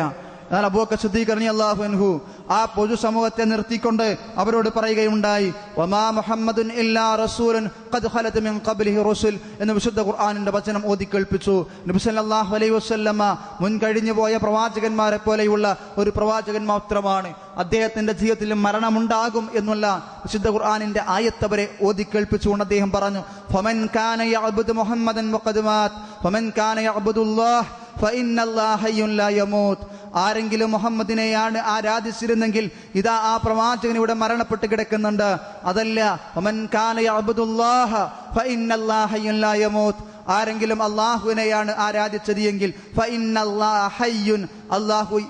എന്നാൽ അബൂബക്കർ സിദ്ദീഖ് റളിയല്ലാഹു അൻഹു ആ പൊതുസമൂഹത്തെ നിർത്തിക്കൊണ്ട് അവരോട് പറയുകയുണ്ടായി, വമാ മുഹമ്മദുൻ ഇല്ലാ റസൂലുൻ ഖദ് ഖലത് മിൻ ഖബ്ലിഹി റസൂൽ എന്ന് വിശുദ്ധ ഖുർആനിന്റെ വചനം ഓതി കേൾപ്പിച്ചു. നബി സല്ലല്ലാഹു അലൈഹി വസല്ലമ മുൻകഴിഞ്ഞു പോയ പ്രവാചകന്മാരെ പോലെയുള്ള ഒരു പ്രവാചകൻ മാത്രമാണ്. അദ്ദേഹത്തിന്റെ ജീവിതത്തിൽ മരണമുണ്ടാകും എന്നുള്ള വിശുദ്ധ ഖുർആനിന്റെ ആയത്ത് അവരെ ഓതി കേൾപ്പിച്ചുകൊണ്ട് അദ്ദേഹം പറഞ്ഞു, ഫമൻ കാന യഅബ്ദു മുഹമ്മദൻ വഖദ് മാത് ഫമൻ കാന യഅബ്ദുല്ലാഹ് ഫഇന്നല്ലാഹ ഹയ്യുൻ ലാ യമൂത്ത്. ആരെങ്കിലും മുഹമ്മദിനെയാണ് ആരാധിച്ചിരുന്നെങ്കിൽ ഇതാ ആ പ്രവാചകൻ ഇവിടെ മരണപ്പെട്ട് കിടക്കുന്നുണ്ട്. അതല്ല, വമൻ കാന യഅബ്ദുല്ലാഹ ഫഇന്നല്ലാഹ ഹയ്യുൻ ലാ യമൂത്ത്. ആരെങ്കിലും അല്ലാഹുവിനെയാണ് ആരാധിച്ചത് എങ്കിൽ ഫഇന്നല്ലാഹ ഹയ്യുൻ, അല്ലാഹു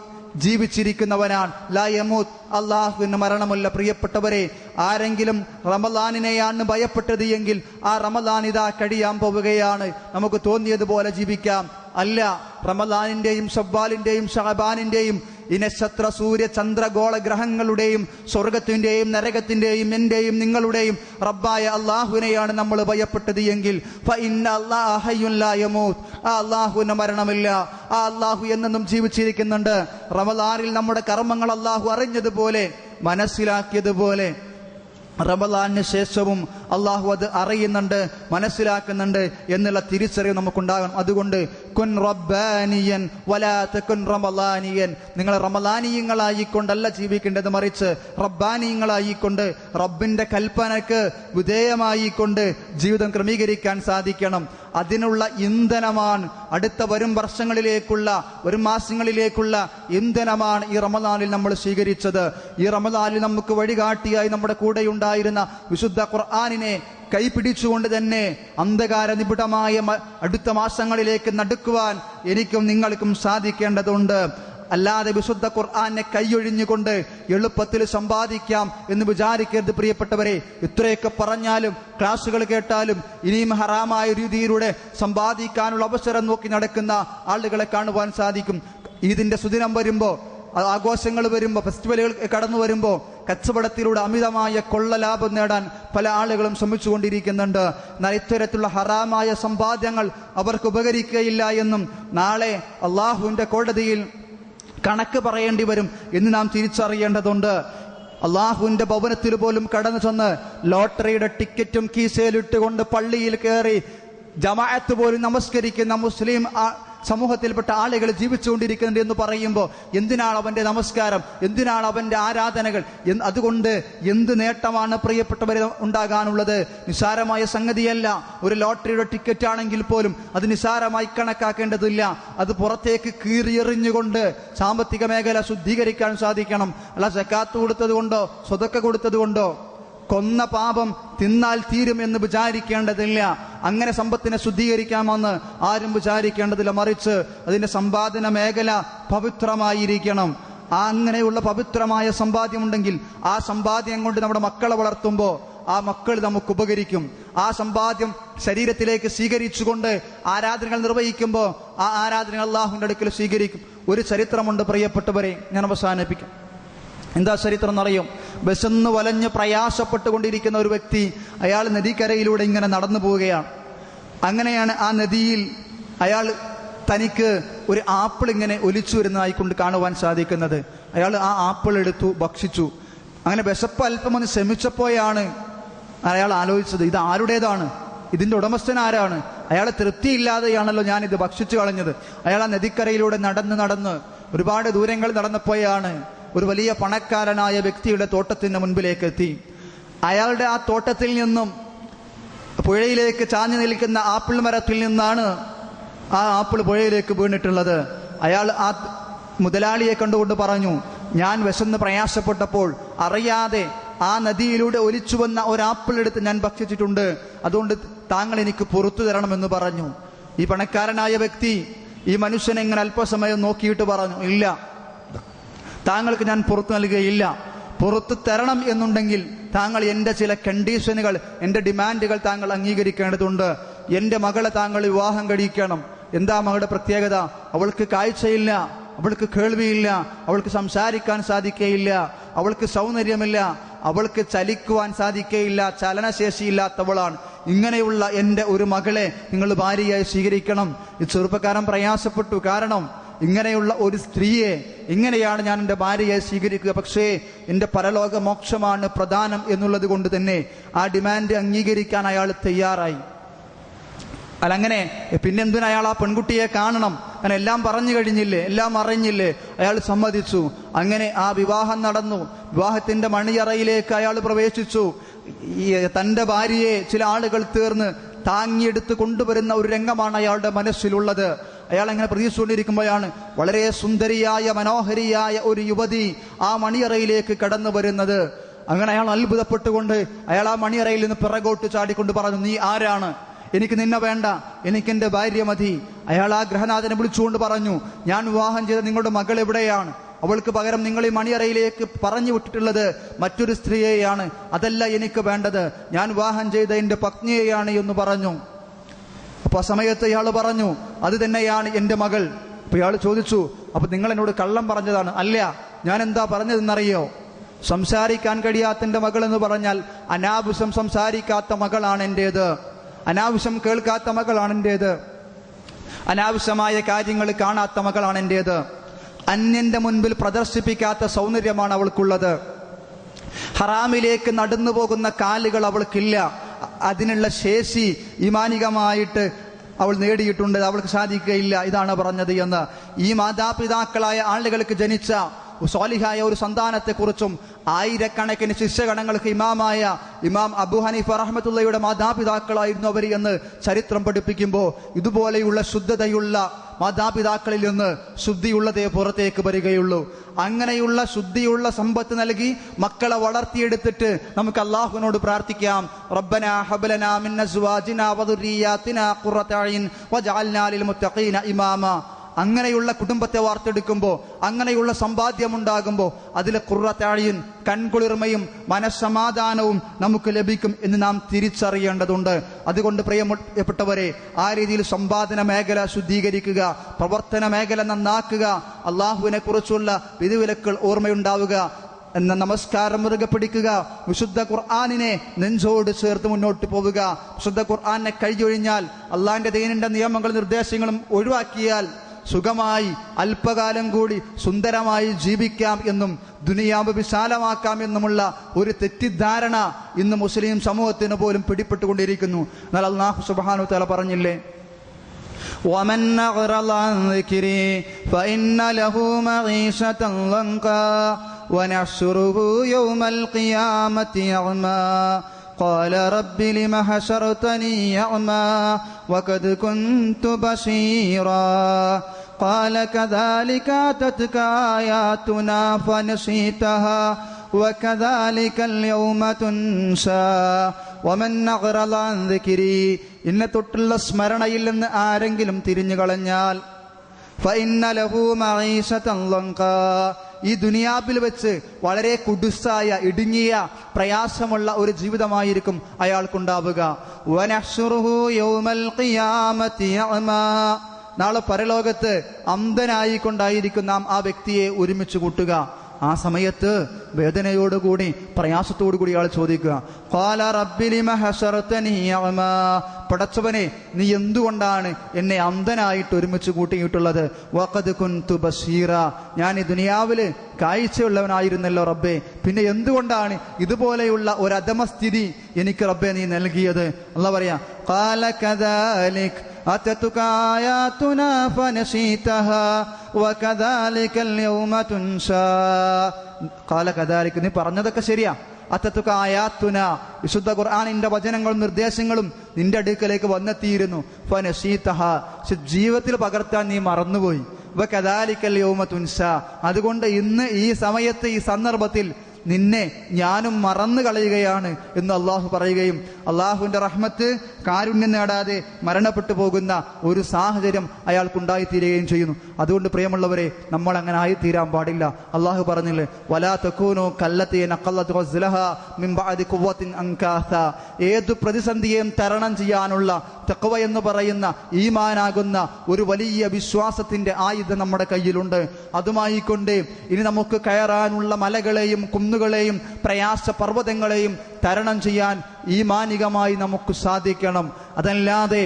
ജീവിച്ചിരിക്കുന്നവനാണ്, ലാ യമൂത്ത്, അള്ളാഹുവിന് മരണമല്ല. പ്രിയപ്പെട്ടവരെ, ആരെങ്കിലും റമളാനിനെയാണ് ഭയപ്പെട്ടത് എങ്കിൽ ആ റമളാൻ ഇതാ കഴിയാൻ പോവുകയാണ്, നമുക്ക് തോന്നിയതുപോലെ ജീവിക്കാം. അല്ല, റമളാനിന്റെയും ശവ്വാലിന്റെയും ശഅബാനിന്റെയും ഈ നക്ഷത്ര സൂര്യ ചന്ദ്ര ഗോള ഗ്രഹങ്ങളുടെയും സ്വർഗത്തിന്റെയും നരകത്തിന്റെയും എന്റെയും നിങ്ങളുടെയും റബ്ബായ അള്ളാഹുവിനെയാണ് നമ്മൾ ഭയപ്പെട്ടത് എങ്കിൽ ഫഇന്നല്ലാഹ ഹയ്യുൻ ലാ യമൂത്ത്, ആ അള്ളാഹുവിന് മരണമില്ല, ആ അള്ളാഹു എന്നെന്നും ജീവിച്ചിരിക്കുന്നുണ്ട്. റമളാനിൽ നമ്മുടെ കർമ്മങ്ങൾ അള്ളാഹു അറിഞ്ഞതുപോലെ മനസ്സിലാക്കിയതുപോലെ റമളാനിന് ശേഷവും അള്ളാഹു അത് അറിയുന്നുണ്ട്, മനസ്സിലാക്കുന്നുണ്ട് എന്നുള്ള തിരിച്ചറിവ് നമുക്കുണ്ടാകണം. അതുകൊണ്ട് കുൻ റബ്ബാനിയൻ വലാ തകുൻ റമളാനിയൻ, നിങ്ങൾ റമളാനിയങ്ങളായിക്കൊണ്ടല്ല ജീവിക്കേണ്ടത്, മറിച്ച് റബ്ബാനിയങ്ങളായിക്കൊണ്ട് റബ്ബിന്റെ കൽപ്പനക്ക് വിധേയമായിക്കൊണ്ട് ജീവിതം ക്രമീകരിക്കാൻ സാധിക്കണം. അതിനുള്ള ഇന്ധനമാണ് അടുത്ത വരും വർഷങ്ങളിലേക്കുള്ള വരും മാസങ്ങളിലേക്കുള്ള ഇന്ധനമാണ് ഈ റമളാനിൽ നമ്മൾ സ്വീകരിച്ചത്. ഈ റമളാനിൽ നമുക്ക് വഴികാട്ടിയായി നമ്മുടെ കൂടെ ഉണ്ടായിരുന്ന വിശുദ്ധ ഖുർആനിനെ കൈപിടിച്ചുകൊണ്ട് തന്നെ അന്ധകാര നിബിഡമായ അടുത്ത മാസങ്ങളിലേക്ക് നടക്കുവാൻ എനിക്കും നിങ്ങൾക്കും സാധിക്കേണ്ടതുണ്ട്. അല്ലാതെ വിശുദ്ധ ഖുർആനെ കൈയൊഴിഞ്ഞുകൊണ്ട് എളുപ്പത്തിൽ സമ്പാദിക്കാം എന്ന് വിചാരിക്കരുത് പ്രിയപ്പെട്ടവരെ. ഇത്രയൊക്കെ പറഞ്ഞാലും ക്ലാസുകൾ കേട്ടാലും ഇനിയും ഹറാമായ രീതിയിലൂടെ സമ്പാദിക്കാനുള്ള അവസരം നോക്കി നടക്കുന്ന ആളുകളെ കാണുവാൻ സാധിക്കും. ഇതിന്റെ സുദിനം വരുമ്പോൾ, ആഘോഷങ്ങൾ വരുമ്പോൾ, ഫെസ്റ്റിവലുകൾ കടന്നു വരുമ്പോൾ കച്ചവടത്തിലൂടെ അമിതമായ കൊള്ള ലാഭം നേടാൻ പല ആളുകളും ശ്രമിച്ചുകൊണ്ടിരിക്കുന്നുണ്ട്. എന്നാൽ ഇത്തരത്തിലുള്ള ഹറാമായ സമ്പാദ്യങ്ങൾ അവർക്ക് ഉപകരിക്കുകയില്ല എന്നും നാളെ അള്ളാഹുവിന്റെ കോടതിയിൽ കണക്ക് പറയേണ്ടി വരും എന്ന് നാം തിരിച്ചറിയേണ്ടതുണ്ട്. അള്ളാഹുവിന്റെ ഭവനത്തിൽ പോലും കടന്നു ചെന്ന് ലോട്ടറിയുടെ ടിക്കറ്റും കീസയിലിട്ടുകൊണ്ട് പള്ളിയിൽ കയറി ജമാഅത്ത് പോലും നമസ്കരിക്കുന്ന മുസ്ലിം സമൂഹത്തിൽപ്പെട്ട ആളുകൾ ജീവിച്ചുകൊണ്ടിരിക്കുന്നുണ്ട് എന്ന് പറയുമ്പോൾ എന്തിനാണ് അവന്റെ നമസ്കാരം, എന്തിനാണ് അവന്റെ ആരാധനകൾ? അതുകൊണ്ട് എന്ത് നേട്ടമാണ് പ്രിയപ്പെട്ടവരെ ഉണ്ടാകാനുള്ളത്? നിസ്സാരമായ സംഗതിയല്ല. ഒരു ലോട്ടറിയുടെ ടിക്കറ്റ് ആണെങ്കിൽ പോലും അത് നിസ്സാരമായി കണക്കാക്കേണ്ടതില്ല. അത് പുറത്തേക്ക് കീറിയെറിഞ്ഞുകൊണ്ട് സാമ്പത്തിക മേഖല ശുദ്ധീകരിക്കാൻ സാധിക്കണം. അല്ല സക്കാത്ത് കൊടുത്തത് കൊണ്ടോ സ്വതക്ക കൊടുത്തത് കൊണ്ടോ കൊന്ന പാപം തിന്നാൽ തീരും എന്ന് വിചാരിക്കേണ്ടതില്ല. അങ്ങനെ സമ്പത്തിനെ ശുദ്ധീകരിക്കാമെന്ന് ആരും വിചാരിക്കേണ്ടതില്ല. മറിച്ച് അതിന്റെ സമ്പാദന മേഖല പവിത്രമായിരിക്കണം. അങ്ങനെയുള്ള പവിത്രമായ സമ്പാദ്യമുണ്ടെങ്കിൽ ആ സമ്പാദ്യം കൊണ്ട് നമ്മുടെ മക്കളെ വളർത്തുമ്പോൾ ആ മക്കൾ നമുക്ക് ഉപകരിക്കും. ആ സമ്പാദ്യം ശരീരത്തിലേക്ക് സ്വീകരിച്ചുകൊണ്ട് ആരാധനകൾ നിർവഹിക്കുമ്പോൾ ആ ആരാധനകൾ അല്ലാഹുവിന്റെ അടുക്കൽ സ്വീകരിക്കും. ഒരു ചരിത്രമുണ്ട് പ്രിയപ്പെട്ടവരെ, ഞാൻ അവസാനിപ്പിക്കാം. എന്താ ചരിത്രം എന്നറിയും? വിശന്ന് വലഞ്ഞ് പ്രയാസപ്പെട്ടുകൊണ്ടിരിക്കുന്ന ഒരു വ്യക്തി, അയാൾ നദിക്കരയിലൂടെ ഇങ്ങനെ നടന്നു പോവുകയാണ്. അങ്ങനെയാണ് ആ നദിയിൽ അയാൾ തനിക്ക് ഒരു ആപ്പിൾ ഇങ്ങനെ ഒലിച്ചു വരുന്നതായിക്കൊണ്ട് കാണുവാൻ സാധിക്കുന്നത്. അയാൾ ആ ആപ്പിൾ എടുത്തു, ഭക്ഷിച്ചു. അങ്ങനെ വിശപ്പ് അല്പം ഒന്ന് ശമിച്ചപ്പോഴാണ് അയാൾ ആലോചിച്ചത്, ഇത് ആരുടേതാണ്, ഇതിന്റെ ഉടമസ്ഥൻ ആരാണ്? അയാളെ തൃപ്തിയില്ലാതെയാണല്ലോ ഞാനിത് ഭക്ഷിച്ചു കളഞ്ഞത്. അയാൾ ആ നദിക്കരയിലൂടെ നടന്ന് ഒരുപാട് ദൂരങ്ങൾ നടന്നപ്പോഴാണ് ഒരു വലിയ പണക്കാരനായ വ്യക്തിയുടെ തോട്ടത്തിന് മുൻപിലേക്ക് എത്തി. അയാളുടെ ആ തോട്ടത്തിൽ നിന്നും പുഴയിലേക്ക് ചാഞ്ഞു നിൽക്കുന്ന ആപ്പിൾ മരത്തിൽ നിന്നാണ് ആ ആപ്പിൾ പുഴയിലേക്ക് വീണിട്ടുള്ളത്. അയാൾ ആ മുതലാളിയെ കണ്ടുകൊണ്ട് പറഞ്ഞു, ഞാൻ വിശന്ന് പ്രയാസപ്പെട്ടപ്പോൾ അറിയാതെ ആ നദിയിലൂടെ ഒലിച്ചു വന്ന ഒരാപ്പിൾ എടുത്ത് ഞാൻ ഭക്ഷിച്ചിട്ടുണ്ട്, അതുകൊണ്ട് താങ്കൾ എനിക്ക് പുറത്തു തരണമെന്ന് പറഞ്ഞു. ഈ പണക്കാരനായ വ്യക്തി ഈ മനുഷ്യനെ ഇങ്ങനെ അല്പസമയം നോക്കിയിട്ട് പറഞ്ഞു, ഇല്ല, താങ്കൾക്ക് ഞാൻ പുറത്തു നൽകുകയില്ല. പുറത്തു തരണം എന്നുണ്ടെങ്കിൽ താങ്കൾ എൻ്റെ ചില കണ്ടീഷനുകൾ, എൻ്റെ ഡിമാൻഡുകൾ താങ്കൾ അംഗീകരിക്കേണ്ടതുണ്ട്. എൻ്റെ മകളെ താങ്കൾ വിവാഹം കഴിക്കണം. എന്താ മകളുടെ പ്രത്യേകത? അവൾക്ക് കാഴ്ചയില്ല, അവൾക്ക് കേൾവിയില്ല, അവൾക്ക് സംസാരിക്കാൻ സാധിക്കുകയില്ല, അവൾക്ക് സൗന്ദര്യമില്ല, അവൾക്ക് ചലിക്കുവാൻ സാധിക്കുകയില്ല, ചലനശേഷിയില്ലാത്തവളാണ്. ഇങ്ങനെയുള്ള എൻ്റെ ഒരു മകളെ നിങ്ങൾ ഭാര്യയായി സ്വീകരിക്കണം. ഈ ചെറുപ്പക്കാരൻ പ്രയാസപ്പെട്ടു. കാരണം ഇങ്ങനെയുള്ള ഒരു സ്ത്രീയെ ഇങ്ങനെയാണ് ഞാൻ എൻ്റെ ഭാര്യയായി സ്വീകരിക്കുക, പക്ഷേ എൻ്റെ പരലോക മോക്ഷമാണ് പ്രധാനം എന്നുള്ളത് കൊണ്ട് തന്നെ ആ ഡിമാൻഡ് അംഗീകരിക്കാൻ അയാൾ തയ്യാറായി. അല്ലങ്ങനെ പിന്നെന്തിനാ അയാൾ ആ പെൺകുട്ടിയെ കാണണം? അങ്ങനെ എല്ലാം പറഞ്ഞു കഴിഞ്ഞില്ലേ, എല്ലാം അറിഞ്ഞില്ലേ? അയാൾ സമ്മതിച്ചു. അങ്ങനെ ആ വിവാഹം നടന്നു. വിവാഹത്തിന്റെ മണിയറയിലേക്ക് അയാൾ പ്രവേശിച്ചു. തൻ്റെ ഭാര്യയെ ചില ആളുകൾ തീർന്ന് താങ്ങിയെടുത്ത് കൊണ്ടുവരുന്ന ഒരു രംഗമാണ് അയാളുടെ മനസ്സിലുള്ളത്. അയാൾ അങ്ങനെ പ്രതീക്ഷിച്ചുകൊണ്ടിരിക്കുമ്പോഴാണ് വളരെ സുന്ദരിയായ മനോഹരിയായ ഒരു യുവതി ആ മണിയറയിലേക്ക് കടന്നു വരുന്നത്. അങ്ങനെ അയാൾ അത്ഭുതപ്പെട്ടുകൊണ്ട് അയാൾ ആ മണിയറയിൽ നിന്ന് പിറകോട്ട് ചാടിക്കൊണ്ട് പറഞ്ഞു, നീ ആരാണ്? എനിക്ക് നിന്നെ വേണ്ട, എനിക്കെൻ്റെ ഭാര്യ മതി. അയാൾ ആ ഗൃഹനാഥനെ വിളിച്ചുകൊണ്ട് പറഞ്ഞു, ഞാൻ വിവാഹം ചെയ്ത നിങ്ങളുടെ മകൾ എവിടെയാണ്? അവൾക്ക് പകരം നിങ്ങൾ ഈ മണിയറയിലേക്ക് പറഞ്ഞു വിട്ടിട്ടുള്ളത് മറ്റൊരു സ്ത്രീയെയാണ്. അതല്ല എനിക്ക് വേണ്ടത്, ഞാൻ വിവാഹം ചെയ്ത എൻ്റെ പത്നിയെയാണ് എന്ന് പറഞ്ഞു. അപ്പൊ ആ സമയത്ത് ഇയാൾ പറഞ്ഞു, അത് തന്നെയാണ് എൻ്റെ മകൾ. അപ്പൊ ഇയാൾ ചോദിച്ചു, അപ്പൊ നിങ്ങൾ എന്നോട് കള്ളം പറഞ്ഞതാണ്? അല്ല, ഞാൻ എന്താ പറഞ്ഞതെന്നറിയോ? സംസാരിക്കാൻ കഴിയാത്ത എൻ്റെ മകൾ എന്ന് പറഞ്ഞാൽ അനാവശ്യം സംസാരിക്കാത്ത മകളാണ് എൻ്റേത്, അനാവശ്യം കേൾക്കാത്ത മകളാണ് എൻ്റേത്, അനാവശ്യമായ കാര്യങ്ങൾ കാണാത്ത മകളാണ് എൻ്റേത്, അന്യന്റെ മുൻപിൽ പ്രദർശിപ്പിക്കാത്ത സൗന്ദര്യമാണ് അവൾക്കുള്ളത്, ഹറാമിലേക്ക് നടന്നു പോകുന്ന കാലുകൾ അവൾക്കില്ല, അതിനുള്ള ശേഷി ഈമാനികമായിട്ട് അവൾ നേടിയിട്ടുണ്ട്, അവൾക്ക് സാധിക്കുകയില്ല. ഇതാണ് പറഞ്ഞത് എന്ന്. ഈ മാതാപിതാക്കളായ ആളുകൾക്ക് ജനിച്ച സ്വാലിഹായ ഒരു സന്താനത്തെക്കുറിച്ചും ആയിരക്കണക്കിന് ശിഷ്യഗണങ്ങൾക്ക് ഇമാമായ ഇമാം അബു ഹനീഫ റഹ്മത്തുള്ളയുടെ മാതാപിതാക്കളായിരുന്നു അവർ എന്ന് ചരിത്രം പഠിപ്പിക്കുമ്പോൾ ഇതുപോലെയുള്ള ശുദ്ധതയുള്ള മാതാപിതാക്കളിൽ നിന്ന് ശുദ്ധിയുള്ളതേ പുറത്തേക്ക് വരികയുള്ളൂ. അങ്ങനെയുള്ള ശുദ്ധിയുള്ള സമ്പത്ത് നൽകി മക്കളെ വളർത്തിയെടുത്തിട്ട് നമുക്ക് അല്ലാഹുവിനോട് പ്രാർത്ഥിക്കാം, റബ്ബനാ ഹബ് ലനാ മിൻ അസ്വാജിനാ വദുർരിയാതിനാ ഖുറത അയ്ൻ വജഅൽനാ ലിൽ മുത്തഖീന ഇമാമ. അങ്ങനെയുള്ള കുടുംബത്തെ വാർത്തെടുക്കുമ്പോൾ, അങ്ങനെയുള്ള സമ്പാദ്യമുണ്ടാകുമ്പോൾ അതിലെ ഖുറത അയ്ൻ, കൺകുളിർമയും മനസ്സമാധാനവും നമുക്ക് ലഭിക്കും എന്ന് നാം തിരിച്ചറിയേണ്ടതുണ്ട്. അതുകൊണ്ട് പ്രിയപ്പെട്ടവരെ, ആ രീതിയിൽ സമ്പാദന മേഖല ശുദ്ധീകരിക്കുക, പ്രവർത്തന മേഖല നന്നാക്കുക, അള്ളാഹുവിനെ കുറിച്ചുള്ള വിധിവിലക്കുകൾ ഓർമ്മയുണ്ടാവുക, എന്ന നമസ്കാരം മുറുകെ പിടിക്കുക, വിശുദ്ധ ഖുർആനിനെ നെഞ്ചോട് ചേർത്ത് മുന്നോട്ട് പോവുക. വിശുദ്ധ ഖുർആനെ കഴിഞ്ഞൊഴിഞ്ഞാൽ, അള്ളാഹിന്റെ ദീനിന്റെ നിയമങ്ങളും നിർദ്ദേശങ്ങളും ഒഴിവാക്കിയാൽ സുഖമായി അല്പകാലം കൂടി സുന്ദരമായി ജീവിക്കാം എന്നും ദുനിയാവ് വിശാലമാക്കാം എന്നുമുള്ള ഒരു തെറ്റിദ്ധാരണ ഇന്ന് മുസ്ലിം സമൂഹത്തിന് പോലും പിടിപ്പെട്ടുകൊണ്ടിരിക്കുന്നു. എന്നാൽ അല്ലാഹു സുബ്ഹാനഹു വ തആല പറഞ്ഞില്ലേ, ومن أعرض عن ذكري فإن له معيشة ضنكا ونحشره يوم القيامة أعمى قال رب لم حشرتني أعمى وقد كنت بصيرا قال كذلك أتتك آياتنا فنسيتها وكذلك اليوم تنسى ومن أعرض عن ذكري ഇന്നെ തൊട്ടുള്ള സ്മരണയിൽ നിന്ന് ആരെങ്കിലും തിരിഞ്ഞു കളഞ്ഞാൽ ഫഇന്ന ലഹു മഈശതൻ ലൻകാ, ഈ ദുനിയാവിൽ വെച്ച് വളരെ കുടുസായ ഇടുങ്ങിയ പ്രയാസമുള്ള ഒരു ജീവിതമായിരിക്കും അയാൾക്കുണ്ടാവുക. വനഹ്ശുറുഹു യൗമൽ ഖിയാമത്തി അഅമാ, നാളെ പരലോകത്ത് അന്ധനായിക്കൊണ്ടായിരിക്കും നാം ആ വ്യക്തിയെ ഒരുമിച്ച് കൂട്ടുക. ആ സമയത്ത് വേദനയോടുകൂടി പ്രയാസത്തോടുകൂടി അയാൾ ചോദിക്കുക, ഖാല റബ്ബി ലിമ ഹശറതനി അഅമാ, പടച്ചവനെ നീ എന്തുകൊണ്ടാണ് എന്നെ അന്ധനായിട്ട് ഒരുമിച്ച് കൂട്ടിയിട്ടുള്ളത്? വഖദ് കുൻതു ബസീറ, ഞാൻ ഈ ദുനിയാവില് കാഴ്ചയുള്ളവനായിരുന്നല്ലോ റബ്ബേ, പിന്നെ എന്തുകൊണ്ടാണ് ഇതുപോലെയുള്ള ഒരു അധമസ്ഥിതി എനിക്ക് റബ്ബേ നീ നൽകിയത്? അല്ലാഹു പറയാ, ഖാല കദാലിക് أتتك آياتنا فنسيتها وكذلك اليوم تنسى قال كذلك, നീ പറഞ്ഞതൊക്കെ ശരിയാ, അത്തത്തുക ആയാത്തുന, വിശുദ്ധ ഖുർആനിന്റെ വചനങ്ങളും നിർദ്ദേശങ്ങളും നിന്റെ അടുക്കലേക്ക് വന്നെത്തിയിരുന്നു. ഫനസീതഹ, ജീവിതത്തിൽ പകർത്താൻ നീ മറന്നുപോയി. വകദാലികൽ യൗമ തുൻസ, അതുകൊണ്ട് ഇന്ന് ഈ സമയത്ത് ഈ സന്ദർഭത്തിൽ നിന്നെ ഞാനും മറന്നു കളയുകയാണ് എന്ന് അള്ളാഹു പറയുകയും അള്ളാഹുവിന്റെ റഹ്മത്ത് കാരുണ്യം നേടാതെ മരണപ്പെട്ടു പോകുന്ന ഒരു സാഹചര്യം അയാൾക്കുണ്ടായിത്തീരുകയും ചെയ്യുന്നു. അതുകൊണ്ട് പ്രിയമുള്ളവരെ, നമ്മൾ അങ്ങനെ ആയിത്തീരാൻ പാടില്ല. അള്ളാഹു പറഞ്ഞില്ലേ, വലാ തകൂനു കല്ലത്തി നഖല്ലത് ഗസ്ലഹാ മിൻ ബഅദി ഖുവ്വത്തിൻ അൻകാസ, ഏതു പ്രതിസന്ധിയെയും തരണം ചെയ്യാനുള്ള തഖ്വ എന്ന് പറയുന്ന ഈമാനാകുന്ന ഒരു വലിയ വിശ്വാസത്തിന്റെ ആയുധം നമ്മുടെ കയ്യിലുണ്ട്. അതുമായി കൊണ്ട് ഇനി നമുക്ക് കയറാനുള്ള മലകളെയും കുന്നുകളെയും പ്രയാസ പർവ്വതങ്ങളെയും തരണം ചെയ്യാൻ ഈമാനികമായി നമുക്ക് സാധിക്കണം. അതല്ലാതെ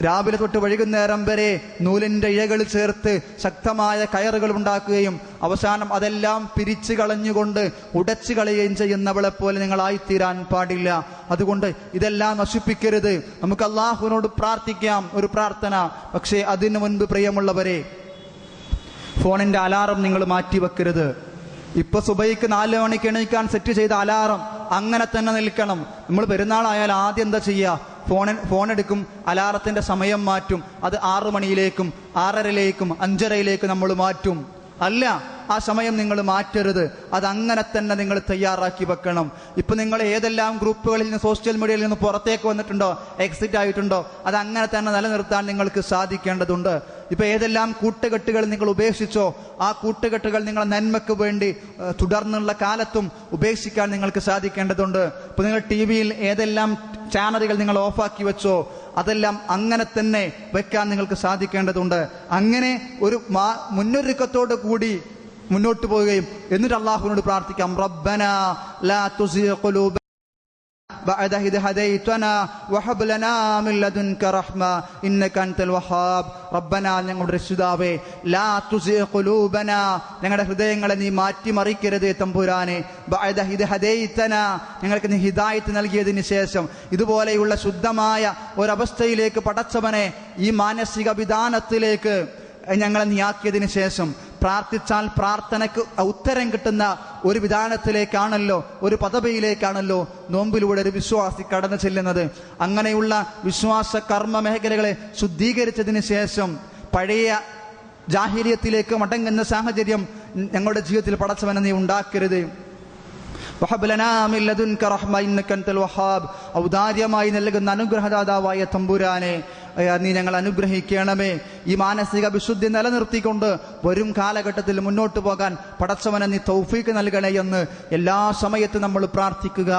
രാവിലെ തൊട്ട് വൈകുന്നേരം വരെ നൂലിന്റെ ഇഴകൾ ചേർത്ത് ശക്തമായ കയറുകൾ ഉണ്ടാക്കുകയും അവസാനം അതെല്ലാം പിരിച്ചു കളഞ്ഞുകൊണ്ട് ഉടച്ചു കളയുകയും ചെയ്യുന്നവളെ പോലെ നിങ്ങളായിത്തീരാൻ പാടില്ല. അതുകൊണ്ട് ഇതെല്ലാം നശിപ്പിക്കരുത്. നമുക്ക് അള്ളാഹുവിനോട് പ്രാർത്ഥിക്കാം ഒരു പ്രാർത്ഥന. പക്ഷേ അതിനു മുൻപ് പ്രിയമുള്ളവരെ, ഫോണിന്റെ അലാറം നിങ്ങൾ മാറ്റിവെക്കരുത്. ഇപ്പൊ സുബൈക്ക് 4 മണിക്ക് എണീക്കാൻ സെറ്റ് ചെയ്ത അലാറം അങ്ങനെ തന്നെ നിൽക്കണം. നമ്മൾ പെരുന്നാളായാൽ ആദ്യം എന്താ ചെയ്യുക? ഫോൺ എടുക്കും, അലാറത്തിന്റെ സമയം മാറ്റും. അത് 6 മണിയിലേക്കും 6:30യിലേക്കും 5:30യിലേക്കും നമ്മൾ മാറ്റും. അല്ല, ആ സമയം നിങ്ങൾ മാറ്റരുത്. അതങ്ങനെ തന്നെ നിങ്ങൾ തയ്യാറാക്കി വെക്കണം. ഇപ്പൊ നിങ്ങൾ ഏതെല്ലാം ഗ്രൂപ്പുകളിൽ നിന്ന് സോഷ്യൽ മീഡിയയിൽ നിന്ന് പുറത്തേക്ക് വന്നിട്ടുണ്ടോ, എക്സിറ്റ് ആയിട്ടുണ്ടോ, അത് അങ്ങനെ തന്നെ നിലനിർത്താൻ നിങ്ങൾക്ക് സാധിക്കേണ്ടതുണ്ട്. ഇപ്പൊ ഏതെല്ലാം കൂട്ടുകെട്ടുകൾ നിങ്ങൾ ഉപേക്ഷിച്ചോ, ആ കൂട്ടുകെട്ടുകൾ നിങ്ങളെ നന്മയ്ക്ക് വേണ്ടി തുടർന്നുള്ള കാലത്തും ഉപേക്ഷിക്കാൻ നിങ്ങൾക്ക് സാധിക്കേണ്ടതുണ്ട്. ഇപ്പൊ നിങ്ങൾ ടിവിയിൽ ഏതെല്ലാം ചാനലുകൾ നിങ്ങൾ ഓഫാക്കി വെച്ചോ, അതെല്ലാം അങ്ങനെ തന്നെ വെക്കാൻ നിങ്ങൾക്ക് സാധിക്കേണ്ടതുണ്ട്. അങ്ങനെ ഒരു മുന്നൊരുക്കത്തോടു കൂടി മുന്നോട്ട് പോവുകയും എന്നിട്ട് അള്ളാഹുവിനോട് പ്രാർത്ഥിക്കാം, റബ്ബനാ ലാ തുസിഗ് ഖുലൂബനാ ബഅദ ഇദ് ഹദൈതനാ വഹബ് ലനാ മിൻ ലദുൻക റഹ്മ ഇന്നക അൻതൽ വഹാബ്. റബ്ബനാ, ഞങ്ങളുടെ രക്ഷിതാവേ, ലാ തുസിഗ് ഖുലൂബനാ, ഞങ്ങളുടെ ഹൃദയങ്ങളെ നീ മാറ്റിമറിക്കരുത് തമ്പുരാനെ. ബഅദ ഇദ് ഹദൈതനാ, ഞങ്ങൾക്ക് നീ ഹിദായത്ത് നൽകിയതിന് ശേഷം ഇതുപോലെയുള്ള ശുദ്ധമായ ഒരവസ്ഥയിലേക്ക് പടച്ചവനെ, ഈ മാനസിക വിധാനത്തിലേക്ക് ഞങ്ങളെ നീയാക്കിയതിന് ശേഷം പ്രാർത്ഥിച്ചാൽ പ്രാർത്ഥനയ്ക്ക് ഉത്തരം കിട്ടുന്ന ഒരു വിധാനത്തിലേക്കാണല്ലോ, ഒരു പദവിയിലേക്കാണല്ലോ നോമ്പിലൂടെ ഒരു വിശ്വാസി കടന്നു ചെല്ലുന്നത്. അങ്ങനെയുള്ള വിശ്വാസ കർമ്മ മേഖലകളെ ശുദ്ധീകരിച്ചതിന് ശേഷം പഴയ ജാഹിലിയത്തിലേക്ക് മടങ്ങുന്ന സാഹചര്യം ഞങ്ങളുടെ ജീവിതത്തിൽ പടച്ചവനെ നീ ഉണ്ടാക്കരുത്. ഔദാര്യമായി നൽകുന്ന അനുഗ്രഹദാതാവായ തമ്പുരാനെ, നീ ഞങ്ങൾ അനുഗ്രഹിക്കണമേ. ഈ മാനസിക വിശുദ്ധി നിലനിർത്തിക്കൊണ്ട് വരും കാലഘട്ടത്തിൽ മുന്നോട്ട് പോകാൻ പടച്ചവനെ നീ തൗഫീക്ക് നൽകണേ എന്ന് എല്ലാ സമയത്തും നമ്മൾ പ്രാർത്ഥിക്കുക.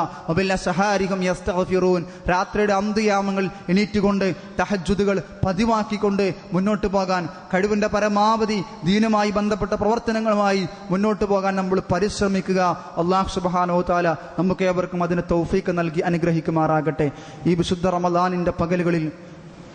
രാത്രിയുടെ അന്ത്യയാമങ്ങൾ എണീറ്റുകൊണ്ട് തഹജ്ജുദുകൾ പതിവാക്കിക്കൊണ്ട് മുന്നോട്ട് പോകാൻ, കഴിവിന്റെ പരമാവധി ദീനുമായി ബന്ധപ്പെട്ട പ്രവർത്തനങ്ങളുമായി മുന്നോട്ട് പോകാൻ നമ്മൾ പരിശ്രമിക്കുക. അല്ലാഹു സുബ്ഹാനഹു വ തആല നമുക്ക് ഏവർക്കും അതിന് തൗഫീക്ക് നൽകി അനുഗ്രഹിക്കുമാറാകട്ടെ. ഈ വിശുദ്ധ റമദാനിന്റെ പകലുകളിൽ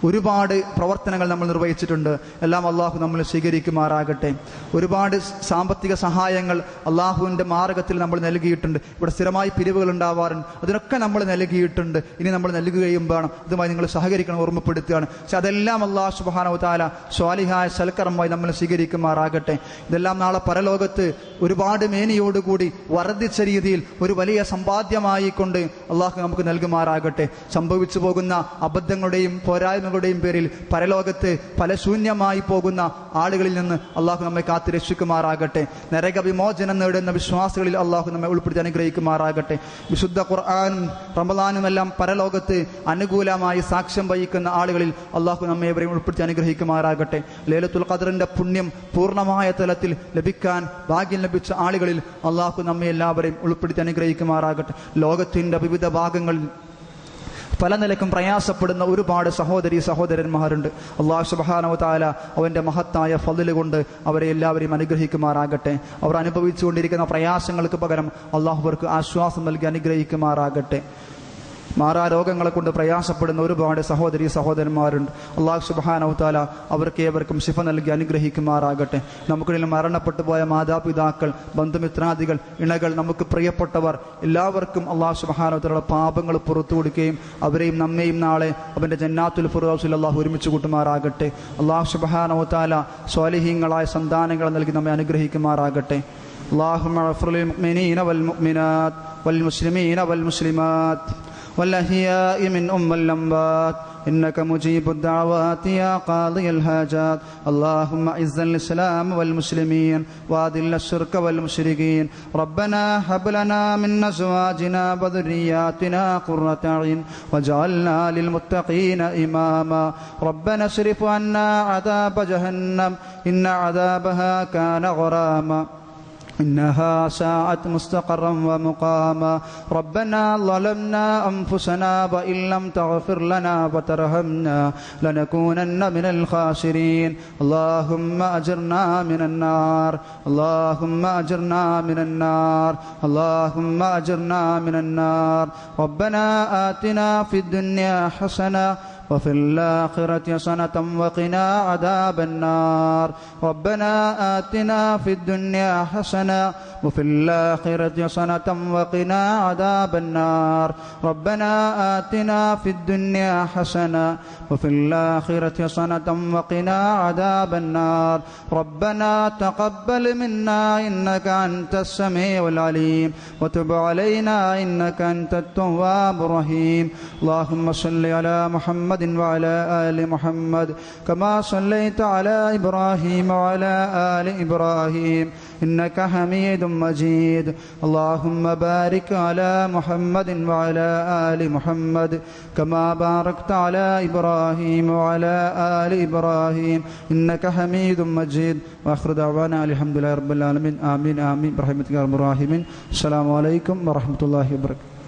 ഒരുപാട് പ്രവർത്തനങ്ങൾ നമ്മൾ നിർവഹിച്ചിട്ടുണ്ട്. എല്ലാം അള്ളാഹു നമ്മൾ സ്വീകരിക്കുമാറാകട്ടെ. ഒരുപാട് സാമ്പത്തിക സഹായങ്ങൾ അള്ളാഹുവിൻ്റെ മാർഗത്തിൽ നമ്മൾ നൽകിയിട്ടുണ്ട്. ഇവിടെ സ്ഥിരമായി പിരിവുകൾ ഉണ്ടാവാറുണ്ട്, അതിനൊക്കെ നമ്മൾ നൽകിയിട്ടുണ്ട്. ഇനി നമ്മൾ നൽകുകയും വേണം. ഇതുമായി നിങ്ങൾ സഹകരിക്കണം, ഓർമ്മപ്പെടുത്തുകയാണ്. പക്ഷെ അതെല്ലാം അള്ളാഹു സുബ്ഹാനഹു വ തആല സ്വാലിഹായ സൽക്കർമ്മമായി നമ്മൾ സ്വീകരിക്കുമാറാകട്ടെ. ഇതെല്ലാം നാളെ പരലോകത്ത് ഒരുപാട് മേനിയോടുകൂടി വർദ്ധിച്ച രീതിയിൽ ഒരു വലിയ സമ്പാദ്യമായി കൊണ്ട് അള്ളാഹു നമുക്ക് നൽകുമാറാകട്ടെ. സംഭവിച്ചു പോകുന്ന അബദ്ധങ്ങളുടെയും പോരായ്മ പേരിൽ പരലോകത്ത് ഫലശൂന്യമായി പോകുന്ന ആളുകളിൽ നിന്ന് അള്ളാഹു നമ്മെ കാത്തു രക്ഷിക്കുമാറാകട്ടെ. നരക വിമോചനം നേടുന്ന വിശ്വാസികളിൽ അള്ളാഹു നമ്മെ ഉൾപ്പെടുത്തി അനുഗ്രഹിക്കുമാറാകട്ടെ. വിശുദ്ധ ഖുർആനും റമദാനുമെല്ലാം പരലോകത്ത് അനുകൂലമായി സാക്ഷ്യം വഹിക്കുന്ന ആളുകളിൽ അള്ളാഹു നമ്മെ ഇവരെയും ഉൾപ്പെടുത്തി അനുഗ്രഹിക്കുമാറാകട്ടെ. ലൈലത്തുൽ ഖദ്റിന്റെ പുണ്യം പൂർണ്ണമായ തലത്തിൽ ലഭിക്കാൻ ഭാഗ്യം ലഭിച്ച ആളുകളിൽ അള്ളാഹു നമ്മെ എല്ലാവരെയും ഉൾപ്പെടുത്തി അനുഗ്രഹിക്കുമാറാകട്ടെ. ലോകത്തിന്റെ വിവിധ ഭാഗങ്ങളിൽ പല നിലക്കും പ്രയാസപ്പെടുന്ന ഒരുപാട് സഹോദരന്മാരുണ്ട്. അല്ലാഹു സുബ്ഹാനഹു വ തആല അവൻ്റെ മഹത്തായ ഫളിൽ കൊണ്ട് അവരെ എല്ലാവരെയും അനുഗ്രഹിക്കുമാറാകട്ടെ. അവർ അനുഭവിച്ചുകൊണ്ടിരിക്കുന്ന പ്രയാസങ്ങൾക്ക് പകരം അള്ളാഹു അവർക്ക് ആശ്വാസം നൽകി അനുഗ്രഹിക്കുമാറാകട്ടെ. മാറാരോഗങ്ങളെ കൊണ്ട് പ്രയാസപ്പെടുന്ന ഒരുപാട് സഹോദരന്മാരുണ്ട്. അല്ലാഹു സുബ്ഹാനഹു വ തആല അവർക്ക് ഏവർക്കും ശിഫ നൽകി അനുഗ്രഹിക്കുമാറാകട്ടെ. നമുക്കിടയിൽ മരണപ്പെട്ടു പോയ മാതാപിതാക്കൾ, ബന്ധുമിത്രാദികൾ, ഇണകൾ, നമുക്ക് പ്രിയപ്പെട്ടവർ എല്ലാവർക്കും അല്ലാഹു സുബ്ഹാനഹു വ തആല പാപങ്ങൾ പുറത്തു കൊടുക്കുകയും അവരെയും നമ്മെയും നാളെ അവൻ്റെ ജന്നാത്തുൽ ഫിർദൗസിൽ അല്ലാഹു ഒരുമിച്ച് കൂട്ടുമാറാകട്ടെ. അല്ലാഹു സുബ്ഹാനഹു വ തആല സ്വാലിഹീങ്ങളായ സന്താനങ്ങളെ നൽകി നമ്മെ അനുഗ്രഹിക്കുമാറാകട്ടെ. اللهم اغفر للمؤمنين والمؤمنات والمسلمين والمسلمات والأحياء منهم والأموات إنك مجيب الدعوات يا قاضي الحاجات. اللهم أعز الإسلام والمسلمين وأذل الشرك والمشركين. ربنا هب لنا من أزواجنا وذرياتنا قرة أعين واجعلنا للمتقين إماما. ربنا اصرف عنا عذاب جهنم إن عذابها كان غراما إنها ساءت مستقرا ومقاما. ربنا ظلمنا أنفسنا وإن لم تغفر لنا وترحمنا لنكونن من الخاسرين. اللهم أجرنا من النار اللهم أجرنا من النار اللهم أجرنا من النار. ربنا آتنا في الدنيا حسنة وفي الآخرة حسنة وقنا عذاب النار. ربنا آتنا في الدنيا حسنة وفي الآخرة حسنة وقنا عذاب النار. ربنا آتنا في الدنيا حسنة وفي الآخرة حسنة وقنا عذاب النار. ربنا تقبل منا إنك أنت السميع العليم وتب علينا إنك أنت التواب الرحيم. اللهم صل على محمد وعلى آل محمد كما صليت على إبراهيم وعلى آل إبراهيم إنك حميد مجيد. اللهم بارك على محمد وعلى آل محمد كما باركت على إبراهيم وعلى آل إبراهيم إنك حميد مجيد. وآخر دعوانا الحمد لله رب العالمين. آمين آمين برحمتك يا أرحم الراحمين. السلام عليكم ورحمة الله وبركاته.